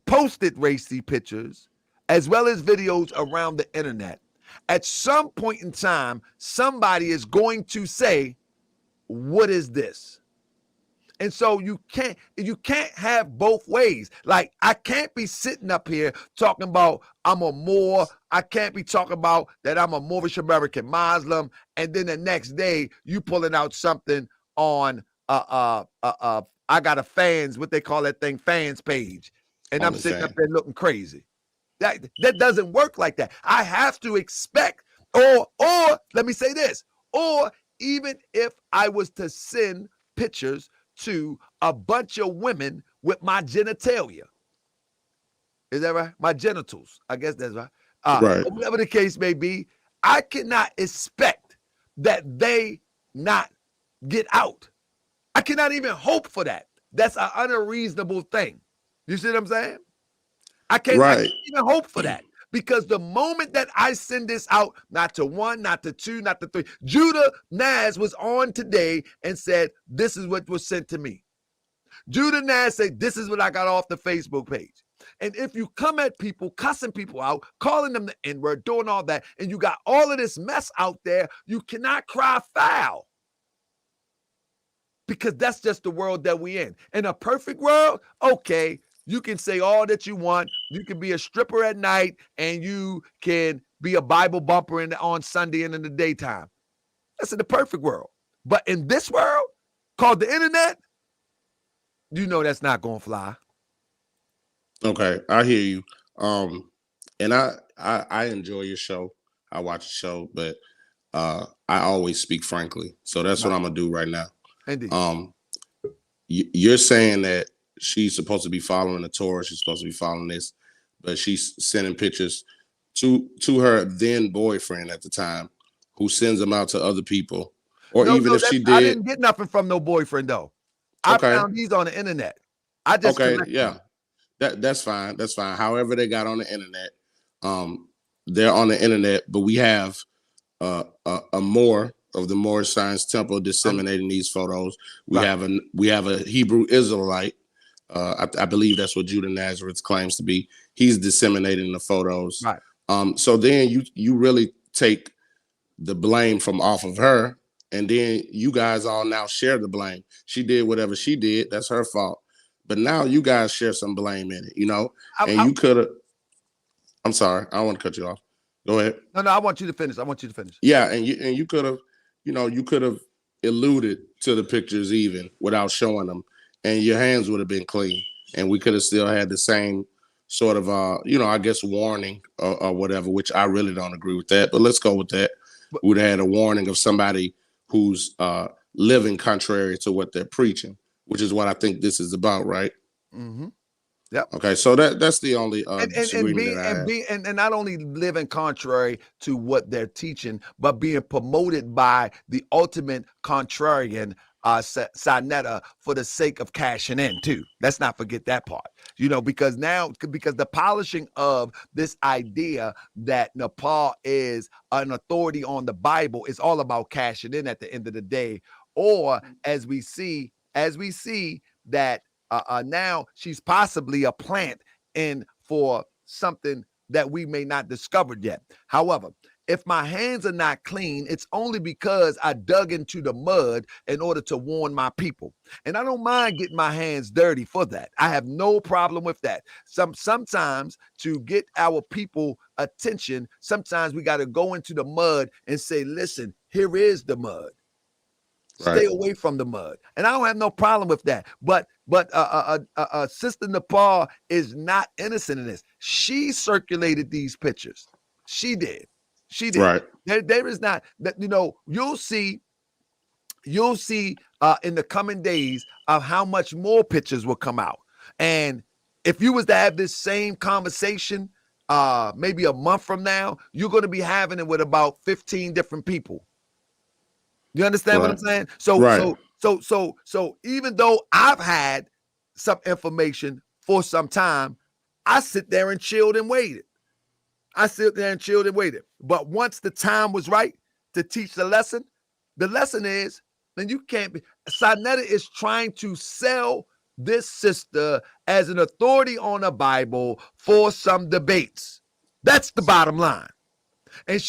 posted racy pictures, as well as videos around the internet, at some point in time, somebody is going to say, what is this? And so you can't have both ways. Like, I can't be sitting up here talking about I'm a Moor. I can't be talking about that I'm a Moorish American Muslim, and then the next day you pulling out something on I got a fans, what they call that thing, fans page, and I'm sitting up there looking crazy. That doesn't work like that. I have to expect, or let me say this, or even if I was to send pictures to a bunch of women with my genitalia. Is that right? My genitals. I guess that's right. Right. Whatever the case may be, I cannot expect that they not get out. I cannot even hope for that. That's an unreasonable thing. You see what I'm saying? I can't even hope for that. Because the moment that I send this out, not to one, not to two, not to three, Judah Naz was on today and said, this is what was sent to me. Judah Naz said, this is what I got off the Facebook page. And if you come at people, cussing people out, calling them the N-word, doing all that, and you got all of this mess out there, you cannot cry foul. Because that's just the world that we in. In a perfect world, okay, you can say all that you want. You can be a stripper at night, and you can be a Bible bumper on Sunday and in the daytime. That's in the perfect world. But in this world, called the internet, you know that's not going to fly. Okay, I hear you. And I enjoy your show. I watch the show, but I always speak frankly. So that's what I'm gonna do right now. Indeed. You're saying that she's supposed to be following the Torah. She's supposed to be following this, but she's sending pictures to her then boyfriend at the time, who sends them out to other people. Or even if she did, I didn't get nothing from no boyfriend though. I found these on the internet. I just yeah. That's fine. That's fine. However they got on the internet, they're on the internet. But we have a Moor of the Moorish Science Temple disseminating these photos. We have a Hebrew Israelite. I believe that's what Judah Nazareth claims to be. He's disseminating the photos. Right. So then you really take the blame from off of her, and then you guys all now share the blame. She did whatever she did. That's her fault. But now you guys share some blame in it, and you could have. I'm sorry, I don't want to cut you off. Go ahead. No, I want you to finish. Yeah, and you could have, you could have alluded to the pictures even without showing them, and your hands would have been clean, and we could have still had the same sort of, I guess warning or whatever. Which I really don't agree with that, but let's go with that. We'd have had a warning of somebody who's living contrary to what they're preaching, which is what I think this is about, right? Mm-hmm. Yep. Okay, so that's the only And disagreement that I have. and not only living contrary to what they're teaching, but being promoted by the ultimate contrarian, SaNeter, for the sake of cashing in too. Let's not forget that part. Because the polishing of this idea that Nepal is an authority on the Bible is all about cashing in at the end of the day. Or as we see that now she's possibly a plant in for something that we may not discover yet. However, if my hands are not clean, it's only because I dug into the mud in order to warn my people. And I don't mind getting my hands dirty for that. I have no problem with that. Sometimes to get our people attention, sometimes we got to go into the mud and say, listen, here is the mud. Stay away from the mud. And I don't have no problem with that. But Sister Nepal is not innocent in this. She circulated these pictures. She did. Right. There is not that, you'll see in the coming days of how much more pictures will come out. And if you was to have this same conversation maybe a month from now, you're going to be having it with about 15 different people. You understand what I'm saying? So even though I've had some information for some time, I sit there and chilled and waited. But once the time was right to teach the lesson is, then you can't be. SaNeter is trying to sell this sister as an authority on the Bible for some debates. That's the bottom line. And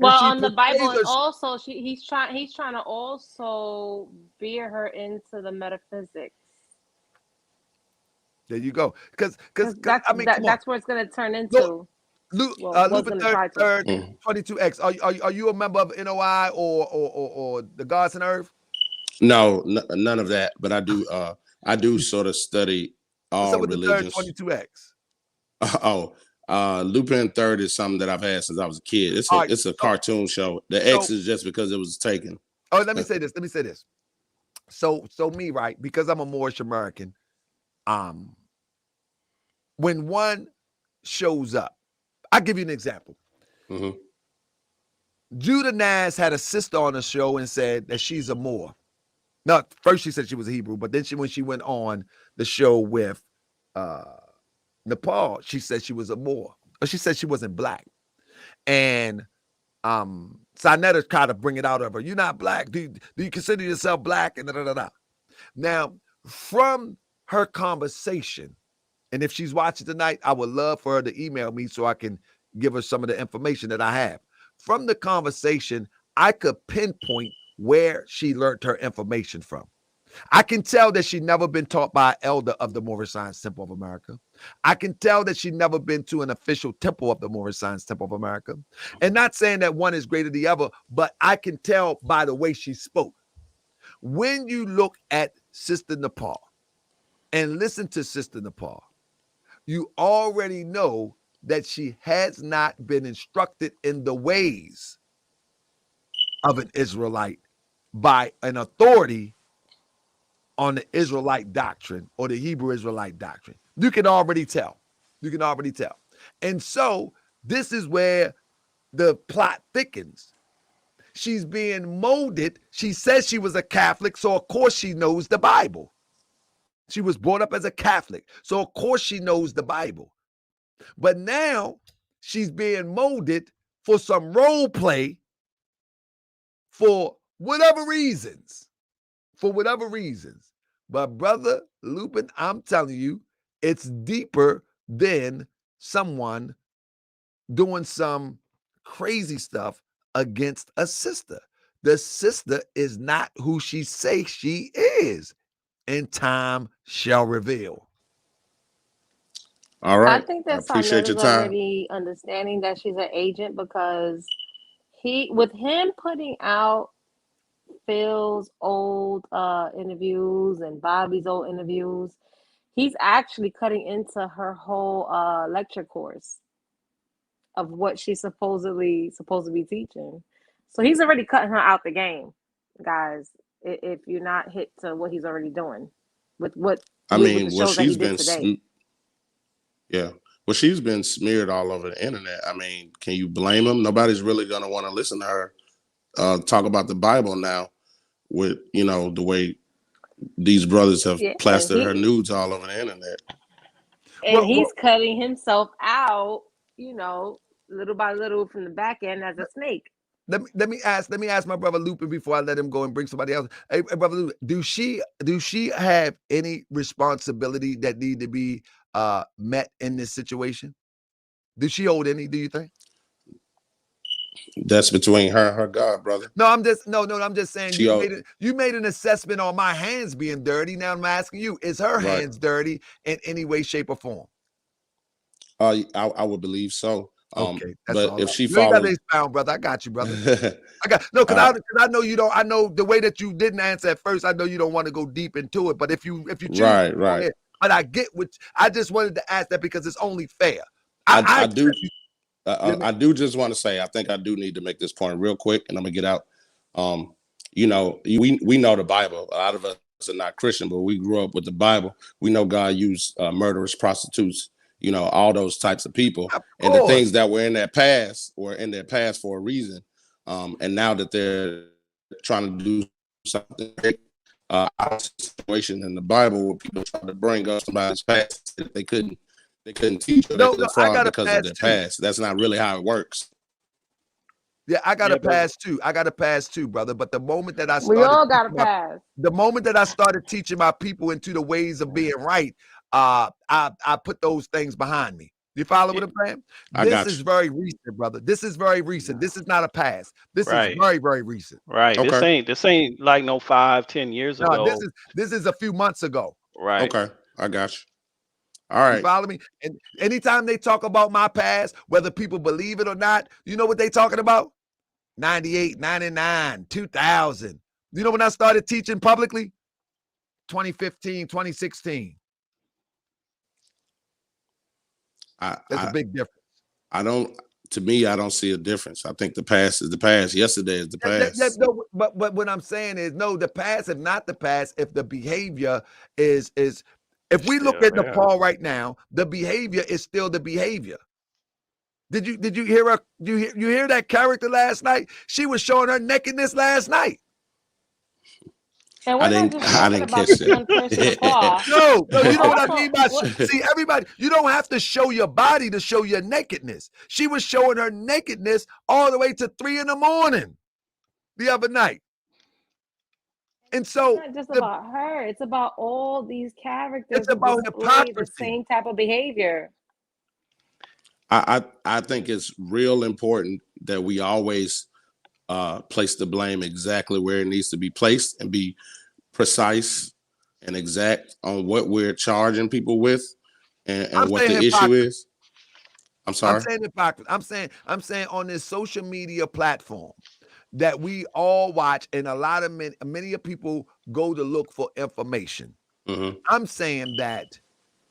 on the Bible, and also he's trying to also veer her into the metaphysics. There you go. Because that's where it's going to turn into. Lupin third 22X. Are you a member of NOI or the Gods and Earth? No, none of that. But I do sort of study all religions. 22X. Lupin Third is something that I've had since I was a kid. It's a cartoon show. The X is just because it was taken. Oh, let me say this. So me, right? Because I'm a Moorish American. When one shows up, I'll give you an example. Mm-hmm. Judah Naz had a sister on the show and said that she's a Moor. No, first she said she was a Hebrew, but then when she went on the show with Nepal, she said she was a Moor. Or she said she wasn't black. And SaNeter tried to bring it out of her. You're not black. Do you consider yourself black? And da. Now, from her conversation, and if she's watching tonight, I would love for her to email me so I can give her some of the information that I have. From the conversation, I could pinpoint where she learned her information from. I can tell that she'd never been taught by an elder of the Moorish Science Temple of America. I can tell that she'd never been to an official temple of the Moorish Science Temple of America. And not saying that one is greater than the other, but I can tell by the way she spoke. When you look at Sister Nepal and listen to Sister Nepal, you already know that she has not been instructed in the ways of an Israelite by an authority on the Israelite doctrine or the Hebrew Israelite doctrine. You can already tell. And so this is where the plot thickens. She's being molded. She says she was a Catholic, so of course she knows the Bible. She was brought up as a Catholic, so of course she knows the Bible. But now she's being molded for some role play for whatever reasons. But Brother Lupin, I'm telling you, it's deeper than someone doing some crazy stuff against a sister. The sister is not who she says she is, and time shall reveal. All right. I think that appreciate your SaNeter's time. already understanding that she's an agent, because with him putting out Phil's old interviews and Bobby's old interviews, he's actually cutting into her whole lecture course of what she's supposed to be teaching. So he's already cutting her out the game, guys. If you're not hit to what he's already doing with what I mean, the shows that he did today. Yeah. Well, she's been smeared all over the internet. I mean, can you blame them? Nobody's really going to want to listen to her talk about the Bible now with, the way these brothers have Yeah, plastered her nudes all over the internet. and he's cutting himself out, little by little from the back end as a snake. Let me ask my brother Lupin before I let him go and bring somebody else. Hey, brother Lupin, do she have any responsibility that need to be met in this situation? Does she hold any, do you think? That's between her and her God, brother. No, I'm just saying She you made an assessment on my hands being dirty. Now I'm asking you, is her Right. hands dirty in any way, shape, or form? I would believe so. Okay, that's But all. if she You ain't got to follows, expound, brother. I got you, brother. Because I know you don't. I know the way that you didn't answer at first. I know you don't want to go deep into it. But if you choose, Right. to go ahead. But I get what I just wanted to ask that because it's only fair. I do. Let me- I do just want to say, I think I do need to make this point real quick, and I'm gonna get out. We know the Bible. A lot of us are not Christian, but we grew up with the Bible. We know God used murderers, prostitutes, all those types of people, and the things that were in their past for a reason. And now that they're trying to do something, our situation in the Bible where people try to bring up somebody's past that they couldn't teach or they couldn't fraud because of their past. That's not really how it works. Yeah, I got to pass too. I got to pass too, brother. But the moment that I started, we all got to pass. The moment that I started teaching my people into the ways of being right, I put those things behind me. You follow what I'm saying? This is very recent, brother. This is very recent. This is not a past. This is very, very recent. Right. Okay. This ain't like no 5-10 years ago. No, this is a few months ago. Right. Okay. I got you. All right. You follow me? And anytime they talk about my past, whether people believe it or not, you know what they talking about? 98, 99, 2000. You know when I started teaching publicly? 2015, 2016. There's a big difference. To me, I don't see a difference. I think the past is the past. Yesterday is the past. No, but what I'm saying is, no, the past is not the past if the behavior is if we look at Nepal right now, the behavior is still the behavior. Did you hear her? You hear that character last night? She was showing her nakedness last night. And I didn't catch that. No, you know what I mean by see, everybody, you don't have to show your body to show your nakedness. She was showing her nakedness all the way to 3 a.m. the other night. And so it's not just about her, it's about all these characters. It's about hypocrisy. The same type of behavior. I think it's real important that we always place the blame exactly where it needs to be placed and be precise and exact on what we're charging people with and what the issue is. I'm sorry. I'm saying hypocrisy. I'm saying on this social media platform that we all watch, and a lot of many people go to look for information. Mm-hmm. I'm saying that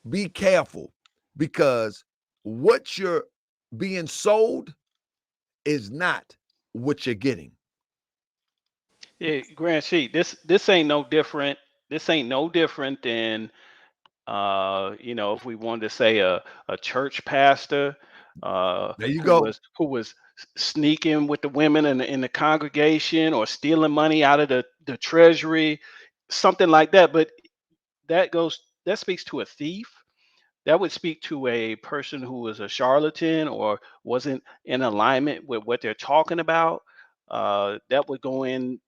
be careful because what you're being sold is not what you're getting. Yeah, Grand Sheet, this ain't no different. This ain't no different than if we wanted to say a church pastor there you go. who was sneaking with the women in the congregation or stealing money out of the treasury, something like that. But that speaks to a thief. That would speak to a person who was a charlatan or wasn't in alignment with what they're talking about. That would go in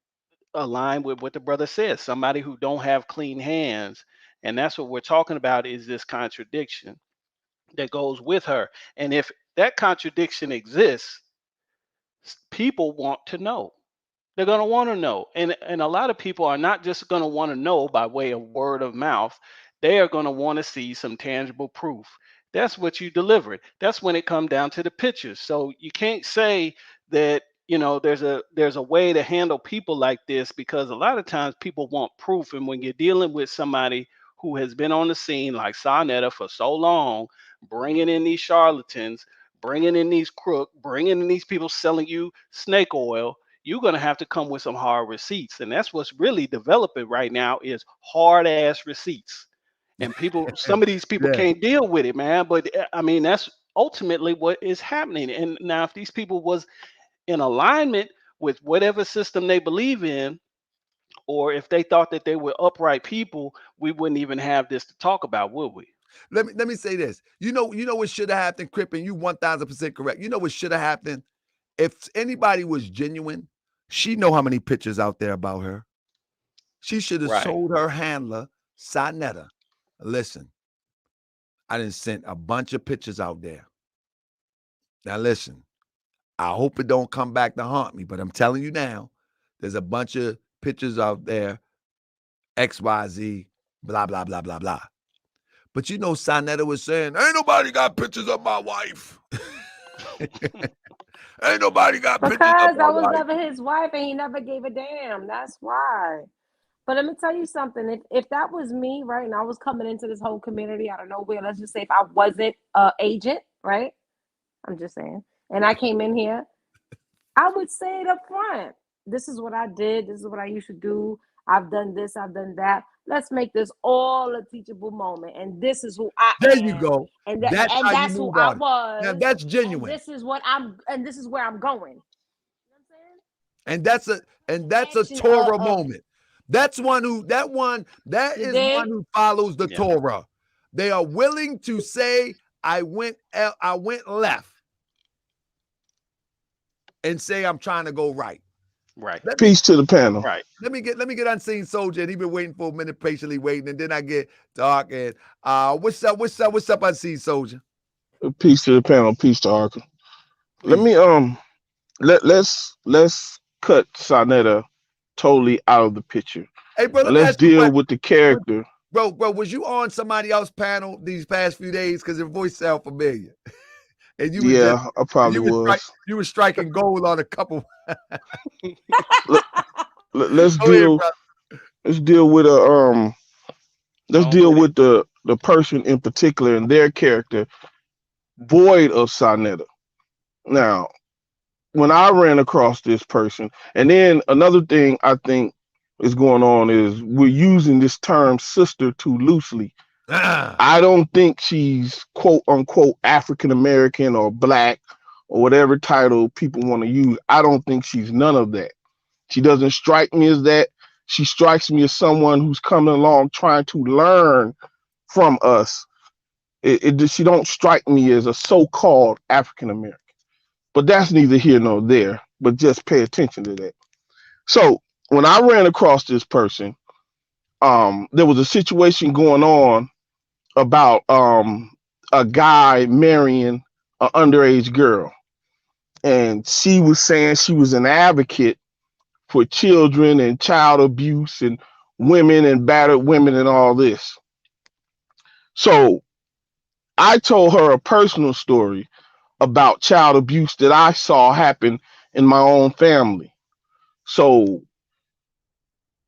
align with what the brother says, somebody who don't have clean hands. And that's what we're talking about, is this contradiction that goes with her. And if that contradiction exists, people want to know. They're going to want to know. And a lot of people are not just going to want to know by way of word of mouth. They are going to want to see some tangible proof. That's what you delivered. That's when it comes down to the pictures. So you can't say that, there's a way to handle people like this, because a lot of times people want proof. And when you're dealing with somebody who has been on the scene like SaNeter for so long, bringing in these charlatans, bringing in these crooks, bringing in these people selling you snake oil, you're going to have to come with some hard receipts. And that's what's really developing right now, is hard ass receipts. and some of these people Yeah. can't deal with it, man. But I mean, that's ultimately what is happening. And now, if these people was in alignment with whatever system they believe in, or if they thought that they were upright people, we wouldn't even have this to talk about, would we? Let me say this. You know what should have happened, Crip, and you 1000% correct. You know what should have happened? If anybody was genuine, she know how many pictures out there about her. She should have Right. sold her handler, SaNeter. Listen, I done sent a bunch of pictures out there. Now listen, I hope it don't come back to haunt me, but I'm telling you now, there's a bunch of pictures out there, XYZ, blah, blah, blah, blah, blah. But you know, SaNeter was saying, ain't nobody got pictures of my wife. Ain't nobody got pictures of Because my I was wife. never his wife and he never gave a damn. That's why. But let me tell you something. If that was me, right, and I was coming into this whole community out of nowhere, let's just say if I wasn't an agent, right? I'm just saying. And I came in here, I would say it up front. This is what I did. This is what I used to do. I've done this. I've done that. Let's make this all a teachable moment. And this is who I There am. you go. And That's how you that's who move I on. was. Now that's And genuine. this is what I'm. And this is where I'm going. You know what I'm saying? And that's a Action Torah moment. That is one dig? who follows the Yeah. Torah. They are willing to say, I went left, and say I'm trying to go right. Right. Peace to the panel. Right. Let me get Unseen Soldier, and he been waiting for a minute, patiently waiting, and then I get Dark and what's up, Unseen Soldier? Peace to the panel. Peace to Arca. Let Please. me let's cut SaNeter totally out of the picture. Hey, bro, let And me let's ask you a deal question. with the character. Bro, was you on somebody else's panel these past few days? Because your voice sound familiar. And you was Yeah, I probably was. you were striking gold on a couple. Let's Go ahead, deal. brother. Let's deal with let's On deal with it. with the person in particular and their character, void of SaNeter. Now, when I ran across this person, and then another thing I think is going on is we're using this term sister too loosely. I don't think she's quote unquote African American or black or whatever title people want to use. I don't think she's none of that. She doesn't strike me as that. She strikes me as someone who's coming along trying to learn from us. She don't strike me as a so-called African American. But that's neither here nor there. But just pay attention to that. So when I ran across this person, there was a situation going on about a guy marrying an underage girl, and she was saying she was an advocate for children and child abuse and women and battered women and all this. So I told her a personal story about child abuse that I saw happen in my own family. So,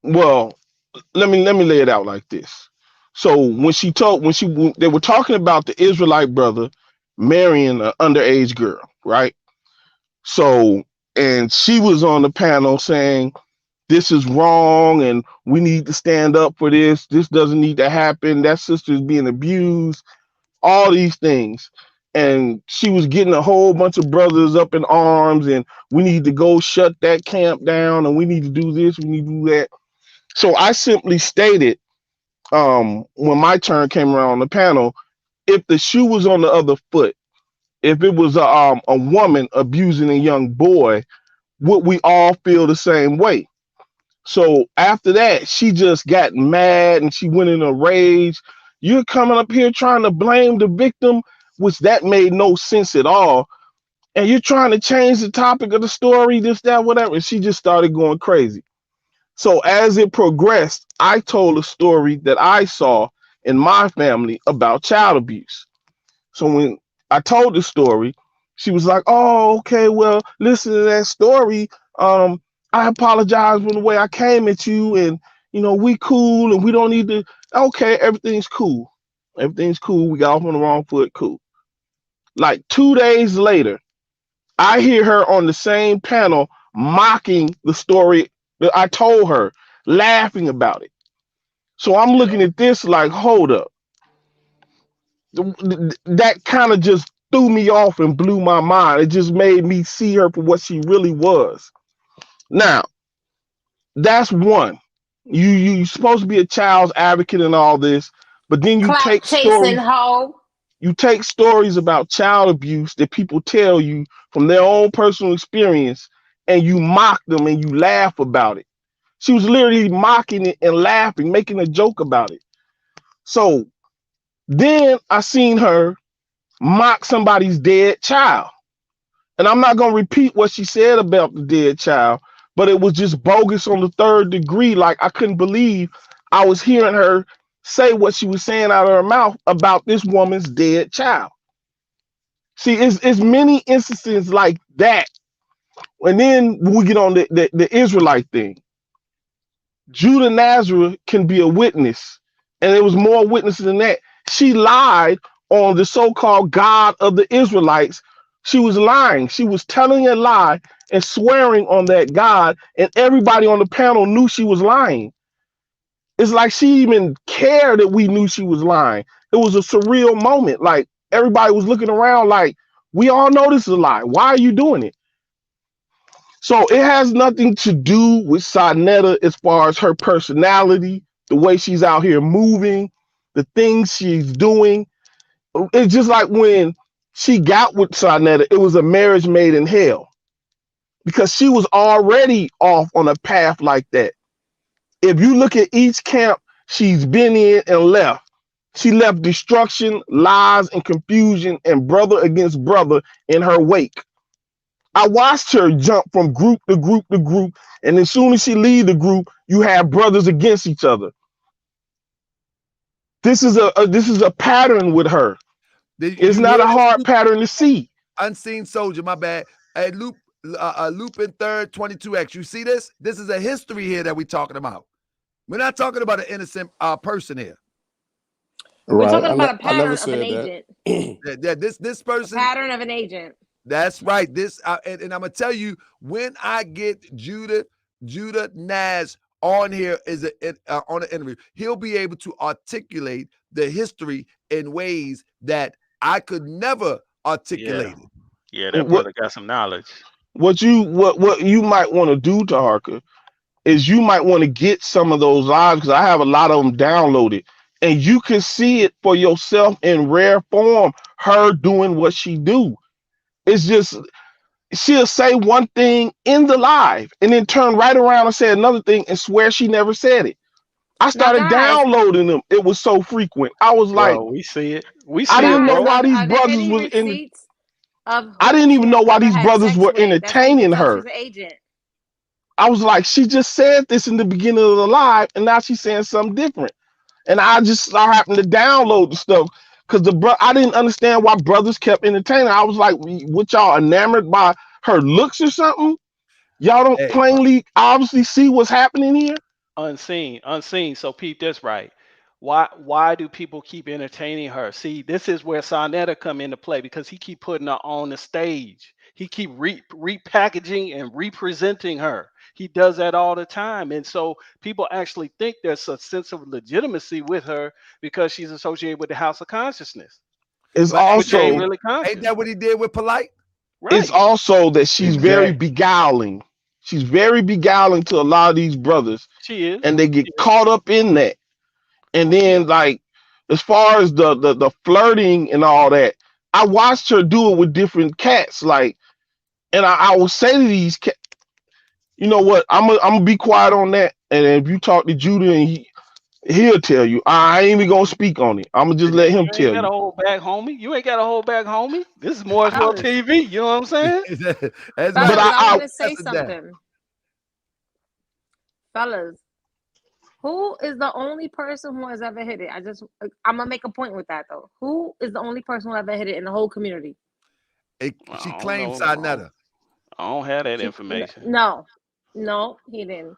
well, let me lay it out like this. So when they were talking about the Israelite brother marrying an underage girl, right? So, and she was on the panel saying this is wrong and we need to stand up for this. This doesn't need to happen. That sister's being abused, all these things. And she was getting a whole bunch of brothers up in arms and we need to go shut that camp down and we need to do this, we need to do that. So I simply stated, when my turn came around on the panel, if the shoe was on the other foot, if it was a woman abusing a young boy, would we all feel the same way? So after that, she just got mad and she went in a rage. You're coming up here trying to blame the victim, which that made no sense at all. And you're trying to change the topic of the story, this, that, whatever. And she just started going crazy. So as it progressed, I told a story that I saw in my family about child abuse. So when I told the story, she was like, "Oh, okay, well, listen to that story. I apologize for the way I came at you, and we cool, and we don't need to. Okay, everything's cool. Everything's cool. We got off on the wrong foot. Cool." Like 2 days later, I hear her on the same panel mocking the story that I told her, laughing about it. So I'm looking at this like, hold up. that kind of just threw me off and blew my mind. It just made me see her for what she really was. Now, that's one. You're supposed to be a child's advocate and all this, but then Clout chasing hoe. you take stories about child abuse that people tell you from their own personal experience, and you mock them and you laugh about it. She was literally mocking it and laughing, making a joke about it. So then I seen her mock somebody's dead child. And I'm not going to repeat what she said about the dead child, but it was just bogus on the third degree. Like, I couldn't believe I was hearing her say what she was saying out of her mouth about this woman's dead child. See, it's many instances like that. And then we get on the Israelite thing. Judah Nazareth can be a witness, and there was more witnesses than that. She lied on the so-called God of the Israelites. She was lying. She was telling a lie and swearing on that God, and everybody on the panel knew she was lying. It's like she even cared that we knew she was lying. It was a surreal moment. Like, everybody was looking around like, we all know this is a lie. Why are you doing it? So it has nothing to do with SaNeter as far as her personality, the way she's out here moving, the things she's doing. It's just like when she got with SaNeter, it was a marriage made in hell because she was already off on a path like that. If you look at each camp she's been in and left, she left destruction, lies, and confusion and brother against brother in her wake. I watched her jump from group to group to group, and as soon as she leave the group, you have brothers against each other. This is a pattern with her. It's not a hard pattern to see. Unseen soldier, my bad. Hey, Lupin third 22X. You see this? This is a history here that we're talking about. We're not talking about an innocent person here. We're talking about a pattern of an agent. This person. A pattern of an agent. That's right. This and I'm gonna tell you, when I get Judah Naz on here on an interview, he'll be able to articulate the history in ways that I could never articulate it. Yeah, that brother got some knowledge. What you might want to do, Taharka, is you might want to get some of those lives, because I have a lot of them downloaded, and you can see it for yourself in rare form, her doing what she do. It's just, she'll say one thing in the live and then turn right around and say another thing and swear she never said it. I started downloading them. It was so frequent. I was like, we see it. I didn't know why these brothers was in. I didn't even know why these brothers were entertaining her. I was like, she just said this in the beginning of the live, and now she's saying something different. And I happened to download the stuff. Because I didn't understand why brothers kept entertaining. I was like, what, y'all enamored by her looks or something? Y'all don't plainly, obviously see what's happening here? Unseen. So Pete, that's right. Why do people keep entertaining her? See, this is where SaNeter come into play, because he keep putting her on the stage. He keep repackaging and representing her. He does that all the time. And so people actually think there's a sense of legitimacy with her because she's associated with the House of Consciousness. It's also, ain't that what he did with Polite? Right. It's also that she's very beguiling. She's very beguiling to a lot of these brothers. She is. And they get caught up in that. And then, like, as far as the flirting and all that, I watched her do it with different cats. Like, and I will say to these cats, you know what? I'm gonna be quiet on that. And if you talk to Judah, and he'll tell you. I ain't even gonna speak on it. I'm gonna just let him tell you. You ain't got a hold back, homie. You ain't got a hold back, homie. This is more as well TV. You know what I'm saying? But I want to say something, fellas. Who is the only person who has ever hit it? I'm gonna make a point with that though. Who is the only person who ever hit it in the whole community? She claims SaNeter. I don't have that information. No, he didn't.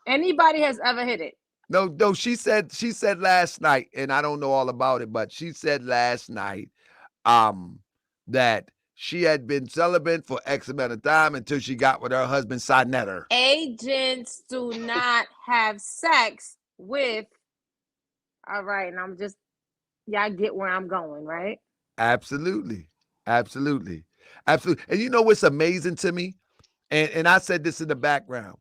Anybody has ever hit it? No. She said last night, and I don't know all about it, but she said last night, that she had been celibate for X amount of time until she got with her husband SaNeter. Agents do not have sex with. All right, and I'm just y'all get where I'm going, right? Absolutely. Absolutely. Absolutely. And you know what's amazing to me? And I said this in the background.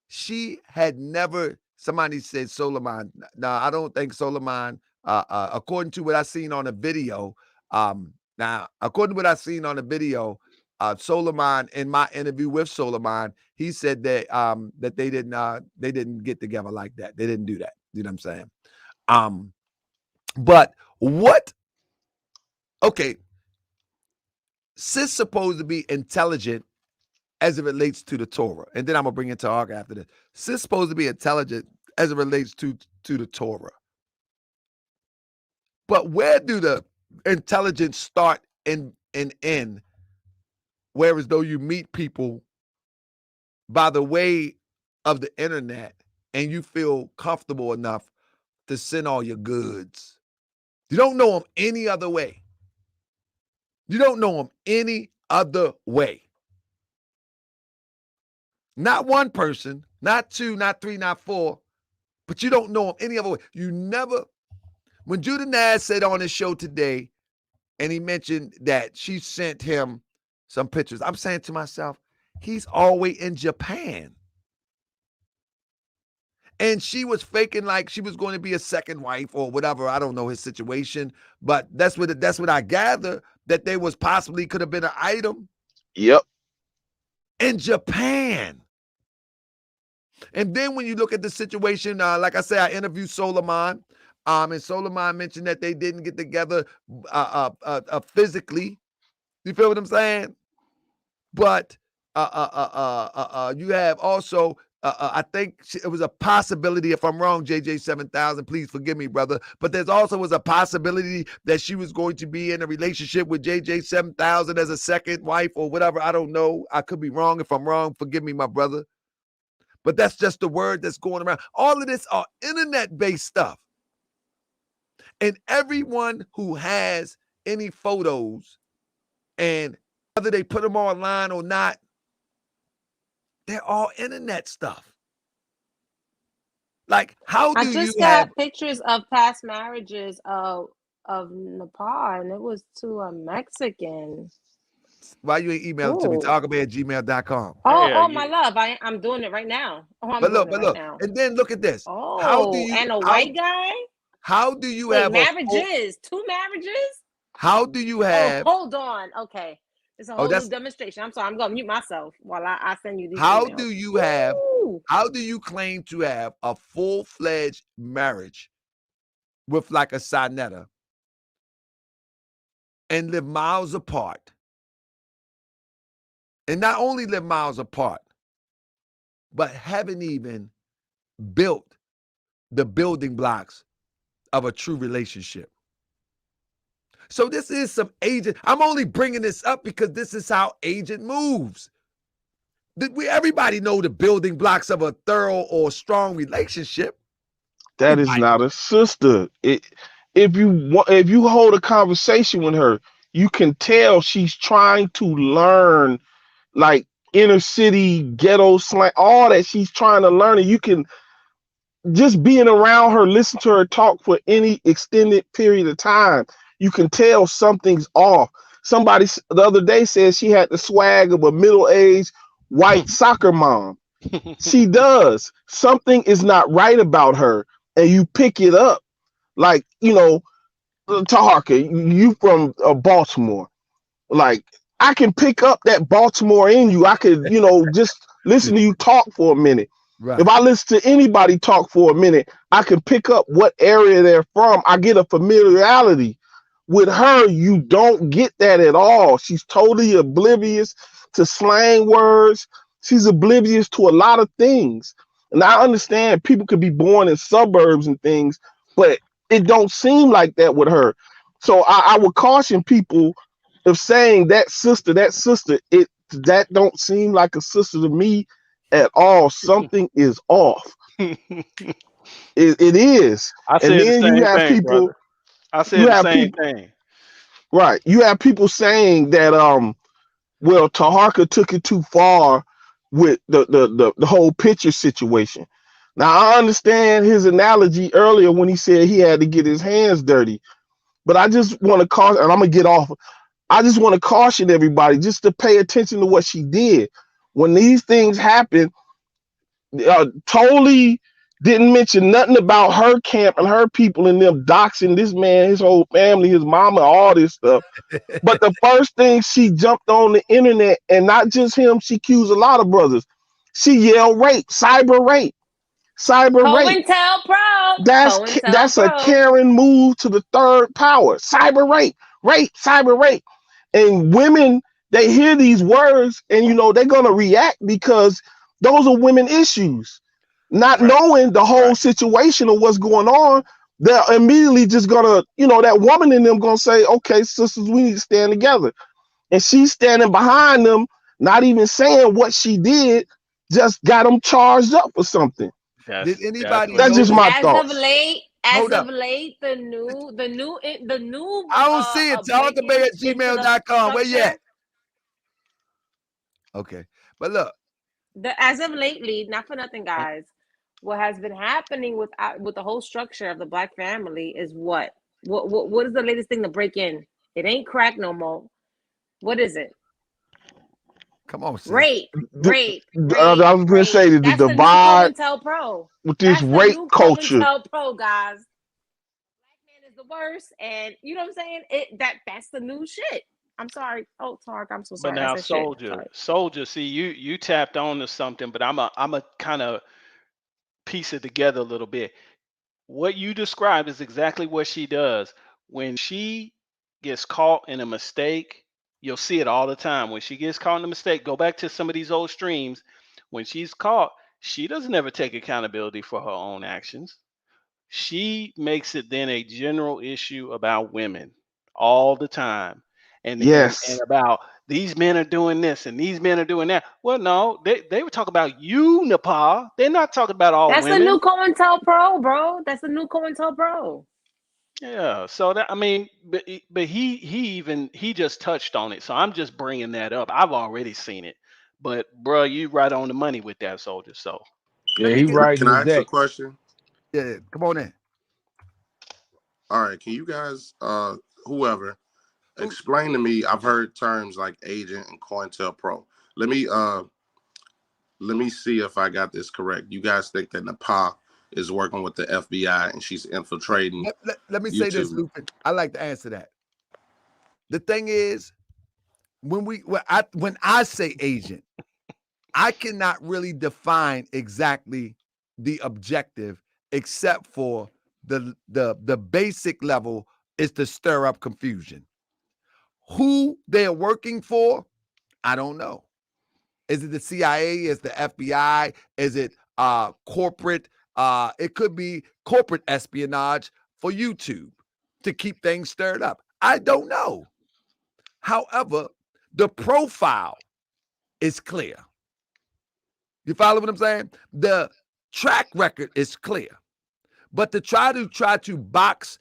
She had never, somebody said Solomon. No, I don't think Solomon, according to what I seen on the video, according to what I seen on the video, Solomon, in my interview with Solomon, he said that that they didn't get together like that. They didn't do that. You know what I'm saying? But what, okay, sis supposed to be intelligent as it relates to the Torah. And then I'm gonna bring in Taharka after this. Sis supposed to be intelligent as it relates to the Torah. But where do the intelligence start and end? Whereas though you meet people by the way of the internet and you feel comfortable enough to send all your goods. You don't know them any other way. You don't know them any other way. Not one person, not two, not three, not four, but you don't know him any other way. You never, when Judah Nash said on his show today, and he mentioned that she sent him some pictures, I'm saying to myself, he's always in Japan. And she was faking like she was going to be a second wife or whatever. I don't know his situation, but that's what I gather, that there was possibly could have been an item. Yep. In Japan. And then when you look at the situation, like I say, I interviewed Solomon, and Solomon mentioned that they didn't get together physically. You feel what I'm saying? But you have also, I think it was a possibility, if I'm wrong, JJ7000, please forgive me, brother. But there's also was a possibility that she was going to be in a relationship with JJ7000 as a second wife or whatever. I don't know. I could be wrong. If I'm wrong, forgive me, my brother. But that's just the word that's going around. All of this are internet-based stuff. And everyone who has any photos, and whether they put them online or not, they're all internet stuff. Like, how do I just you got have pictures of past marriages of Nepal, and it was to a Mexican. why you ain't email it to me? Ooh. taharkabey@gmail.com. Yeah, My love, I'm doing it right now. I'm But doing look, it but right look, now. and then look at this. Oh, and a white guy? How do you Wait, have marriages? 2 marriages? how do you have hold on. Okay. It's a whole new that's demonstration. I'm sorry, I'm gonna mute myself while I send you these how emails. do you have Ooh. how do you claim to have a full-fledged marriage with like a SaNeter and live miles apart? And not only live miles apart, but haven't even built the building blocks of a true relationship. So this is some agent. I'm only bringing this up because this is how agent moves. Everybody know the building blocks of a thorough or strong relationship. That is not a sister. If you hold a conversation with her, you can tell she's trying to learn, like, inner city ghetto slang, all that she's trying to learn. And you can just being around her, listen to her talk for any extended period of time, you can tell something's off. Somebody the other day said she had the swag of a middle-aged white soccer mom. She does. Something is not right about her, and you pick it up. Like, Taharka, you from Baltimore. Like, I can pick up that Baltimore in you. I could, just listen to you talk for a minute. Right. If I listen to anybody talk for a minute, I can pick up what area they're from. I get a familiarity. With her, you don't get that at all. She's totally oblivious to slang words. She's oblivious to a lot of things. And I understand people could be born in suburbs and things, but it don't seem like that with her. So I would caution people of saying that sister, that don't seem like a sister to me at all. Something is off. It is. I And said the then you same have thing, people, brother. I said the same thing. right? You have people saying that well, Taharka took it too far with the whole picture situation. Now I understand his analogy earlier when he said he had to get his hands dirty. But I just want to caution, and I'm gonna get off. I just want to caution everybody just to pay attention to what she did when these things happen. Totally didn't mention nothing about her camp and her people and them doxing this man, his whole family, his mama, all this stuff. But the first thing, she jumped on the internet, and not just him, she accused a lot of brothers. She yelled rape, cyber rape, cyber rape. COINTELPRO. That's a COINTELPRO. Karen move to the third power. Cyber rape, rape, cyber rape. And women, they hear these words, and they're gonna react because those are women issues. Not Right. knowing the whole situation of what's going on, they're immediately just gonna, that woman in them gonna say, okay, sisters, we need to stand together. And she's standing behind them, not even saying what she did, just got them charged up for something. Did That's anybody what That's it just is. my As of thoughts. late, Hold up. the new I don't see it. Taharka Bey at gmail.com. Where you at? Okay. But look, As of lately, not for nothing, guys. What has been happening with the whole structure of the Black family is what is the latest thing to break in? It ain't crack no more. What is it? come on, sis. Rape. I was gonna say that the That's the new divide COINTELPRO. with this That's the rape new culture. COINTELPRO, guys. Black man is the worst, and you know what I'm saying? That's the new shit. I'm sorry. Oh, Tark, I'm so But sorry. now, I said shit. Sorry. soldier, see, you tapped on to something, but I'm a kind of piece it together a little bit. What you described is exactly what she does. When she gets caught in a mistake, you'll see it all the time. When she gets caught in a mistake, go back to some of these old streams. When she's caught, she doesn't ever take accountability for her own actions. She makes it then a general issue about women all the time. And Yes. about these men are doing this and these men are doing that. Well, no, they were talking about you, Nepal. They're not talking about all That's the new women. COINTELPRO, bro. That's the new COINTELPRO. Yeah, so that, I mean, but he just touched on it, so I'm just bringing that up. I've already seen it, but bro, you right on the money with that, soldier. So Yeah, he right Can I ask a today. question? Yeah, come on in. All right, can you guys, whoever, Who- explain to me? I've heard terms like agent and COINTELPRO. Let me let me see if I got this correct. You guys think that Nepal is working with the FBI and she's infiltrating Let me say this, YouTube? Lupin. I like to answer that. The thing is, when I say agent, I cannot really define exactly the objective, except for the basic level is to stir up confusion. Who they're working for, I don't know. Is it the CIA? Is the FBI? Is it corporate? It could be corporate espionage for YouTube to keep things stirred up. I don't know. However, the profile is clear. You follow what I'm saying? The track record is clear. But to try to box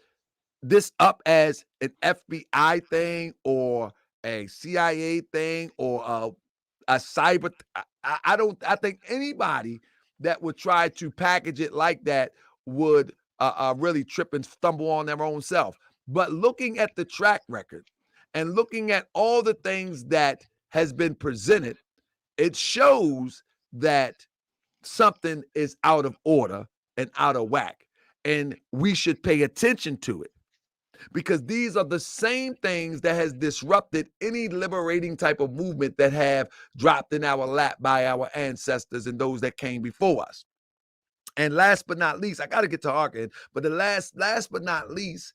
this up as an FBI thing or a CIA thing or a cyber, I think anybody that would try to package it like that would really trip and stumble on their own self. But looking at the track record and looking at all the things that has been presented, it shows that something is out of order and out of whack. And we should pay attention to it because these are the same things that has disrupted any liberating type of movement that have dropped in our lap by our ancestors and those that came before us. And last but not least, I got to get to Arkin, but the last but not least,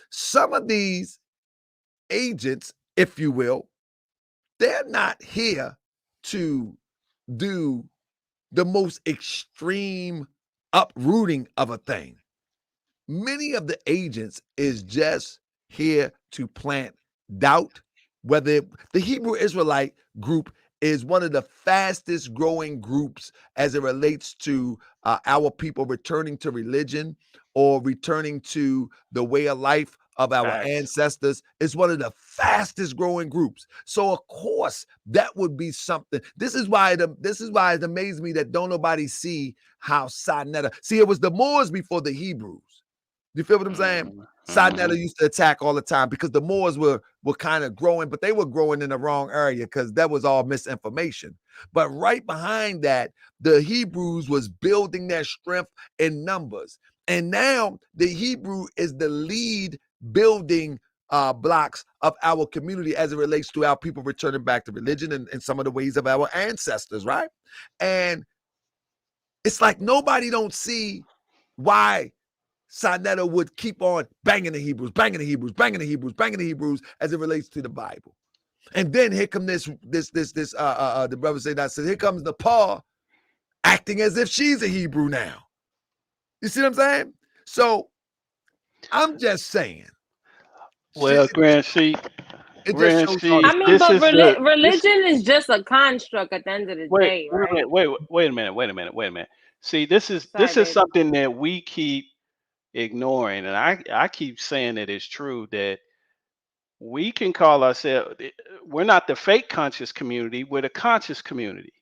some of these agents, if you will, they're not here to do the most extreme uprooting of a thing. Many of the agents is just here to plant doubt. Whether the Hebrew Israelite group is one of the fastest growing groups as it relates to our people returning to religion or returning to the way of life of our facts. ancestors, is one of the fastest growing groups. So of course that would be something. This is why it amazed me that don't nobody see how SaNeter. See, it was the Moors before the Hebrews. You feel what I'm saying? SaNeter used to attack all the time because the Moors were kind of growing, but they were growing in the wrong area because that was all misinformation. But right behind that, the Hebrews was building their strength in numbers. And now the Hebrew is the lead building blocks of our community as it relates to our people returning back to religion and some of the ways of our ancestors, right? And it's like nobody don't see why SaNeter would keep on banging the Hebrews, banging the Hebrews, banging the Hebrews, banging the Hebrews as it relates to the Bible. And then here come the brother said that said, here comes Nepal acting as if she's a Hebrew now. You see what I'm saying? So I'm just saying. Well, Grand Sheik, It just shows all I this. mean, but religion is just a construct at the end of the day, right? Wait a minute. See, this is Sorry, baby. something that we keep ignoring, and I keep saying that it's true that we can call ourselves, we're not the fake conscious community, we're the conscious community.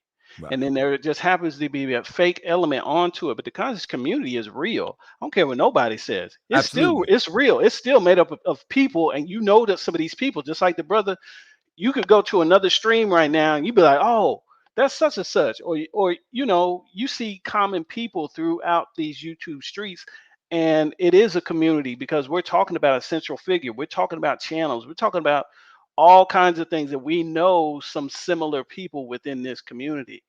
Right. And then there just happens to be a fake element onto it, but the conscious community is real. I don't care what nobody says. It's real. It's still made up of people, and you know that some of these people, just like the brother, you could go to another stream right now and you'd be like, oh, that's such and such, or you know, you see common people throughout these YouTube streets. And it is a community because we're talking about a central figure. We're talking about channels. We're talking about all kinds of things that we know some similar people within this community.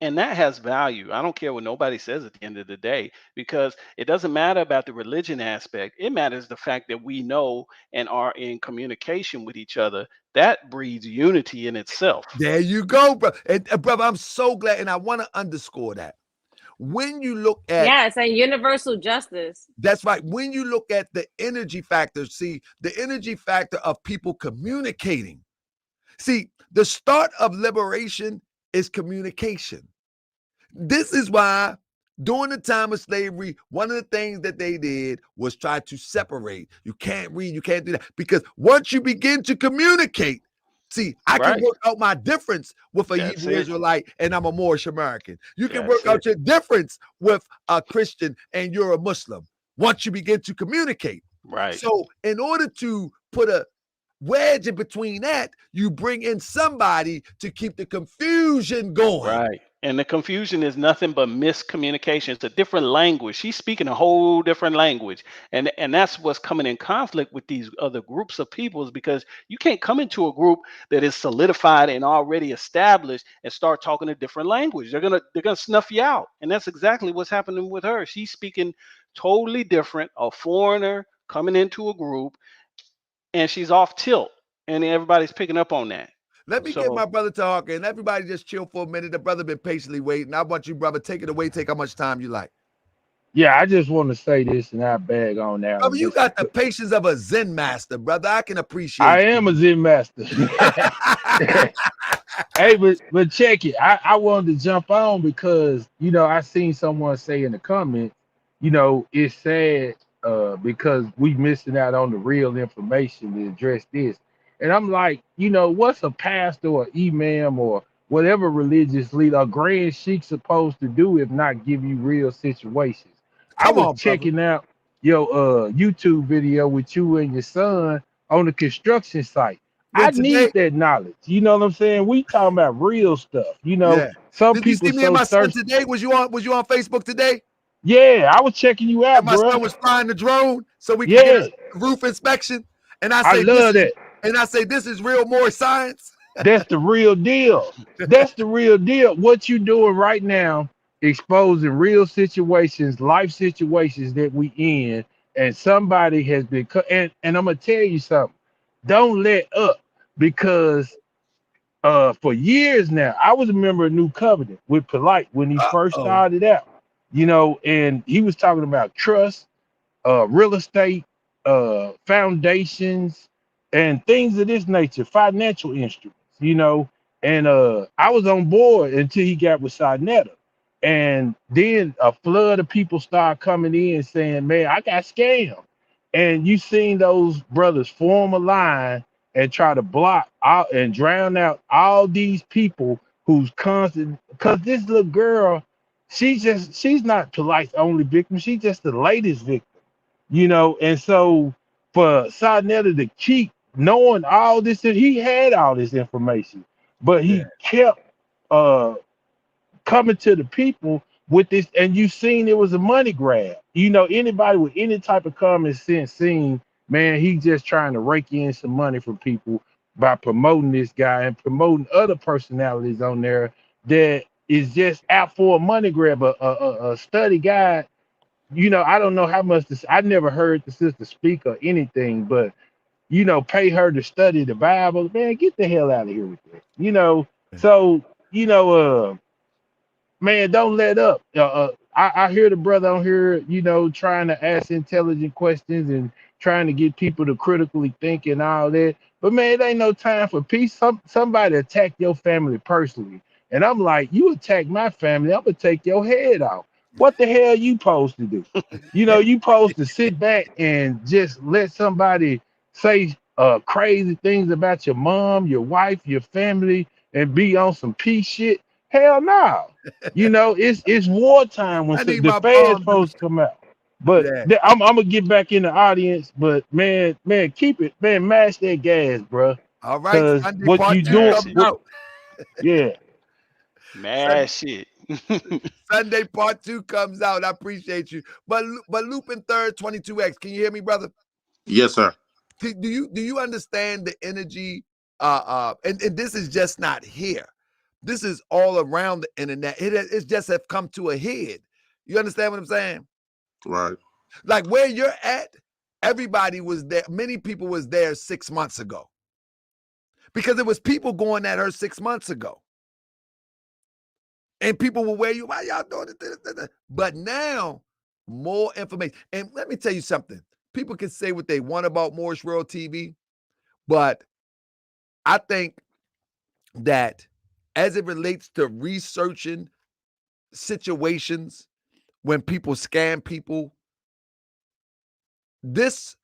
And that has value. I don't care what nobody says at the end of the day, because it doesn't matter about the religion aspect. It matters the fact that we know and are in communication with each other. That breeds unity in itself. There you go, bro. And brother, I'm so glad, and I want to underscore that. When you look at yes, and universal justice. That's right. When you look at the energy factor, see the energy factor of people communicating. See, the start of liberation is communication. This is why during the time of slavery, one of the things that they did was try to separate. You can't read, you can't do that. Because once you begin to communicate, see, I can work out my difference with a Hebrew Israelite and I'm a Moorish American. You can work out your difference with a Christian and you're a Muslim once you begin to communicate. Right. So in order to put a wedge in between that, you bring in somebody to keep the confusion going. Right. And the confusion is nothing but miscommunication. It's a different language. She's speaking a whole different language. And that's what's coming in conflict with these other groups of peoples, because you can't come into a group that is solidified and already established and start talking a different language. They're gonna snuff you out. And that's exactly what's happening with her. She's speaking totally different, a foreigner coming into a group, and she's off tilt. And everybody's picking up on that. Let me get my brother Taharka, and everybody just chill for a minute. The brother been patiently waiting. I want you, brother, take it away. Take how much time you like. Yeah, I just want to say this, and I bag on that. Brother, you got the patience of a Zen master, brother. I can appreciate. I am a Zen master. Hey, but check it. I wanted to jump on because I seen someone say in the comments, it's sad because we missing out on the real information to address this. And I'm like, what's a pastor or imam or whatever religious leader, a grand sheik supposed to do if not give you real situations? I was checking out your YouTube video with you and your son on the construction site. I need that knowledge. You know what I'm saying? We talking about real stuff. Some Did people you see me and my son today? Was you on Facebook today? Yeah, I was checking you out, and my bro. son was flying the drone so we could get a roof inspection. And I love that. And I say, this is real more science. That's the real deal. That's the real deal. What you doing right now, exposing real situations, life situations that we in, and somebody has been and I'm gonna tell you something. Don't let up, because for years now, I was a member of New Covenant with Polite when he first started out, and he was talking about trust, real estate, foundations, and things of this nature, financial instruments, and I was on board until he got with SaNeter. And then a flood of people start coming in saying, man, I got scammed. And you seen those brothers form a line and try to block out and drown out all these people who's constant, because this little girl, she's not Polite's only victim, she's just the latest victim. you know. And so for SaNeter to keep knowing all this, and he had all this information, but Yeah. he kept uh coming to the people with this, and you seen it was a money grab. You know, anybody with any type of common sense seen, man, he just trying to rake in some money from people by promoting this guy and promoting other personalities on there that is just out for a money grab. A study guide, you know, I don't know how much this, I never heard the sister speak or anything, but you know, pay her to study the Bible. Man, get the hell out of here with that. You know, so you know, man, don't let up. I hear the brother on here, you know, trying to ask intelligent questions and trying to get people to critically think and all that. But man, it ain't no time for peace. Somebody attack your family personally, and I'm like, you attack my family, I'm gonna take your head off. What the hell you supposed to do? You know, you supposed to sit back and just let somebody say crazy things about your mom, your wife, your family, and be on some peace shit. Hell no. You know, it's wartime when I need the my feds bomb. supposed to come out. But Yeah. I'm gonna get back in the audience. But man, keep it, man, mash that gas, bro. All right. Cause Sunday what part you two doing? Mash comes it. What? out. Yeah, Sun- Mash it. Sunday part 2 comes out. I appreciate you. But Lupin Third 22X. Can you hear me, brother? Yes, sir. Do you understand the energy? And this is just not here. This is all around the internet. It's just have come to a head. You understand what I'm saying? Right. Like where you're at, everybody was there. Many people was there 6 months ago. Because it was people going at her 6 months ago. And people will wear you, why y'all doing it? But now, more information. And let me tell you something. People can say what they want about Morris World TV, but I think that as it relates to researching situations when people scam people, this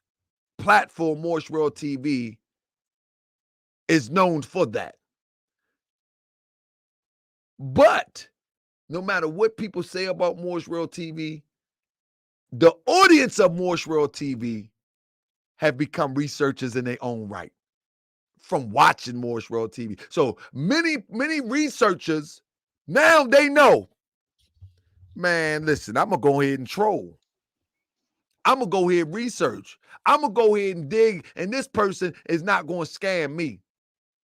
platform, Morris World TV, is known for that. But no matter what people say about Morris World TV, the audience of Morris World TV have become researchers in their own right from watching Morris World TV. So many researchers now they know, man, listen, I'm gonna go ahead and troll. I'm gonna go ahead and research. I'm gonna go ahead and dig, and this person is not gonna scam me.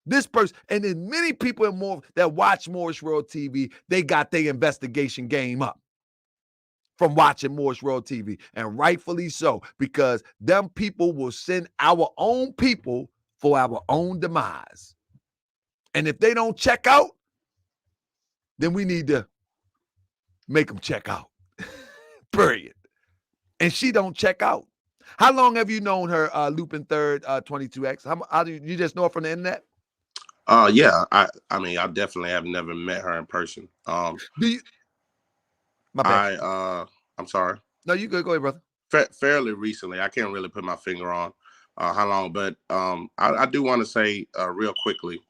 This person, and then many people in more that watch Morris World TV, they got their investigation game up from watching Morris World TV, and rightfully so, because them people will send our own people for our own demise. And if they don't check out, then we need to make them check out. Period. And she don't check out. How long have you known her, Lupin Third 22X? How do you just know her from the internet? Yeah. I mean, I definitely have never met her in person. Do you? My bad. I'm sorry. No, you good. Go ahead, brother. Fairly recently. I can't really put my finger on how long, but I do want to say real quickly.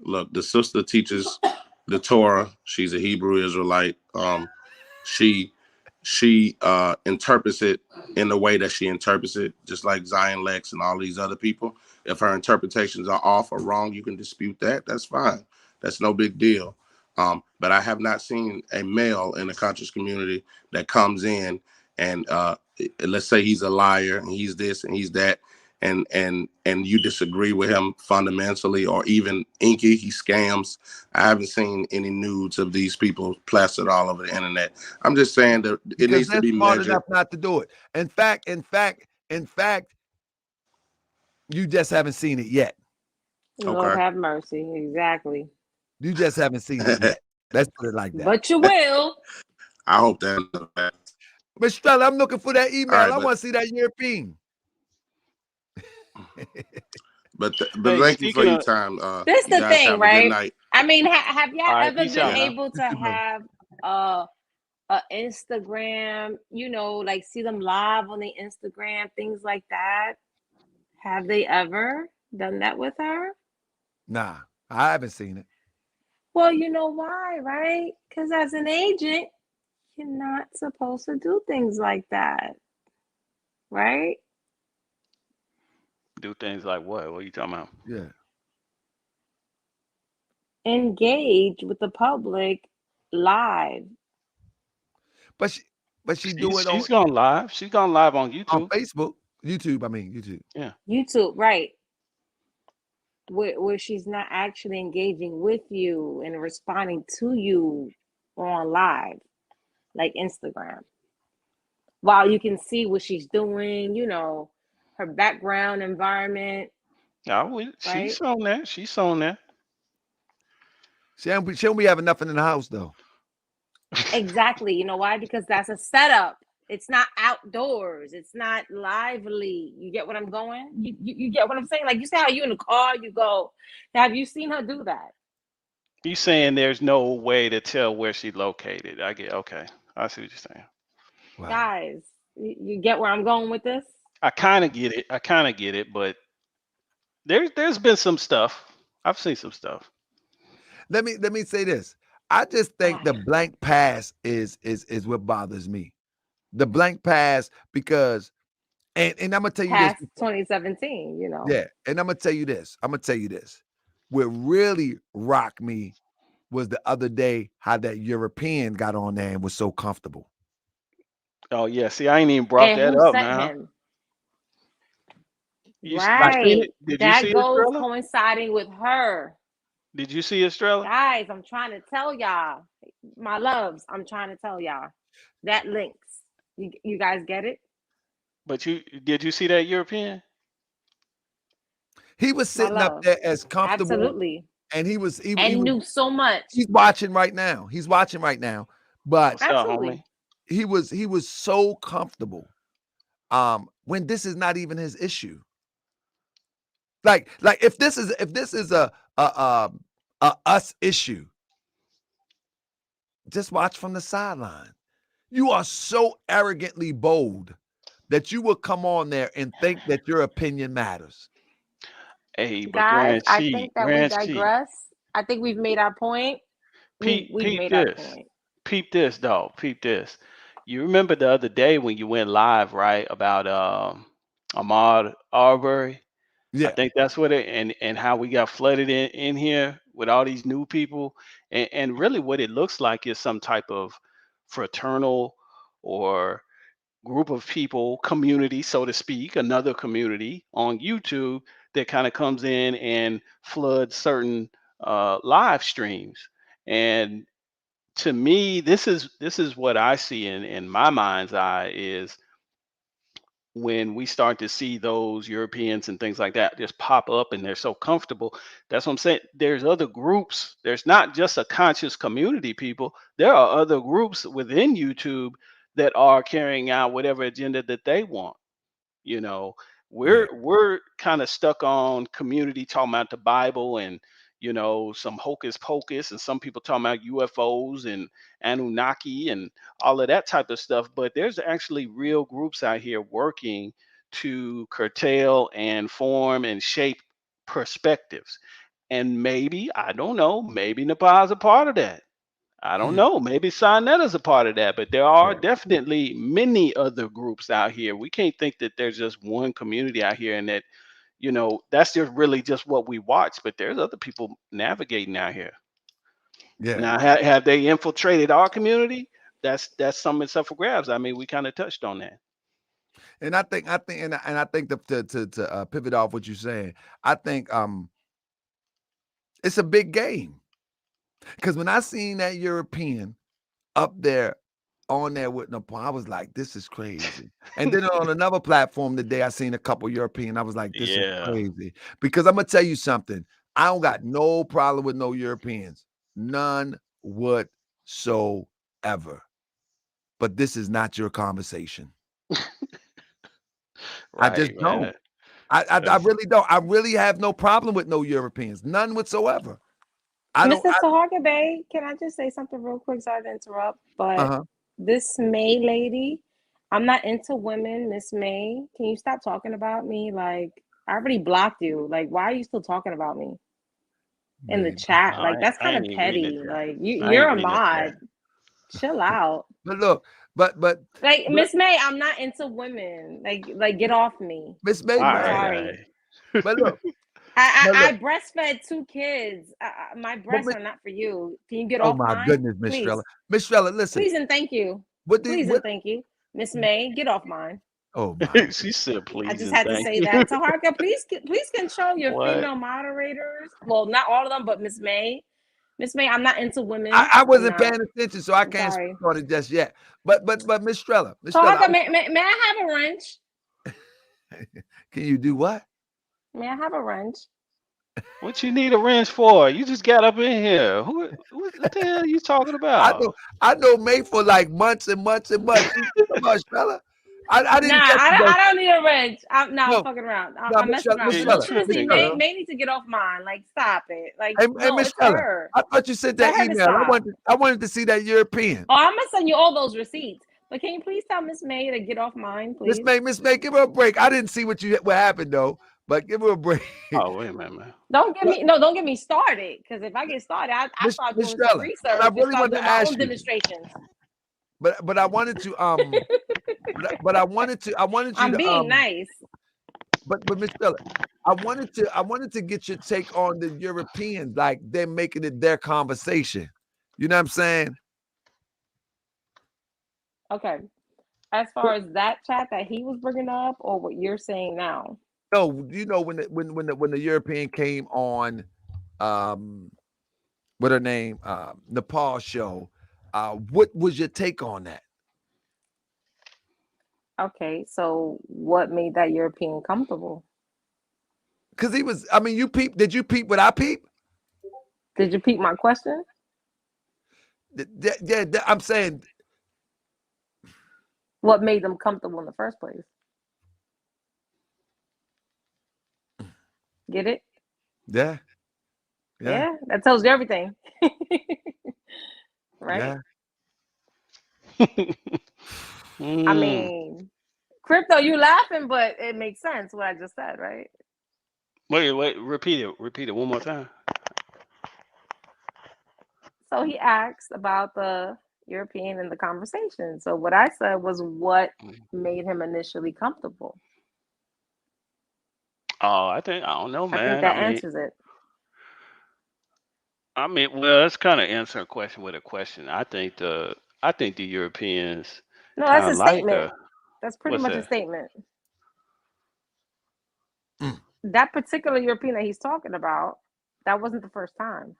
Look, the sister teaches the Torah. She's a Hebrew Israelite. She interprets it in the way that she interprets it, just like Zion Lex and all these other people. If her interpretations are off or wrong, you can dispute that. That's fine. That's no big deal. But I have not seen a male in the conscious community that comes in and let's say he's a liar and he's this and he's that, and you disagree with him fundamentally, or even Inky, he scams. I haven't seen any nudes of these people plastered all over the internet. I'm just saying that it Because needs to they're be smart measured. enough not to do it. In fact, you just haven't seen it yet. Lord Okay. have mercy. Exactly. You just haven't seen it yet. Let's put it like that. But you will. I hope that. But Stella, I'm looking for that All email. right, I want to see that European. but Hey, thank you for speaking your of, time. This You the guys thing, have a good right? night. I mean, have y'all all right, ever peace been out. Yeah. able to You too, brother. have a Instagram, you know, like see them live on the Instagram, things like that? Have they ever done that with her? Nah, I haven't seen it. Well, you know why, right? Because as an agent, you're not supposed to do things like that. right? Do things like what? What are you talking about? Yeah. Engage with the public live. But she do it She's gone live. She's gone live on on YouTube. Facebook. YouTube, I mean YouTube. Yeah. YouTube, right? Where she's not actually engaging with you and responding to you on live, like Instagram. While you can see what she's doing, her background environment, right? She's on that. She's on that. She don't be having nothing in the house though. Exactly. You know why? Because that's a setup. It's not outdoors. It's not lively. You get what I'm going? You get what I'm saying? Like, you see how you in the car, you go, have you seen her do that? You saying there's no way to tell where she's located? I get okay. I see what you're saying. Wow. Guys, you get where I'm going with this? I kind of get it, but there's been some stuff. I've seen some stuff. Let me say this. I just think the blank pass is what bothers me. The blank pass, because and I'm gonna tell you Past this. 2017, Yeah, and I'm gonna tell you this. What really rocked me was the other day how that European got on there and was so comfortable. Oh yeah, see, I ain't even brought And that who up sent now. him? You Like, seen Right. it? Did you That see it, goes Estrella? coinciding with her. Did you see Estrella? Guys, I'm trying to tell y'all, my loves, I'm trying to tell y'all that links. You guys get it? But did you see that European? he was My sitting up love. there as comfortable, Absolutely. and he And knew so much. he's watching right now. But What's up, Absolutely. homie? he was so comfortable. When this is not even his issue. Like if this is a us issue, just watch from the sideline. You are so arrogantly bold that you will come on there and think that your opinion matters. Hey, but Guys, Grand I think that we Grand Chief, digress. I think we've made our point. We've peep made our this. point. Peep this, dog. Peep this. You remember the other day when you went live, right? About Ahmaud Arbery? I Yeah, think that's what it and how we got flooded in here with all these new people. And really what it looks like is some type of fraternal or group of people, community, so to speak, another community on YouTube that kind of comes in and floods certain live streams. And to me, this is what I see in my mind's eye is when we start to see those Europeans and things like that just pop up and they're so comfortable. That's what I'm saying. There's other groups. There's not just a conscious community people. There are other groups within YouTube that are carrying out whatever agenda that they want. You know, yeah, we're kind of stuck on community talking about the Bible and some hocus pocus, and some people talking about UFOs and Anunnaki and all of that type of stuff. But there's actually real groups out here working to curtail and form and shape perspectives. And maybe, I don't know, maybe Nepal is a part of that. I don't know. Maybe SaNeter is a part of that, but there are yeah, definitely many other groups out here. We can't think that there's just one community out here and that, that's just really just what we watch. But there's other people navigating out here. yeah. Now, have they infiltrated our community? That's something that's up for grabs. I mean, we kind of touched on that. And I think, and I think to pivot off what you're saying, I think it's a big game, because when I seen that European up there on there with Nepal, I was like, this is crazy. And then on another platform today, I seen a couple European. I was like, this is Yeah. crazy. Because I'm gonna tell you something. I don't got no problem with no Europeans, none whatsoever. But this is not your conversation. I Right, just man. don't. I really don't. I really have no problem with no Europeans, none whatsoever. I don't. Mr. Taharka Bey, can I just say something real quick? Sorry to interrupt, but this May lady, I'm not into women. Miss May, can you stop talking about me? Like, I already blocked you. Like, why are you still talking about me in the chat? Like, that's I kind ain't of even reading the petty. chat. Like, I you're ain't a reading the chat. mod. Chill out. But look, but Like Miss May, I'm not into women. Like get off me. Miss May, All I'm right, all sorry. right. but look, I breastfed 2 kids. My but breasts are not for you. Can you get oh off my mine? goodness, Miss Please. Strella. Miss Strella, listen. Please and thank you. What Please and thank you. Miss May, get off mine. Oh my. She said, please I just and had to thank say you. that. Taharka, please control your What? female moderators. Well, not all of them, but Miss May. Miss May, I'm not into women. I I'm wasn't not. paying attention, so I I'm can't sorry. speak on it just yet. But Miss Strella, Taharka, may I have a wrench? can you do what? May I have a wrench? What you need a wrench for? You just got up in here. What the hell are you talking about? I know May for like months and months and months. Come on, Strella. I didn't Nah, get you though. I don't need a wrench. I'm No, fucking around. no, I'm Miss messing around. Miss You No, Strella, seriously, tripping, Miss Strella. girl. May need to get off mine. Like, stop it. Like, Hey, no, Miss it's Strella, her. I thought you sent Tell that her to email. stop. I wanted to see that European. Oh, I'm gonna send you all those receipts. But can you please tell Miss May to get off mine, please? Miss May, give her a break. I didn't see what happened though, but give her a break. Oh, wait a minute, man. Don't get me started. Because if I get started, I start Miss doing some Strella, research but I and really start wanted doing to my ask own you. demonstrations. But I wanted to but I wanted to I'm to being nice. But Miss Strella, I wanted to get your take on the Europeans, like they're making it their conversation. You know what I'm saying? Okay. As far as that chat that he was bringing up, or what you're saying now? No, you know when the European came on, what her name, Nepal show. What was your take on that? Okay, so what made that European comfortable? Because he was, I mean, did you peep what I peep? Did you peep my question? Yeah, I'm saying. What made them comfortable in the first place? Get it? Yeah. Yeah, that tells you everything. Right? Yeah. I mean, crypto, you laughing, but it makes sense what I just said, right? Wait, repeat it one more time. So he asked about the European in the conversation. So what I said was what made him initially comfortable. Oh, I don't know, man. I think that answers it. I mean, well, that's kind of answering a question with a question. I think the Europeans No, kind that's of a like statement. That's pretty what's much a that? statement. That particular European that he's talking about, that wasn't the first time.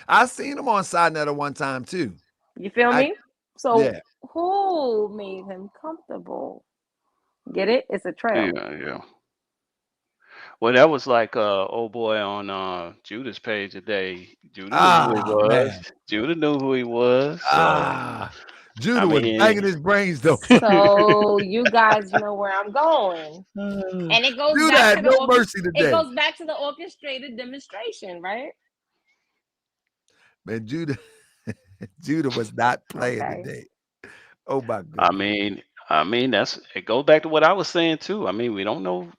I seen him on SaNeter one time too. You feel me? So yeah. who made him comfortable? Get it? It's a trail. Yeah. Well, that was like old boy on Judah's page today. Judah knew who he was. Man. Judah knew who he was. So, Judah was banging his brains though. So you guys know where I'm going. And it goes Judah back had to no mercy today. It goes back to the orchestrated demonstration, right? Man, Judah was not playing today. Oh my goodness. I mean it goes back to what I was saying too. I mean, we don't know.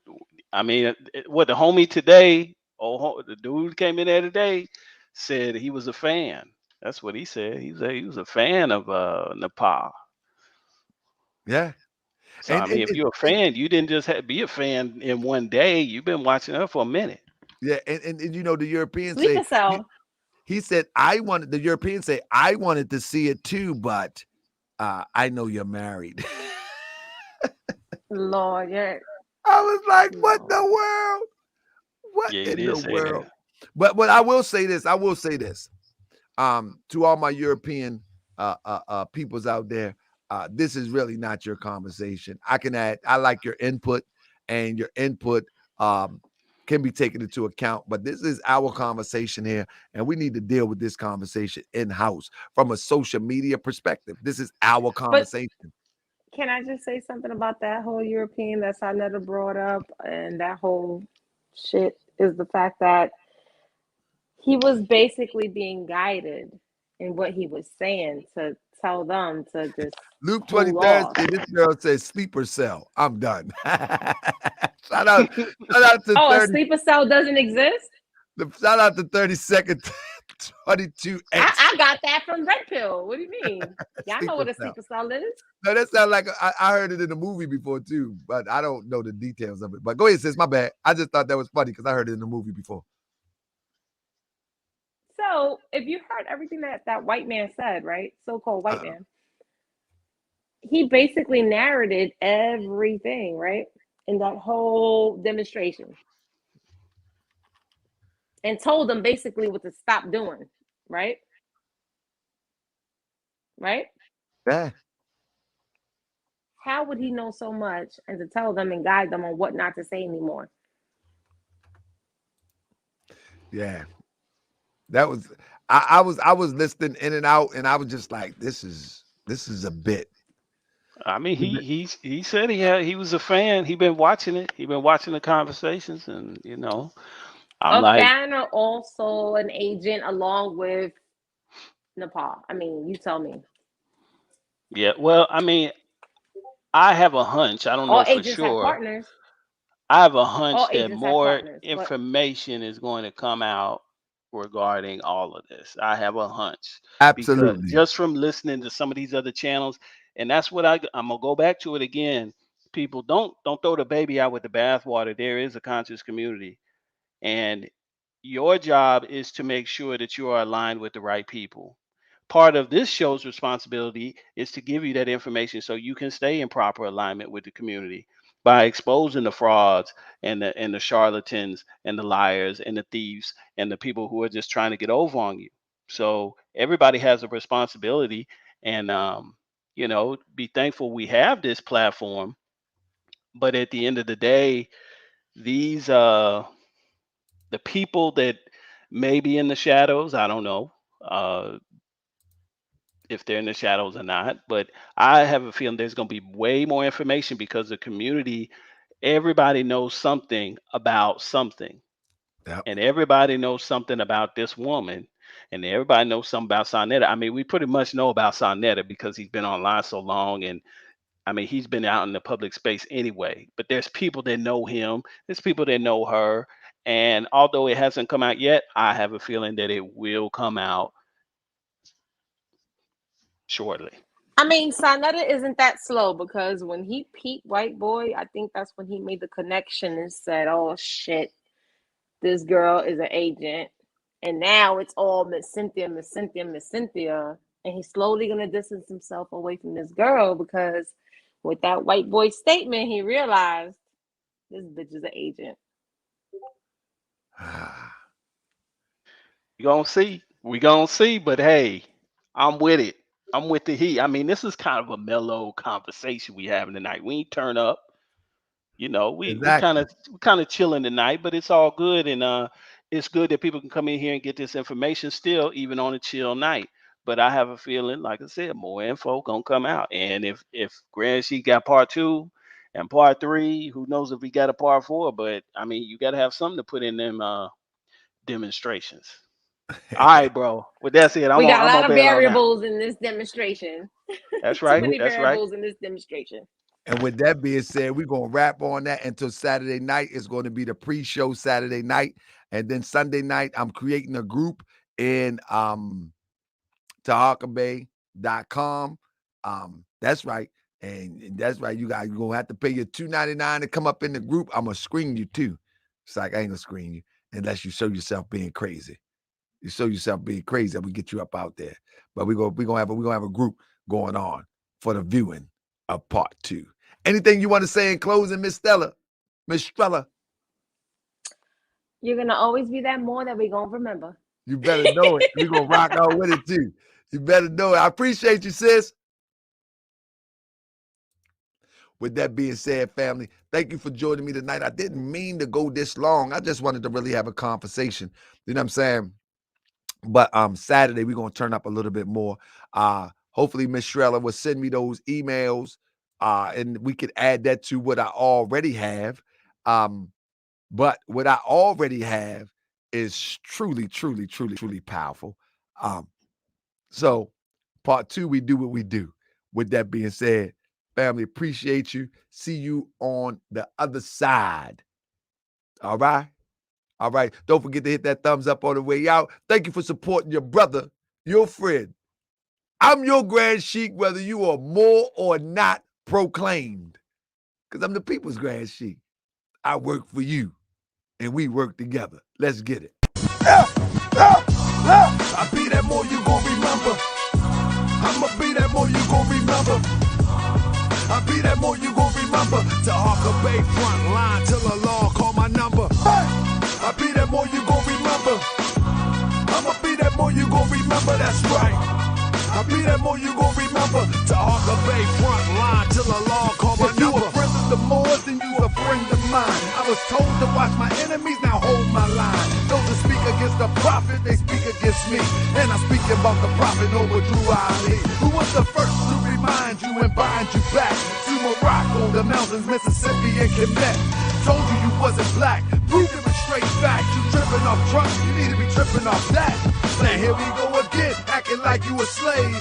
I mean, what the homie today, the dude came in there today, said he was a fan. That's what he said. He was a fan of Nepal. Yeah. So I mean, if you're a fan, you didn't just be a fan in one day. You've been watching her for a minute. Yeah, and you know the Europeans Sleeper say cell. he said the Europeans say I wanted to see it too, but I know you're married. Lord, yeah. I was like, what the world? What in the world? That. But I will say this. To all my European peoples out there, this is really not your conversation. I like your input, and your input can be taken into account, but this is our conversation here, and we need to deal with this conversation in-house from a social media perspective. This is our conversation. But can I just say something about that whole European that SaNeter brought up, and that whole shit is the fact that he was basically being guided in what he was saying to tell them to just Luke 23rd, this girl says sleeper cell. I'm done. Shout out to a sleeper cell doesn't exist? Shout out to 32nd 22 I got that from Red Pill. What do you mean? Y'all know what a cell. sleeper cell is. No, that sounds like I heard it in the movie before too, but I don't know the details of it. But go ahead, sis. My bad. I just thought that was funny because I heard it in the movie before. So if you heard everything that white man said, right? So-called white man, he basically narrated everything, right? In that whole demonstration. And told them basically what to stop doing, right? Right? Yeah. How would he know so much and to tell them and guide them on what not to say anymore? Yeah. That was I was listening in and out, and I was just like, this is a bit. I mean, he said he was a fan. He been watching it. He been watching the conversations, and I'm A like, fan or also an agent along with Nepal? I mean, you tell me. yeah. Well, I mean, I have a hunch. I don't know All for agents have sure. partners. I have a All hunch that agents have more partners, but information is going to come out regarding all of this. I have a hunch because Absolutely. just from listening to some of these other channels, and that's what I'm gonna go back to it again. People don't throw the baby out with the bathwater. There is a conscious community, and your job is to make sure that you are aligned with the right people. Part of this show's responsibility is to give you that information so you can stay in proper alignment with the community by exposing the frauds and the charlatans and the liars and the thieves and the people who are just trying to get over on you. So everybody has a responsibility, and be thankful we have this platform. But at the end of the day, these the people that may be in the shadows, I don't know uh, if they're in the shadows or not, but I have a feeling there's going to be way more information because the community, everybody knows something about something, Yep. and everybody knows something about this woman, and everybody knows something about SaNeter. I mean, we pretty much know about SaNeter because he's been online so long, and I mean, he's been out in the public space anyway, but there's people that know him, there's people that know her. And although it hasn't come out yet, I have a feeling that it will come out shortly. I mean, SaNeter isn't that slow because when he peeped White Boy, I think that's when he made the connection and said, "Oh shit, this girl is an agent," and now it's all Miss Cynthia, Miss Cynthia, Miss Cynthia, and he's slowly gonna distance himself away from this girl because with that White Boy statement, he realized this bitch is an agent. We gonna see. We gonna see. But hey, I'm with it. I'm with the heat. I mean, this is kind of a mellow conversation we having tonight. We ain't turn up. We kind Exactly. of chilling tonight, but it's all good, and it's good that people can come in here and get this information still, even on a chill night. But I have a feeling, like I said, more info gonna come out, and if Grand Sheik got part two and part three, who knows if we got a part four? But I mean, you got to have something to put in them demonstrations. All right, bro. With that said, We got a I'm lot gonna of bail on that. variables in this demonstration. That's Too right. many That's right. variables in this demonstration. And with that being said, we're going to wrap on that until Saturday night. It's going to be the pre-show Saturday night. And then Sunday night, I'm creating a group in TaharkaBey.com. That's right. And that's right. You're going to have to pay your $2.99 to come up in the group. I'm going to screen you too. It's like, I ain't going to screen you unless you show yourself being crazy. You show yourself being crazy, we get you up out there. But we're gonna have a group going on for the viewing of part two. Anything you want to say in closing, Miss Stella? Miss Strella? You're gonna always be that more that we're gonna remember. You better know it. We're gonna rock out with it too. You better know it. I appreciate you, sis. With that being said, family, thank you for joining me tonight. I didn't mean to go this long. I just wanted to really have a conversation. You know what I'm saying? But Saturday, we're going to turn up a little bit more. Hopefully, Miss Shrella will send me those emails, and we could add that to what I already have. But what I already have is truly, truly, truly, truly powerful. So part two, we do what we do. With that being said, family, appreciate you. See you on the other side. All right? All right. Don't forget to hit that thumbs up on the way out. Thank you for supporting your brother, your friend. I'm your Grand Sheik, whether you are more or not proclaimed. Because I'm the people's Grand Sheik. I work for you, and we work together. Let's get it. I be that more you gon' remember. I'ma be that more you gon' remember. I be that more you gon' remember. Taharka Bey front line till the law call my number. I be that more you gon' remember. I'ma be that more you gon' remember. That's right. I be that more you gon' remember. Taharka Bey front line till the law call my number. You a friend of the Moors, then you a friend of mine. I was told to watch my enemies, now hold my line. Those that speak against the prophet, they speak against me. And I'm speaking about the prophet over Drew Ali, who was the first to remind you and bind you back to Morocco, the mountains, Mississippi, and Quebec. Told you you wasn't black, proved it with straight facts. You tripping off trucks, you need to be tripping off that. Now here we go again, acting like you a slave.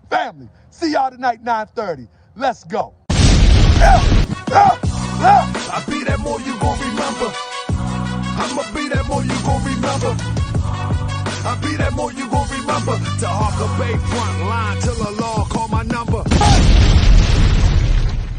Family, see y'all tonight, 9:30. Let's go. I be that more you gon' remember. I'ma be that more you gon' remember. I be that more you gon' remember. Taharka Bey front line till the law call